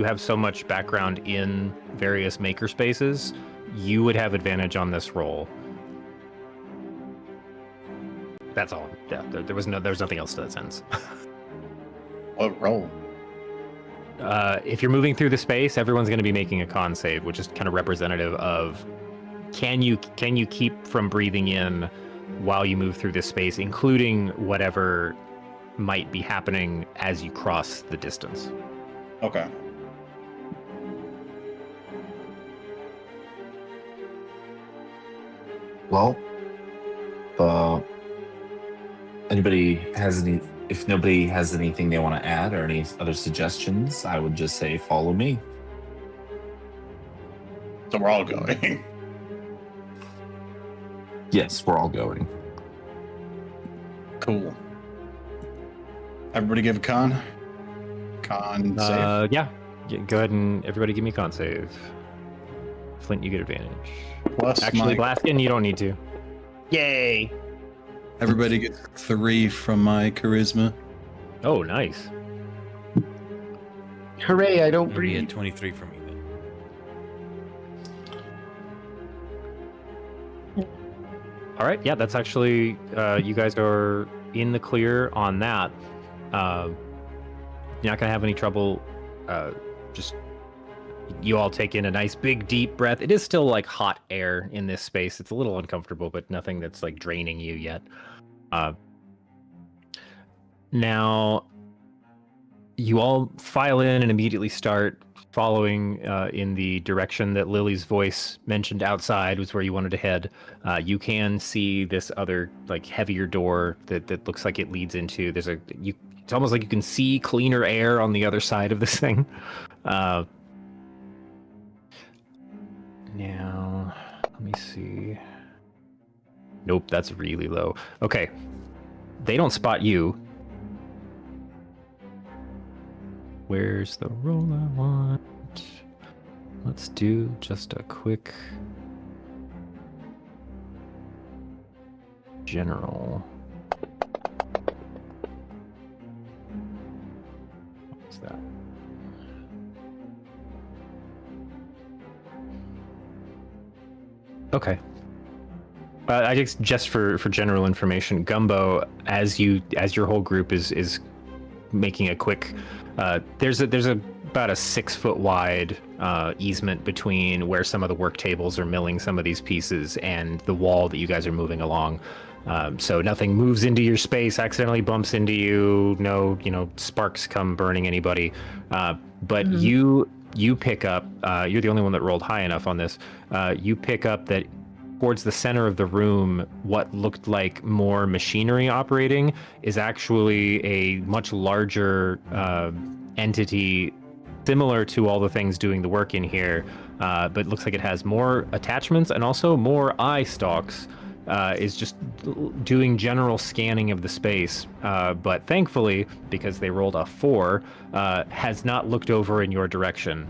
have so much background in various maker spaces, you would have advantage on this roll. That's all. Yeah, there was nothing else to that sentence. What roll? If you're moving through the space, everyone's going to be making a con save, which is kind of representative of can you keep from breathing in while you move through this space, including whatever might be happening as you cross the distance. Okay. Well, if nobody has anything they want to add or any other suggestions, I would just say follow me. So we're all going. Yes, we're all going. Cool. Everybody give a con save. Yeah. Go ahead and everybody give me a con save. Flint, you get advantage. Plus Actually, Blaskin, you don't need to. Yay. everybody gets 3 from my charisma. Oh, nice. Hooray, I don't It'll be a breathe. 23 from me then. All right, yeah, that's actually, you guys are in the clear on that. You're not gonna have any trouble. Just you all take in a nice big deep breath. It is still like hot air in this space. It's a little uncomfortable, but nothing that's like draining you yet. Now you all file in and immediately start following in the direction that Lily's voice mentioned outside was where you wanted to head. You can see this other like heavier door that looks like it leads into. It's almost like you can see cleaner air on the other side of this thing. Now, let me see. Nope, that's really low. Okay, they don't spot you. Where's the roll I want? let's do just a quick general. What's that? Okay. I guess just for general information, Gumbo, as your whole group is making a quick, there's about a 6 foot wide easement between where some of the work tables are milling some of these pieces and the wall that you guys are moving along. So nothing moves into your space, accidentally bumps into you. No, sparks come burning anybody. But you pick up. You're the only one that rolled high enough on this. You pick up that towards the center of the room, what looked like more machinery operating is actually a much larger entity, similar to all the things doing the work in here, but looks like it has more attachments and also more eye stalks. Is just doing general scanning of the space, but thankfully, because they rolled a 4, has not looked over in your direction.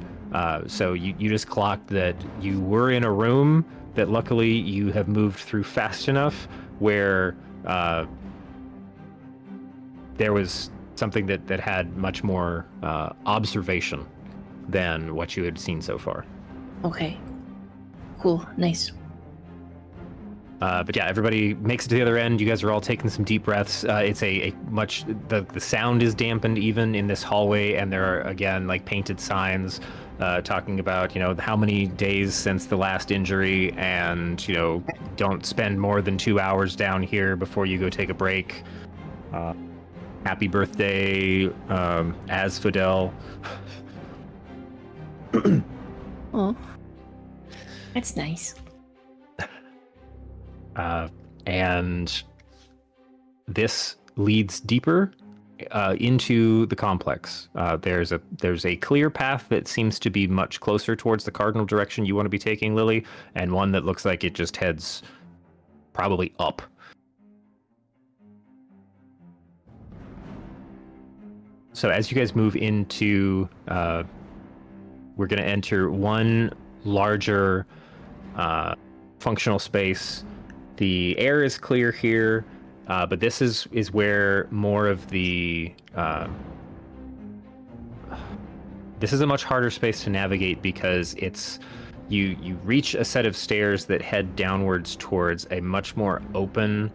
So you just clocked that you were in a room that luckily you have moved through fast enough where there was something that had much more observation than what you had seen so far. Okay. Cool. Nice. But yeah, everybody makes it to the other end. You guys are all taking some deep breaths. It's the sound is dampened even in this hallway, and there are again like painted signs talking about how many days since the last injury, and don't spend more than 2 hours down here before you go take a break. Happy birthday, as Fidel. Oh, that's nice. And this leads deeper into the complex. There's a clear path that seems to be much closer towards the cardinal direction you want to be taking, Lily, and one that looks like it just heads probably up. So as you guys move into, we're going to enter one larger functional space. The air is clear here, but this is where more of the... this is a much harder space to navigate because it's... You reach a set of stairs that head downwards towards a much more open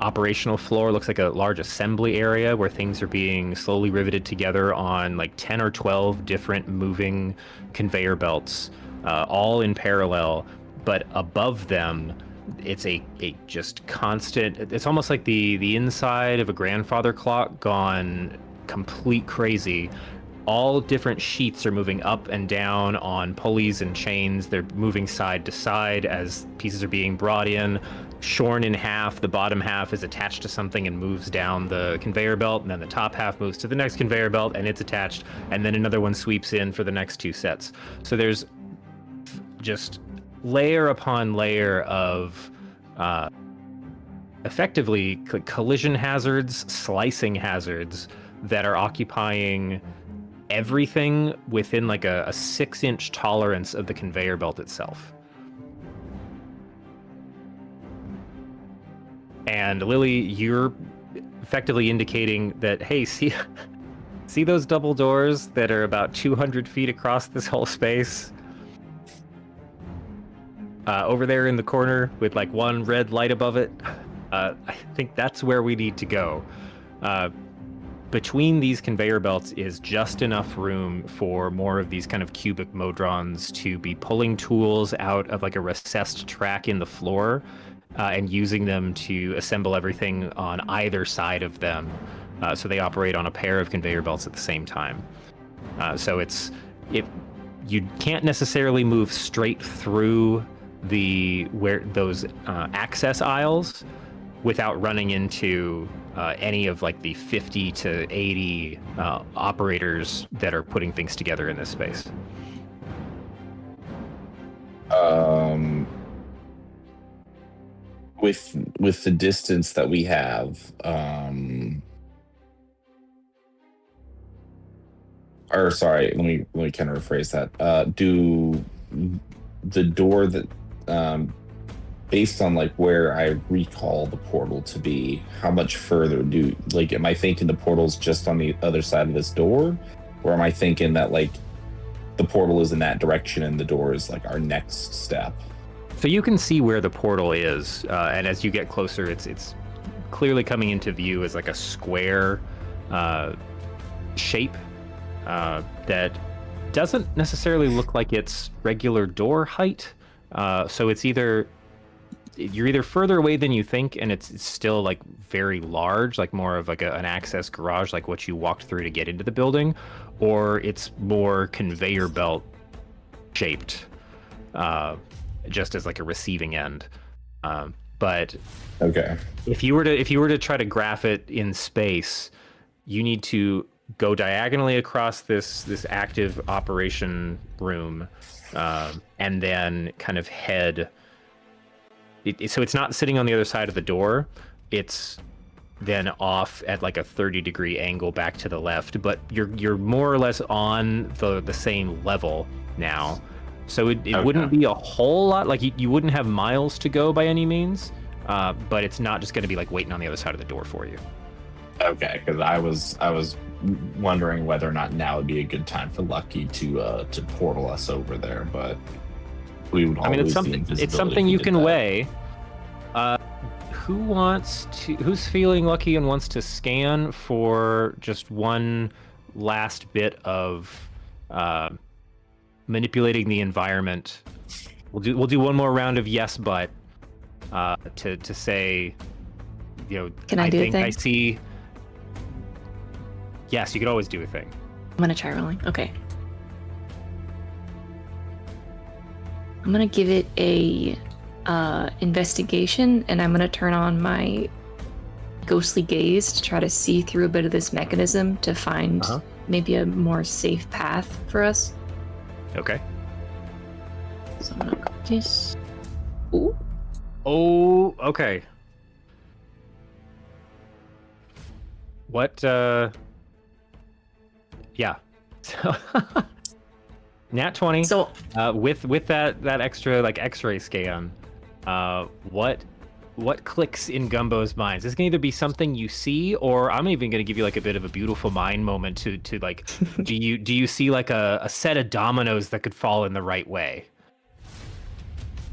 operational floor. Looks like a large assembly area where things are being slowly riveted together on like 10 or 12 different moving conveyor belts, all in parallel. But above them, it's a just constant... It's almost like the inside of a grandfather clock gone complete crazy. All different sheets are moving up and down on pulleys and chains. They're moving side to side as pieces are being brought in, shorn in half. The bottom half is attached to something and moves down the conveyor belt, and then the top half moves to the next conveyor belt and it's attached, and then another one sweeps in for the next 2 sets. So there's just layer upon layer of effectively collision hazards, slicing hazards that are occupying everything within like a 6-inch tolerance of the conveyor belt itself. And Lily, you're effectively indicating that, hey, see those double doors that are about 200 feet across this whole space? Over there in the corner with like one red light above it. I think that's where we need to go. Between these conveyor belts is just enough room for more of these kind of cubic modrons to be pulling tools out of like a recessed track in the floor and using them to assemble everything on either side of them. So they operate on a pair of conveyor belts at the same time. So you can't necessarily move straight through those access aisles without running into any of like the 50 to 80 operators that are putting things together in this space. With the distance that we have, Or sorry, let me kind of rephrase that. Do the door that, based on like where I recall the portal to be, how much further am I thinking the portal's just on the other side of this door, or am I thinking that like the portal is in that direction and the door is like our next step? So you can see where the portal is, and as you get closer, it's clearly coming into view as like a square shape that doesn't necessarily look like it's regular door height. So you're either further away than you think, and it's still like very large, like more of like an access garage, like what you walked through to get into the building, or it's more conveyor belt shaped, just as like a receiving end. But Okay. if you were to try to graph it in space, you need to go diagonally across this active operation room, and then kind of head. So it's not sitting on the other side of the door. It's then off at like a 30-degree angle back to the left, but you're more or less on the same level now. So it Okay. wouldn't be a whole lot, like you wouldn't have miles to go by any means, but it's not just going to be like waiting on the other side of the door for you. Okay, because I was wondering whether or not now would be a good time for Lucky to portal us over there, but we would. I mean, it's always see something invisibility if you we can did that. weigh. Who's feeling lucky and wants to scan for just one last bit of manipulating the environment? We'll do one more round of yes, but to say, Can I do a think thing? I see. Yes, you could always do a thing. I'm gonna try rolling. Okay. I'm gonna give it a investigation, and I'm gonna turn on my ghostly gaze to try to see through a bit of this mechanism to find maybe a more safe path for us. Okay. So I'm gonna go this. Ooh. Oh, okay. What, yeah. So, Nat 20. So With that extra, like, X-ray scan, what clicks in Gumbo's mind? This can either be something you see, or I'm even going to give you, like, a bit of a beautiful mind moment to like, do you see, like, a set of dominoes that could fall in the right way?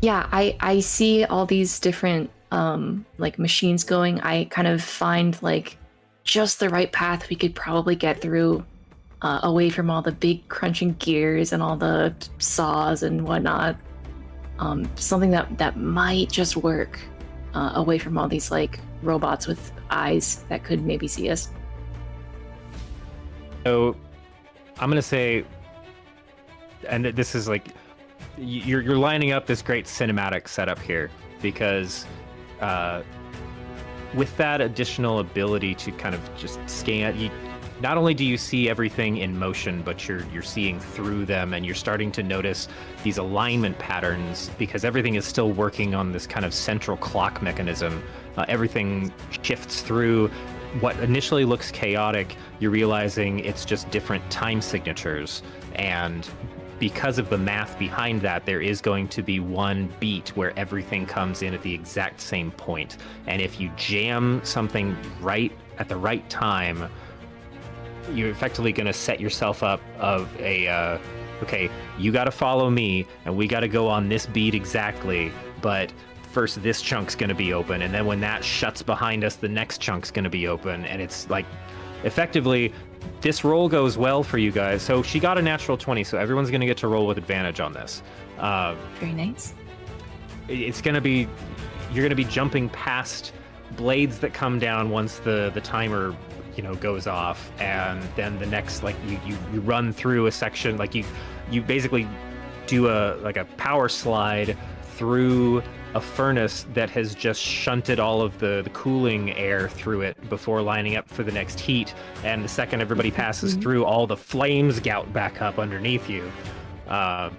yeah, I see all these different like machines going. I kind of find like just the right path we could probably get through, away from all the big crunching gears and all the saws and whatnot. Something that might just work, away from all these like robots with eyes that could maybe see us. So I'm going to say, and this is like, you're lining up this great cinematic setup here, because with that additional ability to kind of just scan, not only do you see everything in motion, but you're seeing through them, and you're starting to notice these alignment patterns, because everything is still working on this kind of central clock mechanism. Everything shifts through what initially looks chaotic. You're realizing it's just different time signatures, and because of the math behind that, there is going to be one beat where everything comes in at the exact same point. And if you jam something right at the right time, you're effectively going to set yourself up of a, okay, you got to follow me, and we got to go on this beat exactly, but first this chunk's going to be open, and then when that shuts behind us, the next chunk's going to be open. And it's like, effectively, this roll goes well for you guys. So she got a natural 20, so everyone's going to get to roll with advantage on this. Very nice. It's going to be, you're going to be jumping past blades that come down once the timer, goes off, and then the next, like, you run through a section, like you basically do a power slide through a furnace that has just shunted all of the cooling air through it before lining up for the next heat. And the second everybody passes through, all the flames gout back up underneath you. But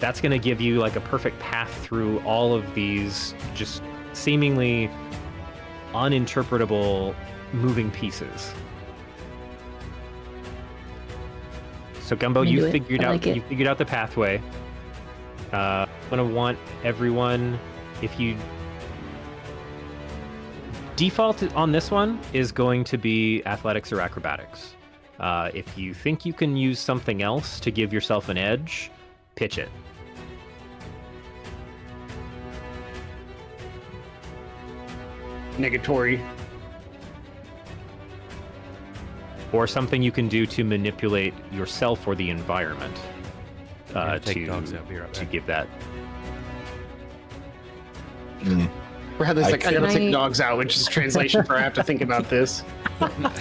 that's going to give you like a perfect path through all of these just seemingly uninterpretable moving pieces. So Gumbo, I'm you into it. figured I out like it. you figured out the pathway. I'm gonna want everyone, if you default on this one is going to be athletics or acrobatics. If you think you can use something else to give yourself an edge, pitch it. Negatory. Or something you can do to manipulate yourself or the environment Take dogs out. Be right to back. give that. We're having this like, I Can gotta take I- dogs out, which is translation for I have to think about this.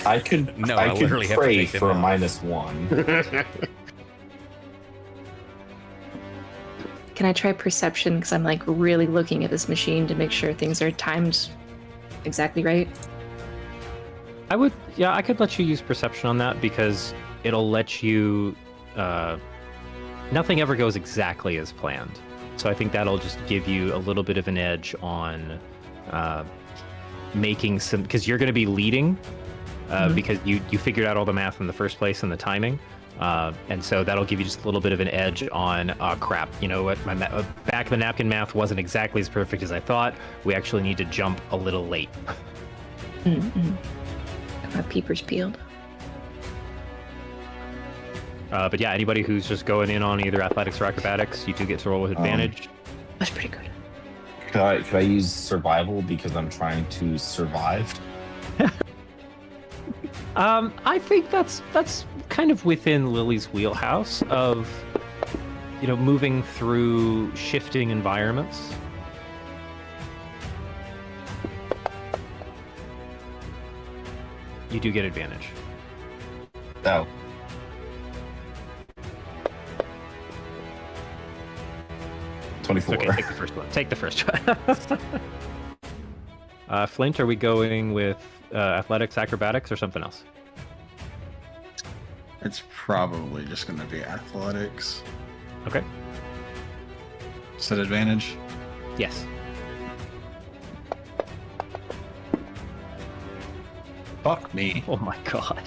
I could No, I I could literally have to pray take them for a out. -1. Can I try perception? Because I'm like really looking at this machine to make sure things are timed exactly right. I could let you use perception on that because it'll let you. Nothing ever goes exactly as planned, so I think that'll just give you a little bit of an edge on making some, because you're going to be leading because you figured out all the math in the first place and the timing. And so that'll give you just a little bit of an edge on, crap, you know what, my back of the napkin math wasn't exactly as perfect as I thought. We actually need to jump a little late. Mm-mm. Got my peepers peeled. But yeah, anybody who's just going in on either athletics or acrobatics, you do get to roll with advantage. That's pretty good. Could I use survival because I'm trying to survive? I think that's kind of within Lily's wheelhouse of, moving through shifting environments. You do get advantage. Oh. It's 24. okay, take the first one. Take the first one. Flint, are we going with athletics, acrobatics, or something else? It's probably just going to be athletics. Okay. Set advantage. Yes. Fuck me. Oh my god.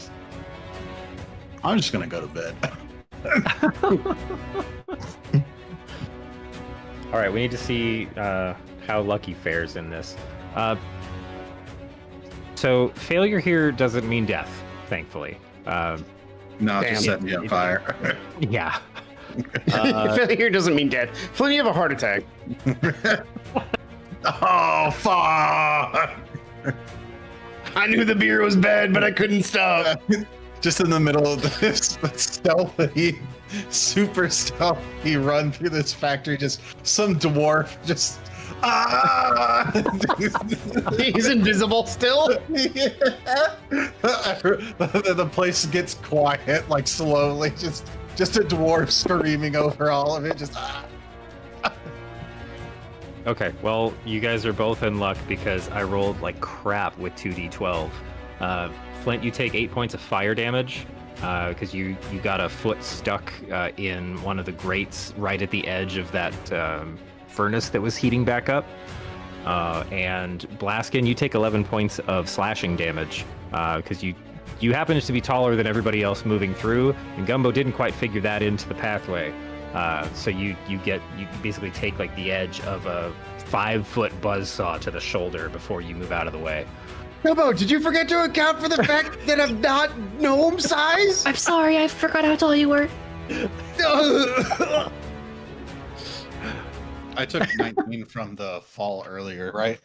I'm just going to go to bed. All right, we need to see how Lucky fares in this. So failure here doesn't mean death, thankfully. No, Damn. just set me on fire. Yeah. Failure doesn't mean death. Flynn, you have a heart attack. Oh, fuck! I knew the beer was bad, but I couldn't stop. Just in the middle of this stealthy, super stealthy run through this factory, just some dwarf just He's invisible still. The place gets quiet, like slowly, just a dwarf screaming over all of it, just Okay, well, you guys are both in luck because I rolled like crap with 2d12. Flint, you take 8 points of fire damage because you got a foot stuck in one of the grates right at the edge of that furnace that was heating back up. And Blaskin, you take 11 points of slashing damage because you happen to be taller than everybody else moving through, and Gumbo didn't quite figure that into the pathway. So you basically take like the edge of a 5-foot buzzsaw to the shoulder before you move out of the way. Gumbo, did you forget to account for the fact that I'm not gnome size? I'm sorry, I forgot how tall you were. I took 19 from the fall earlier, right?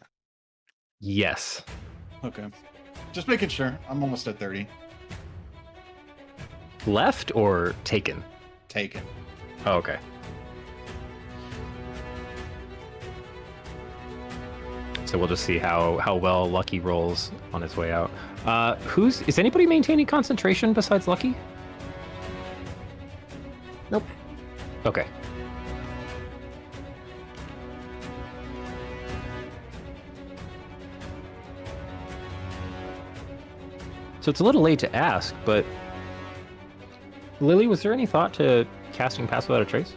Yes. Okay. Just making sure. I'm almost at 30. Left or taken? Taken. Oh, okay. So we'll just see how well Lucky rolls on his way out. Is anybody maintaining concentration besides Lucky? Nope. Okay. So it's a little late to ask, but Lily, was there any thought to casting Pass Without a Trace?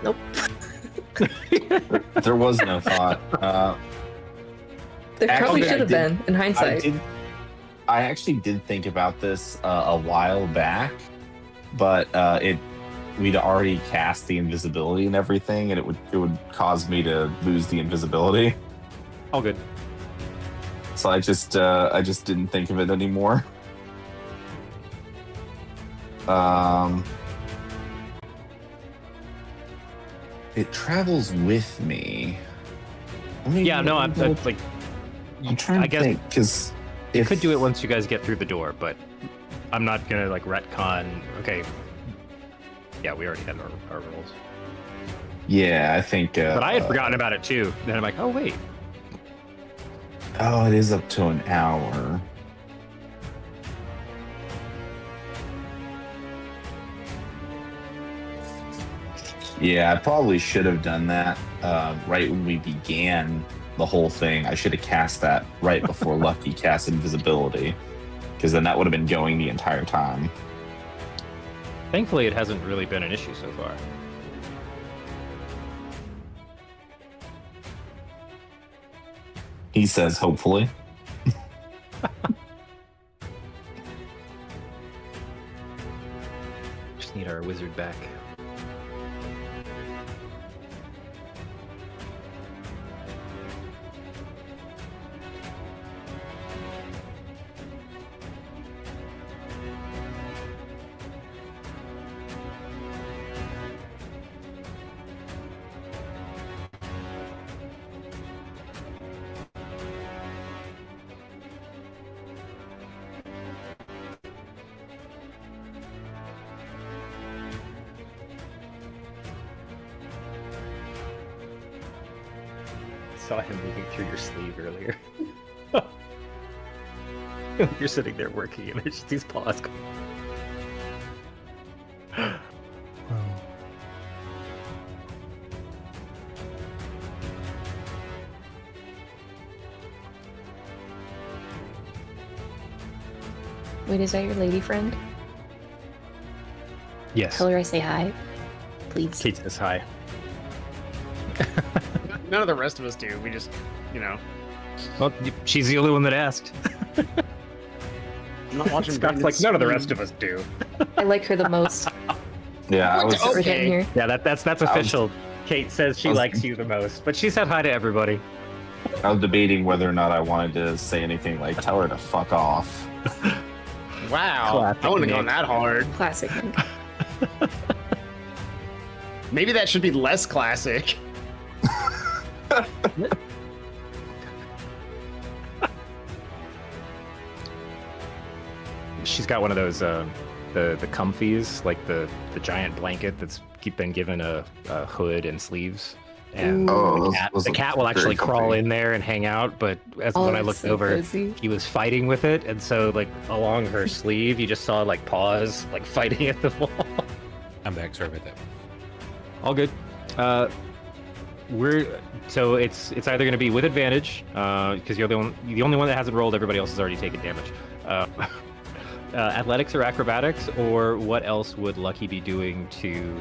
Nope. There was no thought. There probably Actually, should have been, in hindsight. I actually did think about this a while back, but we'd already cast the invisibility and everything, and it would cause me to lose the invisibility. All good. So I just didn't think of it anymore. It travels with me. I mean, Yeah, no, I'm like. I'm trying to think because You could do it once you guys get through the door, but I'm not gonna like retcon. Okay. Yeah, we already had our rolls. Yeah, I think. But I had forgotten about it too. Then I'm like, oh wait. Oh, it is up to an hour. Yeah, I probably should have done that right when we began the whole thing. I should have cast that right before Lucky cast invisibility, because then that would have been going the entire time. Thankfully, it hasn't really been an issue so far. He says, hopefully. Just need our wizard back. Saw him moving through your sleeve earlier. You're sitting there working, and there's just these paws going. Wait, is that your lady friend? Yes. Tell her I say hi, please. Kate says hi. None of the rest of us do. We just, Well, she's the only one that asked. I'm not watching. Scott's like, none of the rest of us do. I like her the most. Yeah, I was. Okay. We're getting here. Yeah, that's official. Kate says she likes you the most, but she said hi to everybody. I was debating whether or not I wanted to say anything like "tell her to fuck off." Wow, Classic I wouldn't have Nick. gone that hard. Classic. Maybe that should be less classic. She's got one of those the comfies, like the giant blanket that's been given a hood and sleeves. And Oh, the cat will actually crawl in there and hang out, but when I that's looked so over, cozy. he was fighting with it, and so like along her sleeve, you just saw like paws like fighting at the wall. I'm back. Sorry about that. All good. So it's either going to be with advantage because you're the only one that hasn't rolled. Everybody else has already taken damage. Athletics or acrobatics, or what else would Lucky be doing to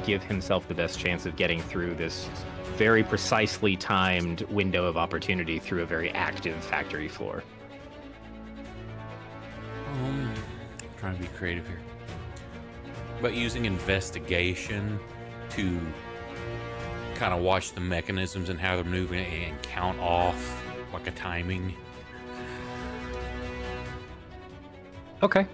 give himself the best chance of getting through this very precisely timed window of opportunity through a very active factory floor? Trying to be creative here. But using investigation to kind of watch the mechanisms and how they're moving and count off like a timing. Okay.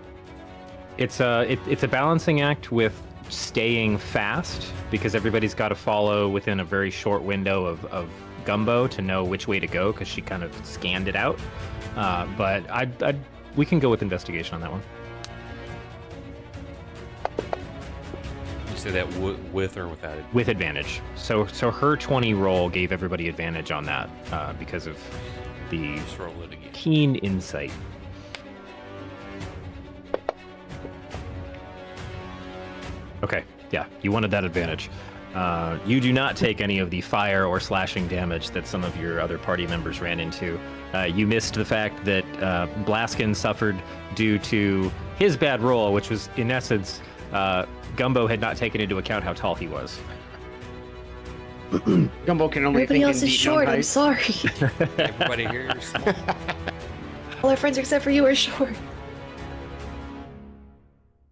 It's a balancing act with staying fast because everybody's got to follow within a very short window of Gumbo to know which way to go because she kind of scanned it out. But we can go with investigation on that one. You say that with or without it? With advantage. So her 20 roll gave everybody advantage on that because of the Just roll it again. keen insight. Okay, yeah, you wanted that advantage. You do not take any of the fire or slashing damage that some of your other party members ran into. You missed the fact that Blaskin suffered due to his bad roll, which was, in essence, Gumbo had not taken into account how tall he was. Gumbo can only Everybody think else in is deep short. height. I'm sorry. Everybody here is small. All our friends except for you are short.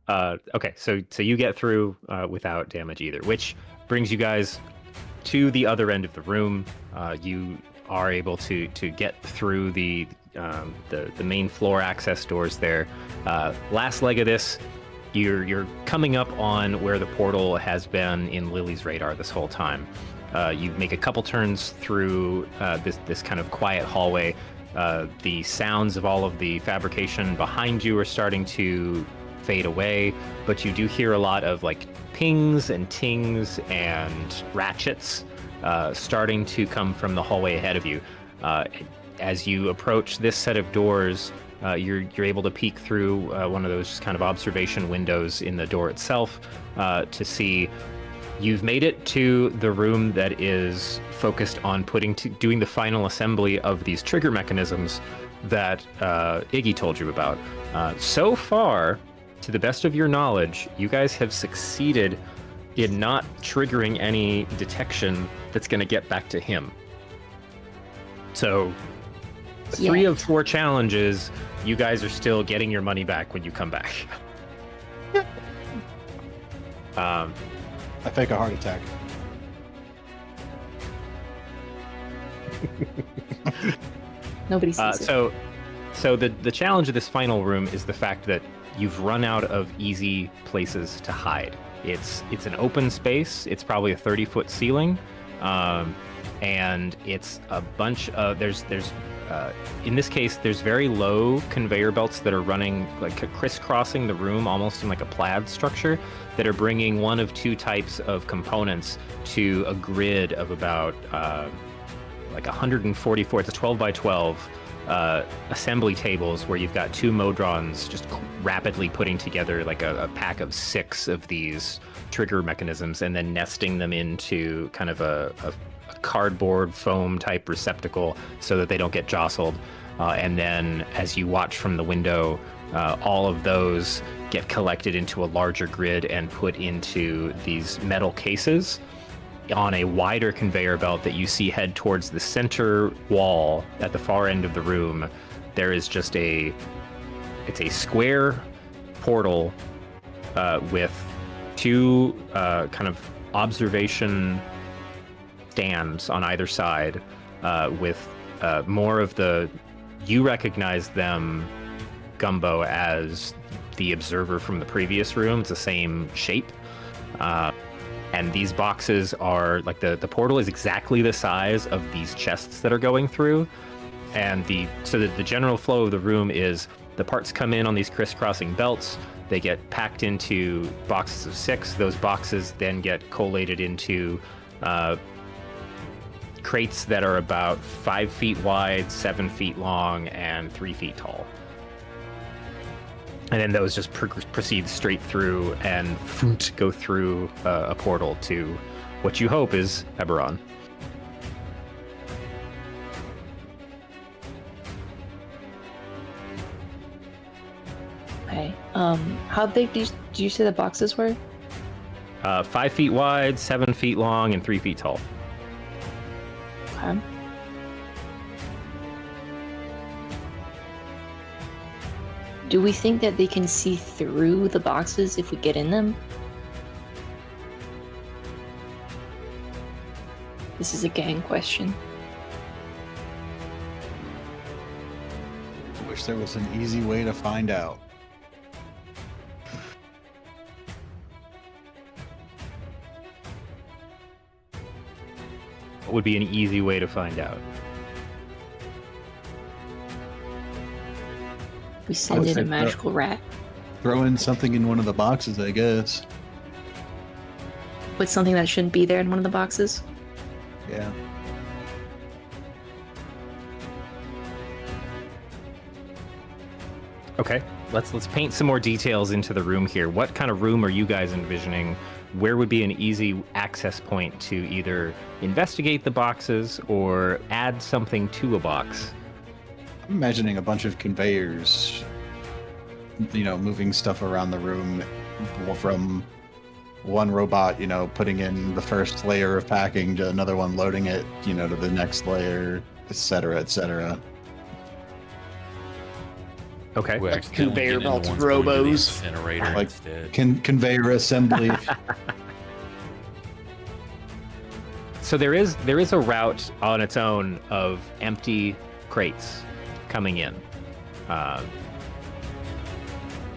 Okay, so you get through without damage either, which brings you guys to the other end of the room. You are able to get through the main floor access doors there. Last leg of this, you're coming up on where the portal has been in Lily's radar this whole time. You make a couple turns through this kind of quiet hallway. The sounds of all of the fabrication behind you are starting to fade away, but you do hear a lot of like pings and tings and ratchets starting to come from the hallway ahead of you. As you approach this set of doors, you're able to peek through one of those kind of observation windows in the door itself to see you've made it to the room that is focused on doing the final assembly of these trigger mechanisms that Iggy told you about. So far, to the best of your knowledge, you guys have succeeded in not triggering any detection that's going to get back to him. So, 3 of 4 challenges, you guys are still getting your money back when you come back. I fake a heart attack. Nobody sees it. So the challenge of this final room is the fact that you've run out of easy places to hide. It's an open space. It's probably a 30-foot ceiling, and it's a bunch of in this case there's very low conveyor belts that are running like crisscrossing the room almost in like a plaid structure that are bringing one of 2 types of components to a grid of about like 144. It's a 12 by 12 assembly tables where you've got 2 Modrons just rapidly putting together like a pack of 6 of these trigger mechanisms and then nesting them into kind of a cardboard foam type receptacle so that they don't get jostled. And then as you watch from the window, all of those get collected into a larger grid and put into these metal cases on a wider conveyor belt that you see head towards the center wall at the far end of the room. There is just it's a square portal with 2 kind of observation stands on either side with more of you recognize them, Gumbo, as the observer from the previous room. It's the same shape. And these boxes are like the portal is exactly the size of these chests that are going through. And the general flow of the room is the parts come in on these crisscrossing belts. They get packed into boxes of 6. Those boxes then get collated into crates that are about 5 feet wide, 7 feet long, and 3 feet tall. And then those just proceed straight through and go through a portal to what you hope is Eberron. Okay. How big do you say the boxes were? 5 feet wide, 7 feet long, and 3 feet tall. Okay. Do we think that they can see through the boxes if we get in them? This is a gang question. I wish there was an easy way to find out. What would be an easy way to find out? We send in a magical rat. Throw in something in one of the boxes, I guess. Put something that shouldn't be there in one of the boxes? Yeah. Okay, let's paint some more details into the room here. What kind of room are you guys envisioning? Where would be an easy access point to either investigate the boxes or add something to a box? I'm imagining a bunch of conveyors, moving stuff around the room from one robot, putting in the first layer of packing to another one loading it, to the next layer, etc., etc. Okay. We accidentally Conveyor get into belt ones going to the robos. incinerator Like, instead. Conveyor assembly. So there is a route on its own of empty crates coming in.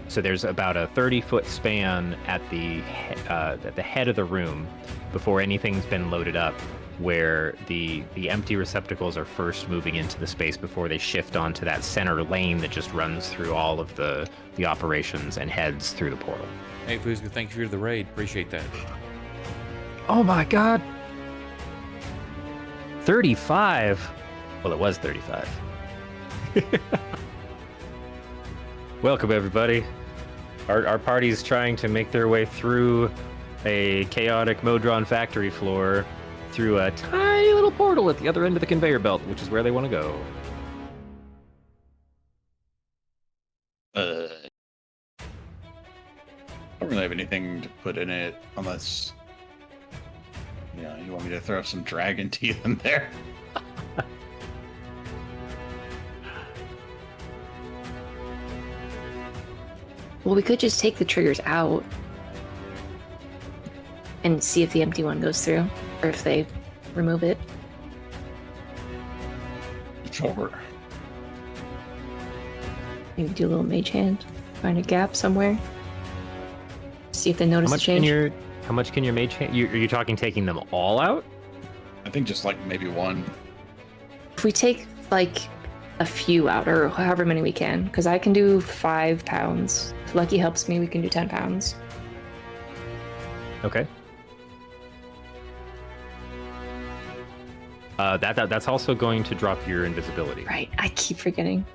So there's about a 30-foot span at the head of the room before anything's been loaded up, where the empty receptacles are first moving into the space before they shift onto that center lane that just runs through all of the operations and heads through the portal. Hey, Fuzga, thank you for the raid. Appreciate that. Oh my god! 35? Well, it was 35. Welcome, everybody. Our party's trying to make their way through a chaotic Modron factory floor through a tiny little portal at the other end of the conveyor belt, which is where they want to go. I don't really have anything to put in it unless, you know, you want me to throw some dragon teeth in there. Well, we could just take the triggers out and see if the empty one goes through, or if they remove it. Sure. Maybe do a little mage hand, find a gap somewhere. See if they notice the change. How much can your mage hand? Are you talking taking them all out? I think just like maybe one. If we take like a few out, or however many we can, because I can do 5 pounds. If Lucky helps me, we can do 10 pounds. Okay. That's also going to drop your invisibility. Right, I keep forgetting.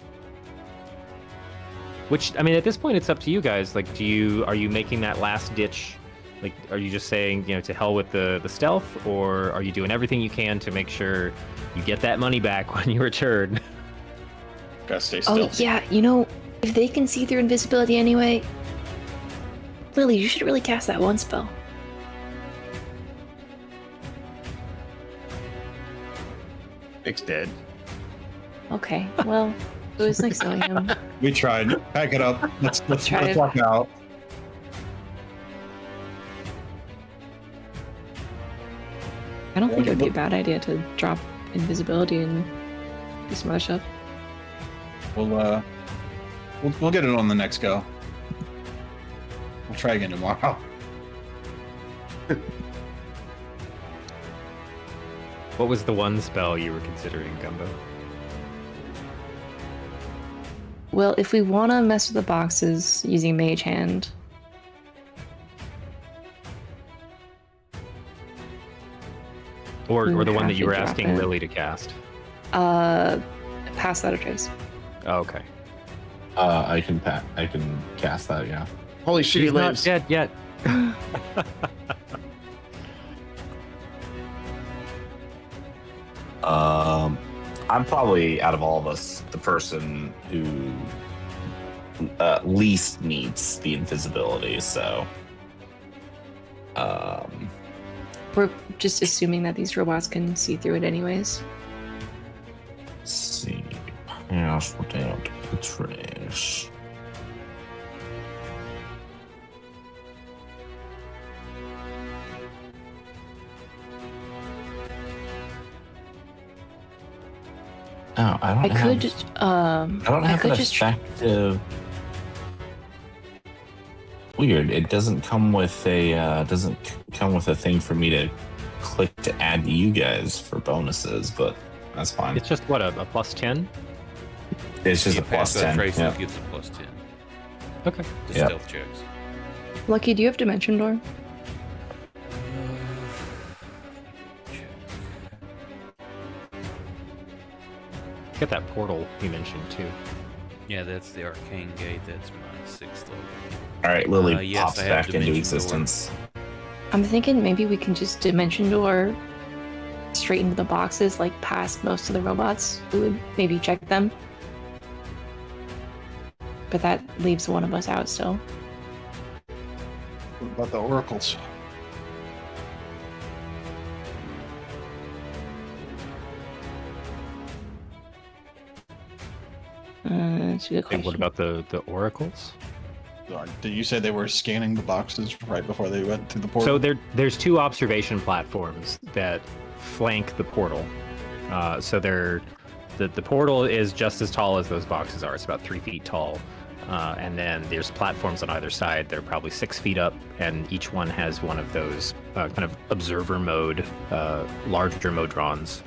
Which, I mean, at this point, it's up to you guys. Like, are you making that last ditch? Like, are you just saying, you know, to hell with the stealth, or are you doing everything you can to make sure you get that money back when you return? Gotta stay Oh, stealthy. yeah, you know, if they can see through invisibility anyway, Lily, you should really cast that one spell. Nick's dead. Okay, well, it was nice knowing him. We tried. Pack it up. Let's Try it. walk out. I don't think it would be a bad idea to drop invisibility and do some other stuff. We'll get it on the next go. We'll try again tomorrow. What was the one spell you were considering, Gumbo? Well, if we want to mess with the boxes using Mage Hand, Or We the would one that have you to were drop asking it. Lily to cast? pass that a trace. Oh, okay. I can cast that. Yeah. Holy shit, he She's not lives. dead yet. I'm probably out of all of us the person who least needs the invisibility. So, We're just assuming that these robots can see through it anyways. let's see. Pass without the trash. Oh, I don't I have. could, I don't have could an just effective. Weird. It doesn't come with a thing for me to click to add to you guys for bonuses, but that's fine. It's just what, a plus 10? It's just You a plus pass that 10. trace, Yeah. it gives a plus 10 Okay. to Yep. stealth checks. Lucky, do you have Dimension Door? Get that portal you mentioned too. Yeah, that's the arcane gate. That's my 6th level. All right, Lily Yes, pops I have back into Dimension existence. I'm thinking maybe we can just Dimension Door straight into the boxes, like past most of the robots. We would maybe check them. But that leaves one of us out still. What about the oracles? That's a good Hey, question. what about the oracles? Did you say they were scanning the boxes right before they went to the portal? So there's 2 observation platforms that flank the portal. So the portal is just as tall as those boxes are. It's about 3 feet tall. And then there's platforms on either side. They're probably 6 feet up, and each one has one of those kind of observer mode, larger modrons,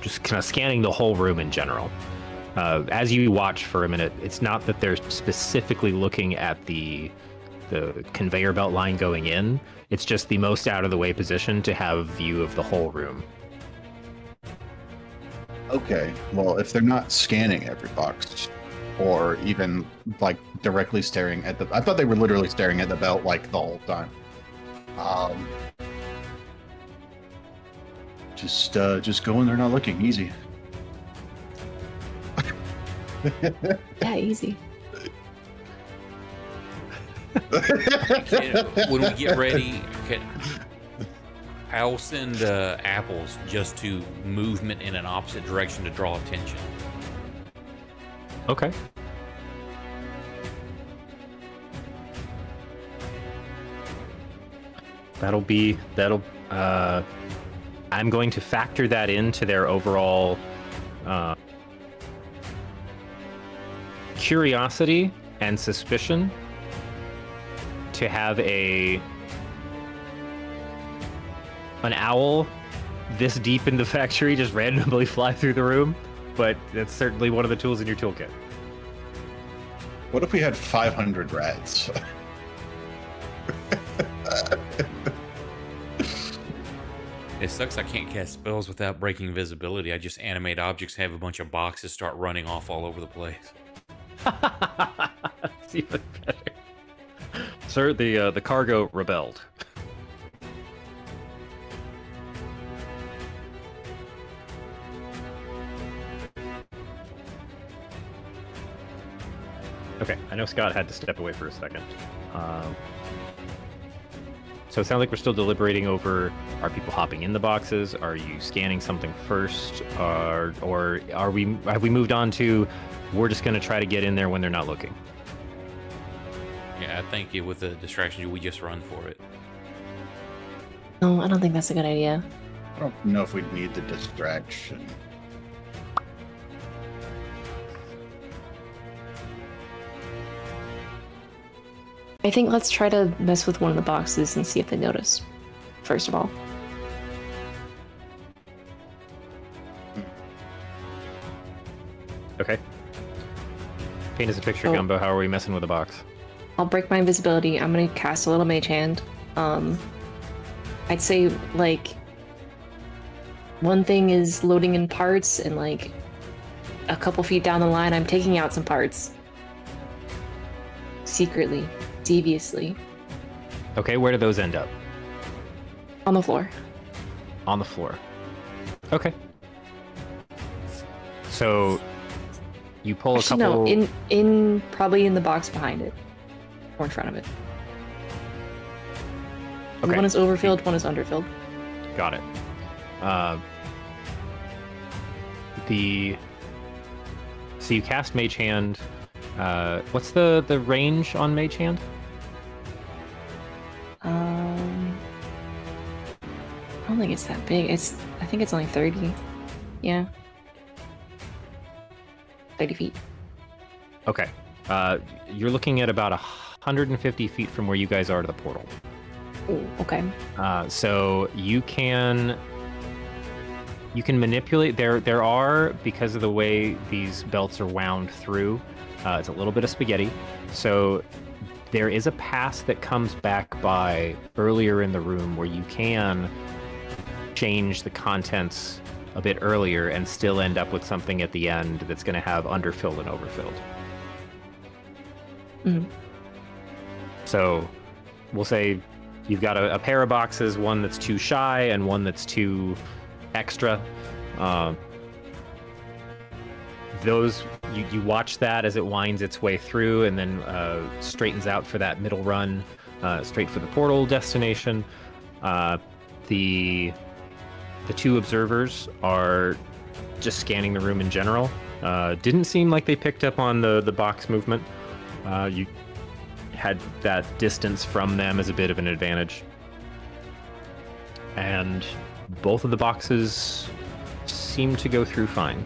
just kind of scanning the whole room in general. As you watch for a minute, it's not that they're specifically looking at the conveyor belt line going in. It's just the most out of the way position to have view of the whole room. Okay, well, if they're not scanning every box, or even like directly staring at I thought they were literally staring at the belt like the whole time. Just go in there not looking, easy. Yeah, easy. When we get ready, I'll send apples just to movement in an opposite direction to draw attention. Okay. I'm going to factor that into their overall curiosity and suspicion to have an owl this deep in the factory just randomly fly through the room, but that's certainly one of the tools in your toolkit. What if we had 500 rats? It sucks I can't cast spells without breaking visibility. I just animate objects, have a bunch of boxes start running off all over the place. That's even better. Sir, the cargo rebelled. Okay, I know Scott had to step away for a second. So it sounds like we're still deliberating over, are people hopping in the boxes? Are you scanning something first? Or have we moved on to, we're just going to try to get in there when they're not looking? Yeah, I think with the distraction, we just run for it. No, I don't think that's a good idea. I don't know if we need the distraction. I think let's try to mess with one of the boxes and see if they notice, first of all. Okay. Paint us a picture, Oh. Gumbo. How are we messing with the box? I'll break my invisibility. I'm gonna cast a little mage hand. I'd say, like, one thing is loading in parts, and, like, a couple feet down the line, I'm taking out some parts. Secretly. Deviously. Okay, where do those end up? On the floor. On the floor. Okay. So you pull Actually, a couple. no, in probably in the box behind it. Or in front of it. Okay. One is overfilled, one is underfilled. Got it. So you cast Mage Hand. What's the range on Mage Hand? I don't think it's that big. I think it's only 30. Yeah. 30 feet. Okay. You're looking at about 150 feet from where you guys are to the portal. Ooh, okay. So you can manipulate. There are, because of the way these belts are wound through, it's a little bit of spaghetti. So there is a pass that comes back by earlier in the room where you can change the contents a bit earlier and still end up with something at the end that's going to have underfilled and overfilled. Mhm. So we'll say you've got a pair of boxes, one that's too shy and one that's too extra. Those you watch that as it winds its way through and then straightens out for that middle run, straight for the portal destination. The two observers are just scanning the room in general. Didn't seem like they picked up on the box movement. You had that distance from them as a bit of an advantage. And both of the boxes seem to go through fine.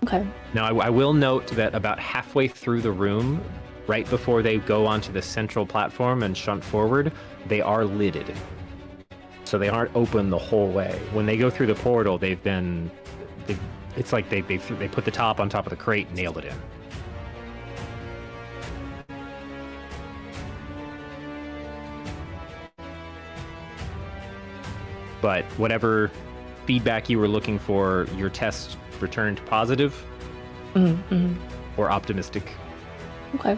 Okay. Now, I will note that about halfway through the room, right before they go onto the central platform and shunt forward, they are lidded. So they aren't open the whole way. When they go through the portal, it's like they put the top on top of the crate and nailed it in. But whatever feedback you were looking for, your test returned positive or optimistic. Okay.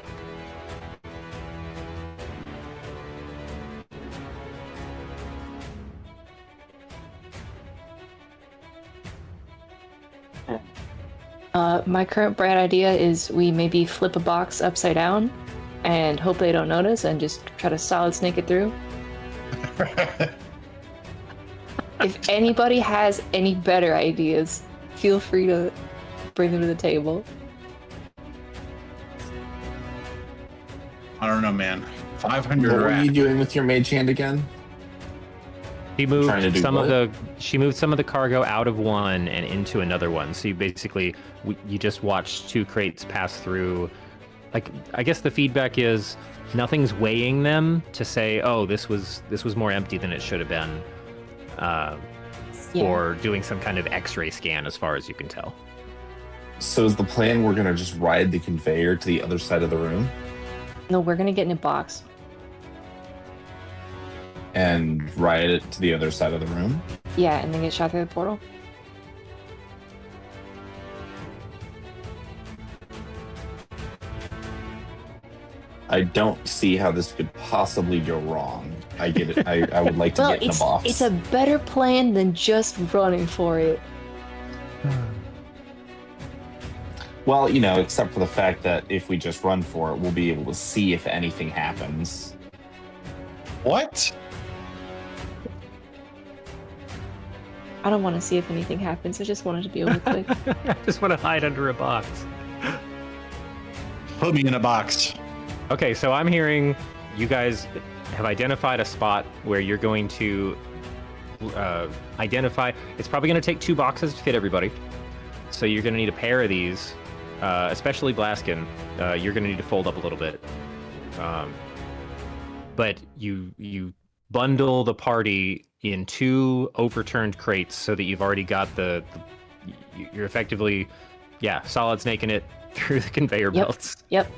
My current bright idea is we maybe flip a box upside down and hope they don't notice and just try to solid snake it through. If anybody has any better ideas, feel free to bring them to the table. I don't know, man. 500 What were rat. you doing with your mage hand again? She Trying to moved do some what? of the cargo out of one and into another one. So you just watched two crates pass through. Like, I guess the feedback is nothing's weighing them to say, oh, this was more empty than it should have been, or doing some kind of X-ray scan, as far as you can tell. So is the plan we're gonna just ride the conveyor to the other side of the room No, we're gonna get in a box. and ride it to the other side of the room? Yeah, and then get shot through the portal. I don't see how this could possibly go wrong. I get it. I would like to Well, get in a box. it's a better plan than just running for it. Well, you know, except for the fact that if we just run for it, we'll be able to see if anything happens. What? I don't want to see if anything happens. I just wanted to be able to click. I just want to hide under a box. Put me in a box. Okay, so I'm hearing you guys have identified a spot where you're going to identify. It's probably going to take 2 boxes to fit everybody. So you're going to need a pair of these, especially Blaskin. You're going to need to fold up a little bit. But you bundle the party in 2 overturned crates so that you've already got you're effectively, solid snaking it through the conveyor belts. Yep.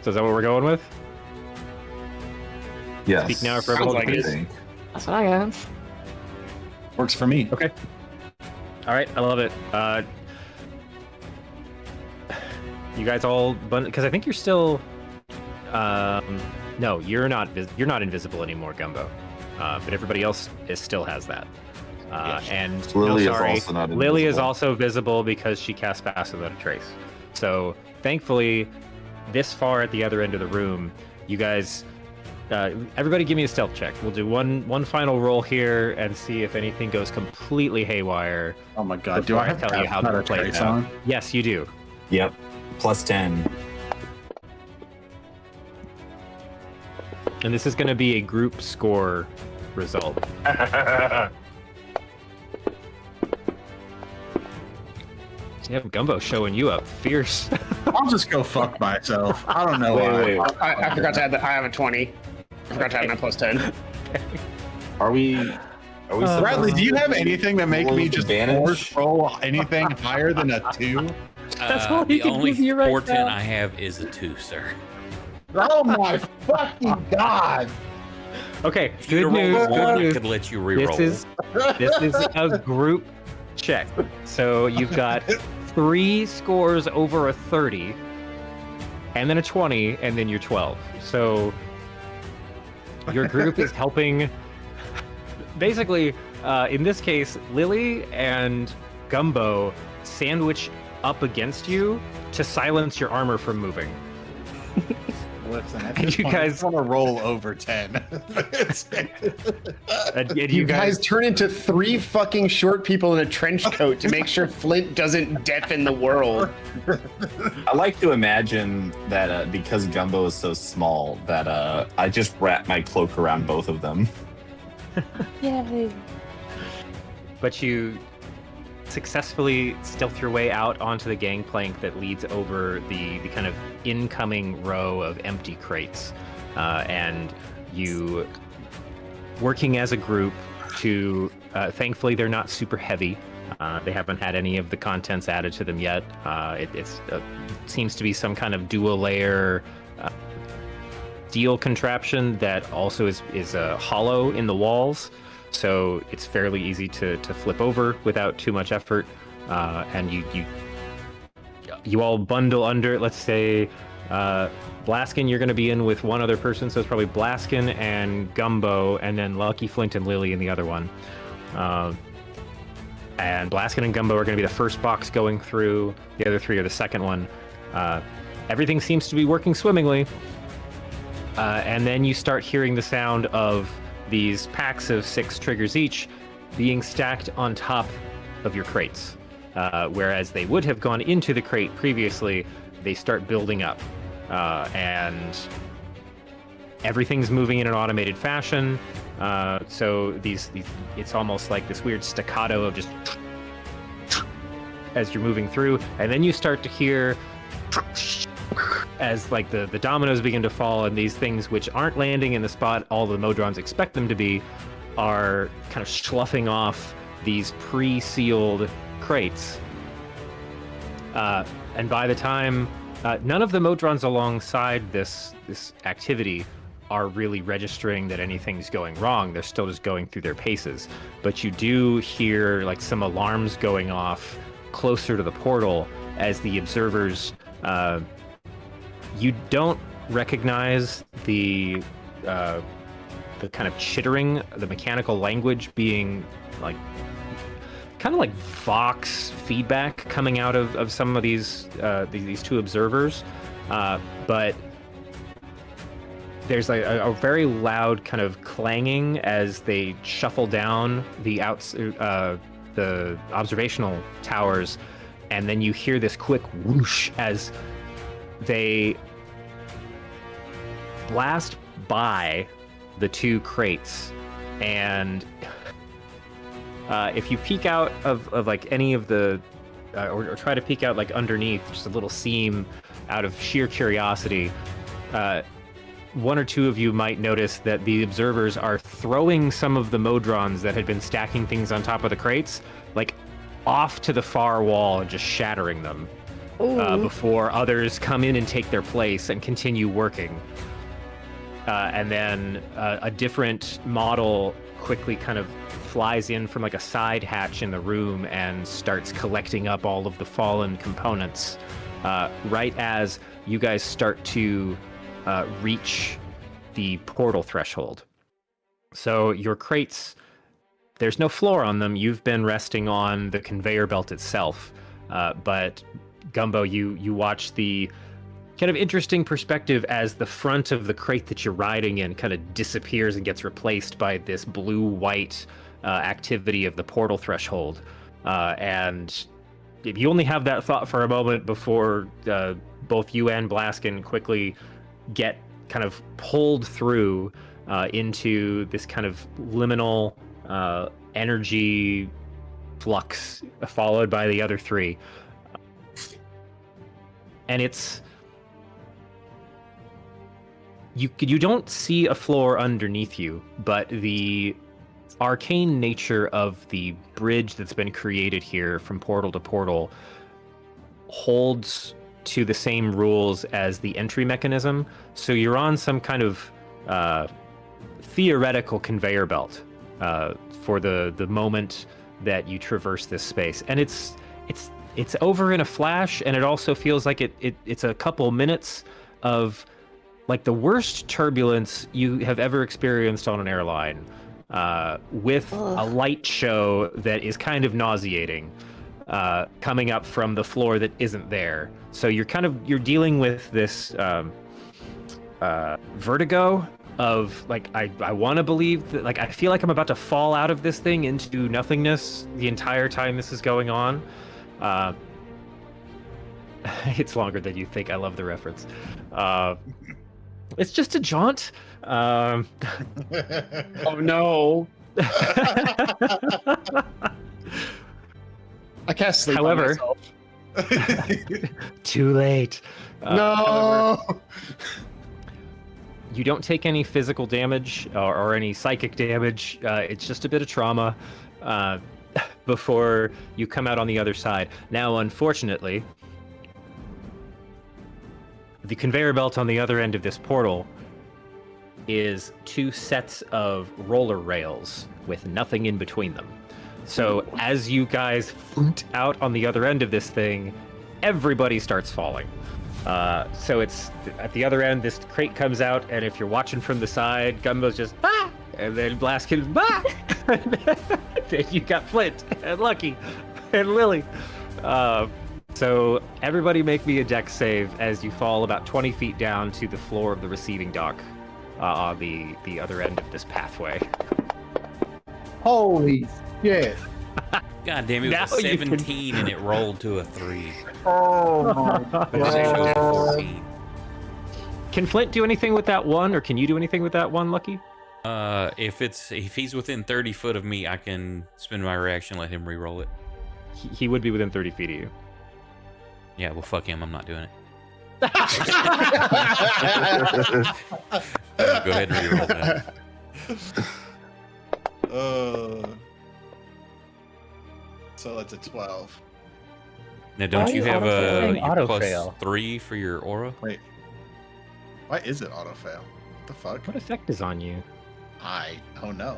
So is that what we're going with? Yes. Speak now or forever Sounds hold like your it. peace. That's what I got. Works for me. Okay. All right, I love it. You guys all, because I think you're still. No, you're not. You're not invisible anymore, Gumbo. But everybody else still has that. And Lily is sorry, also not Lily is invisible. also visible because she cast Pass Without a Trace. So thankfully, this far at the other end of the room, you guys. Everybody, give me a stealth check. We'll do one final roll here and see if anything goes completely haywire. Oh my god, do before I have tell you how not to a play trace it out. on? Yes, you do. Yep. +10. And this is going to be a group score result. Damn, Gumbo showing you up fierce. I'll just go fuck myself. I don't know why. Wait. I forgot to add that. I have a 20. I forgot to add my +10. Are we? Bradley, do you have anything that make roll me with just advantage? force roll anything higher than a 2? That's all he the can only give you right portent now. I have is a 2, sir. Oh my fucking god! Okay, If you good roll news. one, Good I news. could let you reroll. This is a group check. So you've got 3 scores over a 30, and then a 20, and then you're 12. So your group is helping. Basically, in this case, Lily and Gumbo sandwich up against you to silence your armor from moving. Listen, at And this you point, I guys- just want to roll over 10. And You guys turn into 3 fucking short people in a trench coat to make sure Flint doesn't deafen the world. I like to imagine that because Gumbo is so small, that I just wrap my cloak around both of them. Yay! But you successfully stealth your way out onto the gangplank that leads over the kind of incoming row of empty crates. And you, working as a group to, thankfully they're not super heavy. They haven't had any of the contents added to them yet. It seems to be some kind of dual layer steel contraption that also is hollow in the walls. So it's fairly easy to flip over without too much effort. And you all bundle under, let's say, Blaskin, you're going to be in with one other person, so it's probably Blaskin and Gumbo, and then Lucky, Flint, and Lily in the other one. And Blaskin and Gumbo are going to be the first box going through. The other 3 are the second one. Everything seems to be working swimmingly. And then you start hearing the sound of these packs of 6 triggers each being stacked on top of your crates. Whereas they would have gone into the crate previously, they start building up. And everything's moving in an automated fashion. So these it's almost like this weird staccato of just as you're moving through, and then you start to hear as like the dominoes begin to fall, and these things which aren't landing in the spot all the Modrons expect them to be are kind of sloughing off these pre-sealed crates. And by the time none of the Modrons alongside this activity are really registering that anything's going wrong. They're still just going through their paces. But you do hear like some alarms going off closer to the portal as the observers. You don't recognize the kind of chittering, the mechanical language being like kind of like Vox feedback coming out of some of these 2 observers, but there's like a very loud kind of clanging as they shuffle down the observational towers, and then you hear this quick whoosh as they blast by the 2 crates. And if you peek out of like any of the or try to peek out like underneath just a little seam out of sheer curiosity, 1 or 2 of you might notice that the observers are throwing some of the Modrons that had been stacking things on top of the crates like off to the far wall and just shattering them before others come in and take their place and continue working. And then a different model quickly kind of flies in from like a side hatch in the room and starts collecting up all of the fallen components right as you guys start to reach the portal threshold. So your crates, there's no floor on them. You've been resting on the conveyor belt itself. But Gumbo, you watch the kind of interesting perspective as the front of the crate that you're riding in kind of disappears and gets replaced by this blue-white activity of the portal threshold. And if you only have that thought for a moment before both you and Blaskin quickly get kind of pulled through into this kind of liminal energy flux, followed by the other 3. And it's... You don't see a floor underneath you, but the arcane nature of the bridge that's been created here from portal to portal holds to the same rules as the entry mechanism. So you're on some kind of theoretical conveyor belt for the moment that you traverse this space. And it's over in a flash, and it also feels like it's a couple minutes of like the worst turbulence you have ever experienced on an airline, with a light show that is kind of nauseating coming up from the floor that isn't there. So you're dealing with this vertigo of like I want to believe that like I feel like I'm about to fall out of this thing into nothingness the entire time this is going on. It's longer than you think. I love the reference. It's just a jaunt. Oh no! I cast sleep on However, myself. too late. No. However, you don't take any physical damage or any psychic damage. It's just a bit of trauma before you come out on the other side. Now, unfortunately, the conveyor belt on the other end of this portal is 2 sets of roller rails with nothing in between them. So as you guys float out on the other end of this thing, everybody starts falling. So it's at the other end, this crate comes out, and if you're watching from the side, Gumbo's just, ah! And then Blaskin, ah! Then you got Flint, and Lucky, and Lily. So everybody make me a dex save as you fall about 20 feet down to the floor of the receiving dock on the other end of this pathway. Holy shit! God damn, it Now was a you can- 17 and it rolled to a 3. Oh my But it showed god! 14. Can Flint do anything with that one, or can you do anything with that one, Lucky? If he's within 30 foot of me, I can spend my reaction, let him re-roll it. He would be within 30 feet of you. Yeah, well, fuck him. I'm not doing it. Go ahead and re-roll that. So it's a 12. Now, don't Why you are you have auto-failing? a plus Auto-fail. 3 for your aura? Wait. Why is it auto fail? What the fuck? What effect is on you? I don't know.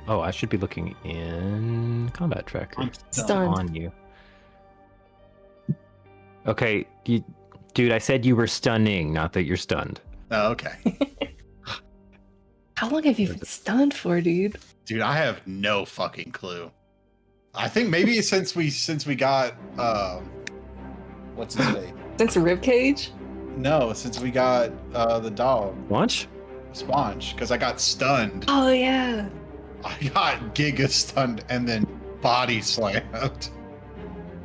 Oh, I should be looking in combat tracker. I'm Stunned. On you. Okay, dude, I said you were stunning, not that you're stunned. Oh, okay. How long have you been stunned for, dude? Dude, I have no fucking clue. I think maybe since we got what's his name? Since a ribcage? No, since we got the dog Launch? Sponge, because I got stunned. Oh yeah. I got giga stunned and then body slammed.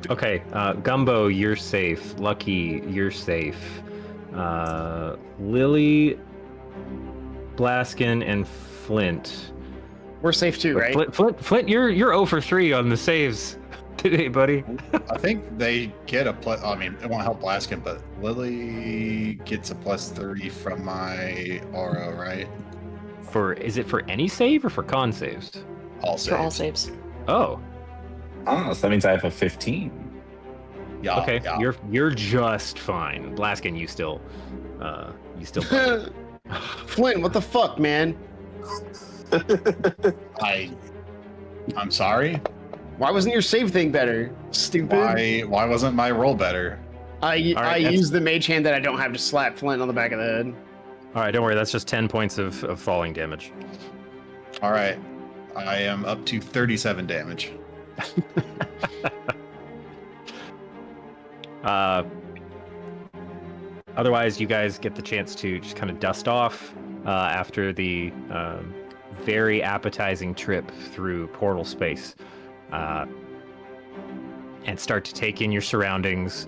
Okay, Gumbo, you're safe. Lucky, you're safe. Lily, Blaskin, and Flint. We're safe too, right? Flint, you're 0 for 3 on the saves today, buddy. I think they get a plus. I mean, it won't help Blaskin, but Lily gets a +3 from my aura, right? Is it for any save or for con saves? All saves. For all saves. Oh, Oh, so that means I have a 15. Yeah. okay. Yeah. You're just fine. Blaskin, you still. Flint, what the fuck, man? I'm sorry. Why wasn't your save thing better? Stupid. Why wasn't my roll better? I All right, that's- used the mage hand that I don't have to slap Flint on the back of the head. All right, don't worry. That's just 10 points of falling damage. All right. I am up to 37 damage. Otherwise, you guys get the chance to just kind of dust off after the very appetizing trip through portal space and start to take in your surroundings.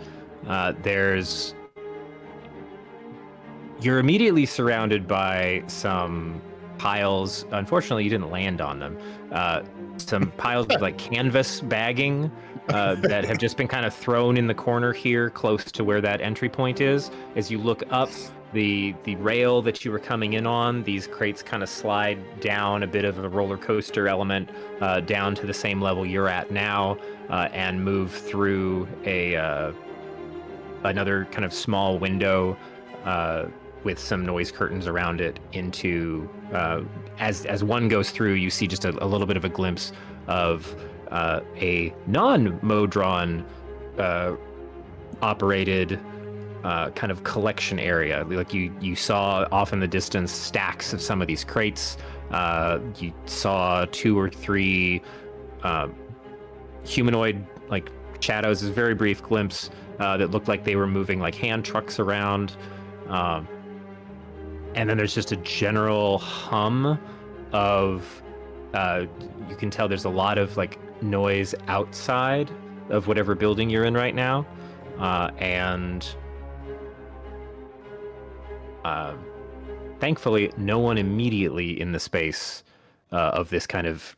You're immediately surrounded by some piles. Unfortunately, you didn't land on them. Some piles of like canvas bagging that have just been kind of thrown in the corner here, close to where that entry point is. As you look up the rail that you were coming in on, these crates kind of slide down, a bit of a roller coaster element, down to the same level you're at now, and move through another kind of small window with some noise curtains around it into as one goes through, you see just a little bit of a glimpse of a non-Modron operated kind of collection area. Like you saw off in the distance stacks of some of these crates. You saw 2 or 3 humanoid like shadows, a very brief glimpse that looked like they were moving like hand trucks around. And then there's just a general hum of, you can tell there's a lot of like noise outside of whatever building you're in right now. Thankfully, no one immediately in the space of this kind of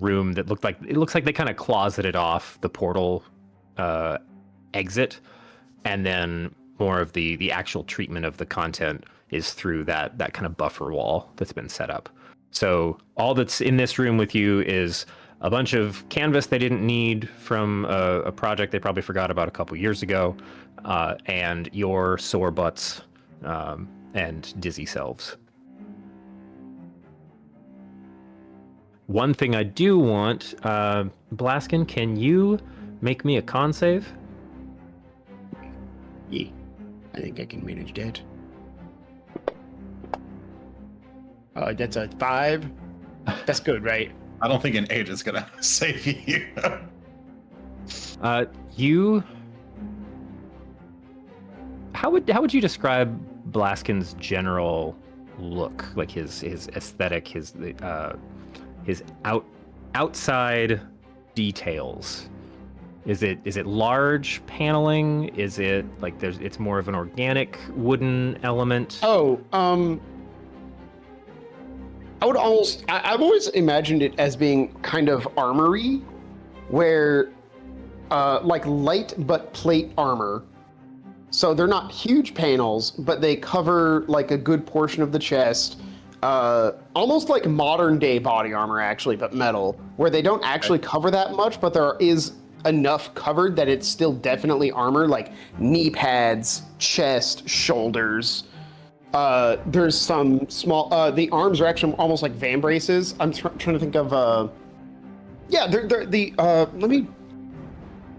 room that looks like they kind of closeted off the portal exit, and then more of the actual treatment of the content is through that kind of buffer wall that's been set up. So all that's in this room with you is a bunch of canvas they didn't need from a project they probably forgot about a couple years ago, and your sore butts and dizzy selves. One thing I do want, Blaskin, can you make me a con save? Yeah, I think I can manage that. That's a 5. That's good, right? I don't think an 8 is gonna save you. How would you describe Blaskin's general look, like his aesthetic, his outside details? Is it large paneling? Is it like it's more of an organic wooden element? I've always imagined it as being kind of armory, where like light but plate armor. So they're not huge panels, but they cover like a good portion of the chest. Almost like modern day body armor, actually, but metal, where they don't actually cover that much, but there is enough covered that it's still definitely armor, like knee pads, chest, shoulders. There's some small, the arms are actually almost like van braces. I'm trying to think of, yeah, they're the, let me,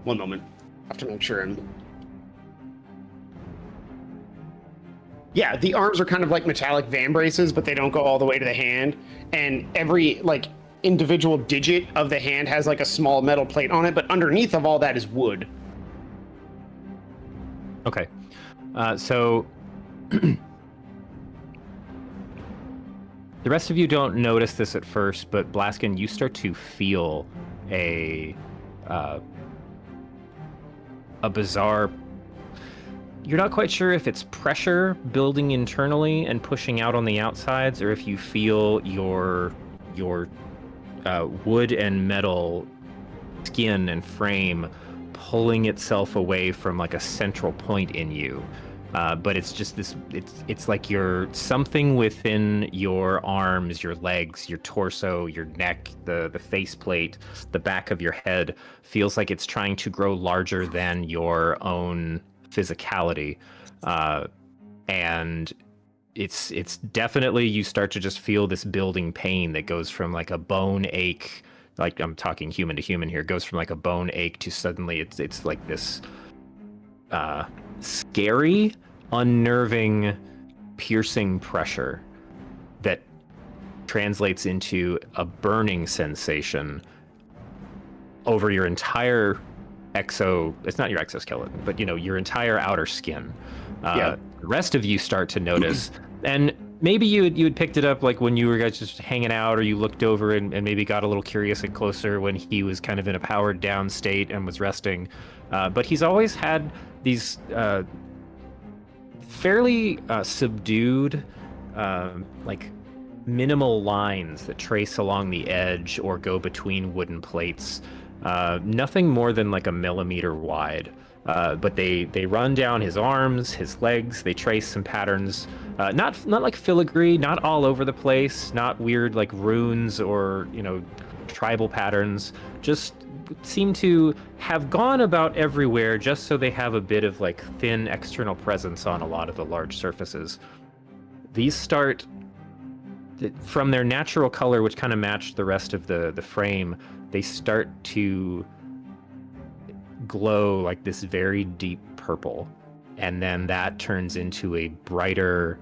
one moment. I have to make sure yeah, the arms are kind of like metallic van braces, but they don't go all the way to the hand. And every like individual digit of the hand has like a small metal plate on it, but underneath of all that is wood. Okay. So the rest of you don't notice this at first, but Blaskin, you start to feel a bizarre. You're not quite sure if it's pressure building internally and pushing out on the outsides, or if you feel your wood and metal skin and frame pulling itself away from like a central point in you. But it's just this, it's like you're something within your arms, your legs, your torso, your neck, the faceplate, the back of your head feels like it's trying to grow larger than your own physicality. And it's definitely, you start to just feel this building pain that goes from like a bone ache, like I'm talking human to human here, goes from like a bone ache to suddenly it's like this scary, unnerving, piercing pressure that translates into a burning sensation over your entire it's not your exoskeleton, but your entire outer skin. The rest of you start to notice, and maybe you had picked it up like when you were guys just hanging out, or you looked over and maybe got a little curious and closer when he was kind of in a powered down state and was resting. But he's always had these fairly subdued, like minimal lines that trace along the edge or go between wooden plates. Nothing more than like a millimeter wide, but they run down his arms, his legs. They trace some patterns, not like filigree, not all over the place, not weird like runes or tribal patterns. Just seem to have gone about everywhere, just so they have a bit of like thin external presence on a lot of the large surfaces. These start from their natural color, which kind of matched the rest of the frame. They start to glow like this very deep purple, and then that turns into a brighter,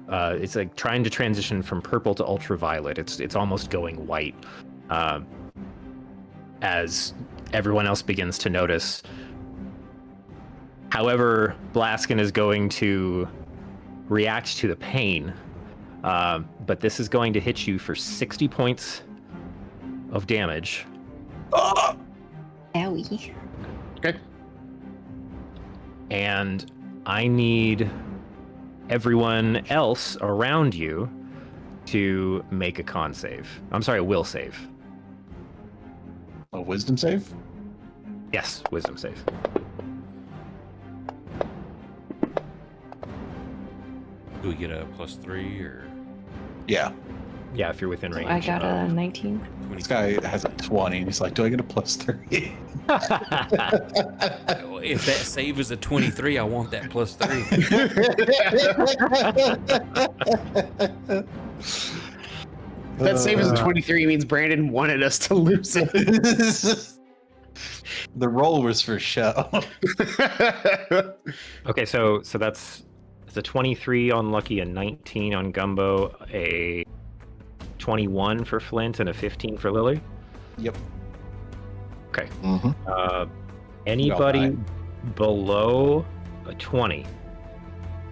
it's like trying to transition from purple to ultraviolet. It's almost going white, as everyone else begins to notice. However, Blaskin is going to react to the pain, but this is going to hit you for 60 points of damage. Owie. Okay. And I need everyone else around you to make a con save. I'm sorry, a will save. A wisdom save? Yes, wisdom save. Do we get a +3 or Yeah. Yeah, if you're within range. I got a 19. 20? This guy has a 20, and he's like, do I get a +3? If that save is a 23, I want that +3. That save is a 23 means Brandon wanted us to lose it. The roll was for show. Okay, so it's a 23 on Lucky, a 19 on Gumbo, a 21 for Flint, and a 15 for Lily. Yep. Okay. Mm-hmm. Anybody below a 20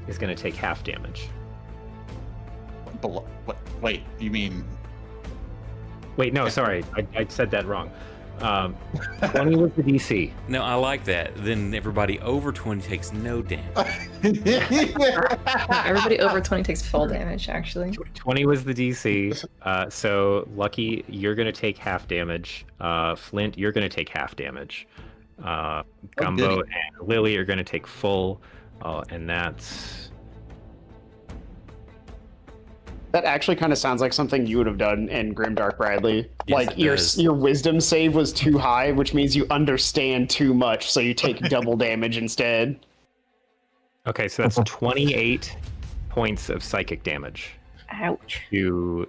is going to take half damage. What? Wait, you mean? Wait, no, sorry, I said that wrong. 20 was the DC. No, I like that. Then everybody over 20 takes no damage. Everybody over 20 takes full damage, actually. 20 was the DC. So Lucky, you're going to take half damage. Flint, you're going to take half damage. Gumbo and Lily are going to take full, and that's... That actually kind of sounds like something you would have done in Grimdark, Bradley. Yes, Like it your wisdom save was too high, which means you understand too much, so you take double damage instead. Okay, so that's 28 points of psychic damage Ouch. to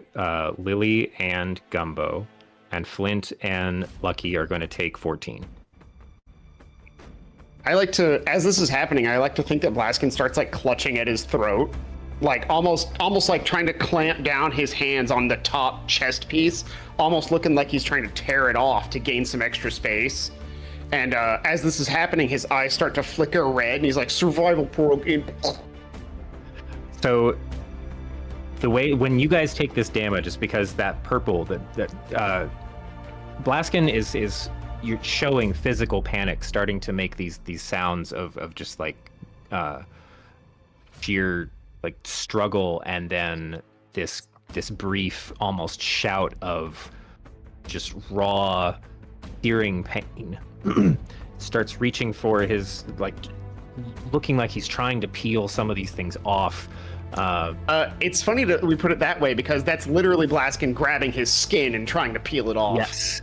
Lily and Gumbo, and Flint and Lucky are going to take 14. I like to, as this is happening, I like to think that Blaskin starts like clutching at his throat, like almost like trying to clamp down his hands on the top chest piece, almost looking like he's trying to tear it off to gain some extra space. And as this is happening, his eyes start to flicker red, and he's like, "Survival program." So the way when you guys take this damage is because that purple that Blaskin is you're showing physical panic, starting to make these sounds of just like sheer like struggle, and then this brief almost shout of just raw searing pain. Starts reaching for his, like, looking like he's trying to peel some of these things off. It's funny that we put it that way, because that's literally Blaskin grabbing his skin and trying to peel it off. Yes.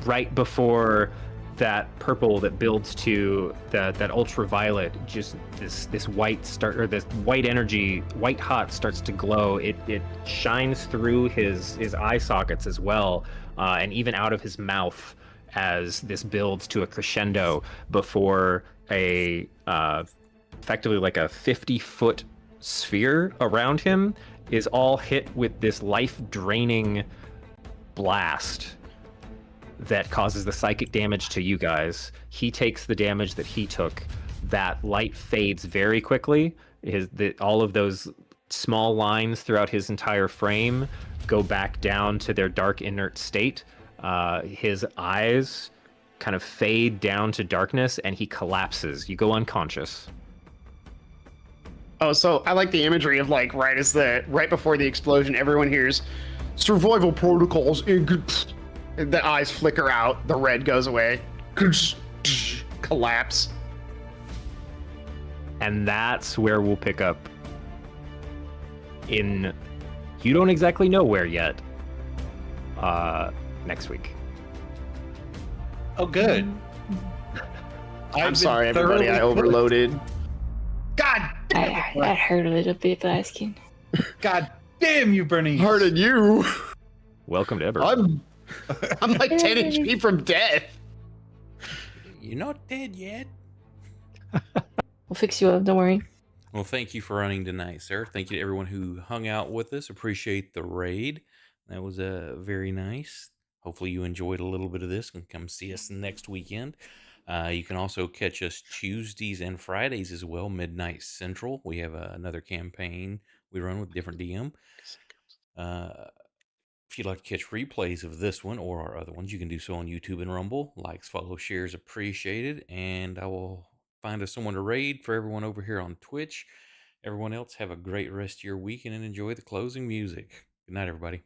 Right before that purple that builds to that ultraviolet, just this white this white energy, white hot starts to glow. It shines through his eye sockets as well, and even out of his mouth, as this builds to a crescendo before a effectively like a 50-foot sphere around him is all hit with this life-draining blast that causes the psychic damage to you guys. He takes the damage that he took. That light fades very quickly. All of those small lines throughout his entire frame go back down to their dark, inert state. His eyes kind of fade down to darkness, and he collapses. You go unconscious. Oh, so I like the imagery of like right before the explosion, everyone hears survival protocols. The eyes flicker out, the red goes away, collapse. And that's where we'll pick up in, you don't exactly know where yet, next week. Oh, good. I'm sorry, everybody, I overloaded. God damn it. I heard a little bit, Blaskin. God damn you, Bernie. Harder than you. Welcome to Ever. I'm like 10 HP from death. You're not dead yet. We'll fix you up, don't worry. Well, thank you for running tonight, sir. Thank you to everyone who hung out with us. Appreciate the raid. That was very nice. Hopefully you enjoyed a little bit of this and come see us next weekend. You can also catch us Tuesdays and Fridays as well, midnight central. We have another campaign we run with different DM. If you'd like to catch replays of this one or our other ones, you can do so on YouTube and Rumble. Likes, follow, shares appreciated. And I will find us someone to raid for everyone over here on Twitch. Everyone else, have a great rest of your weekend and enjoy the closing music. Good night, everybody.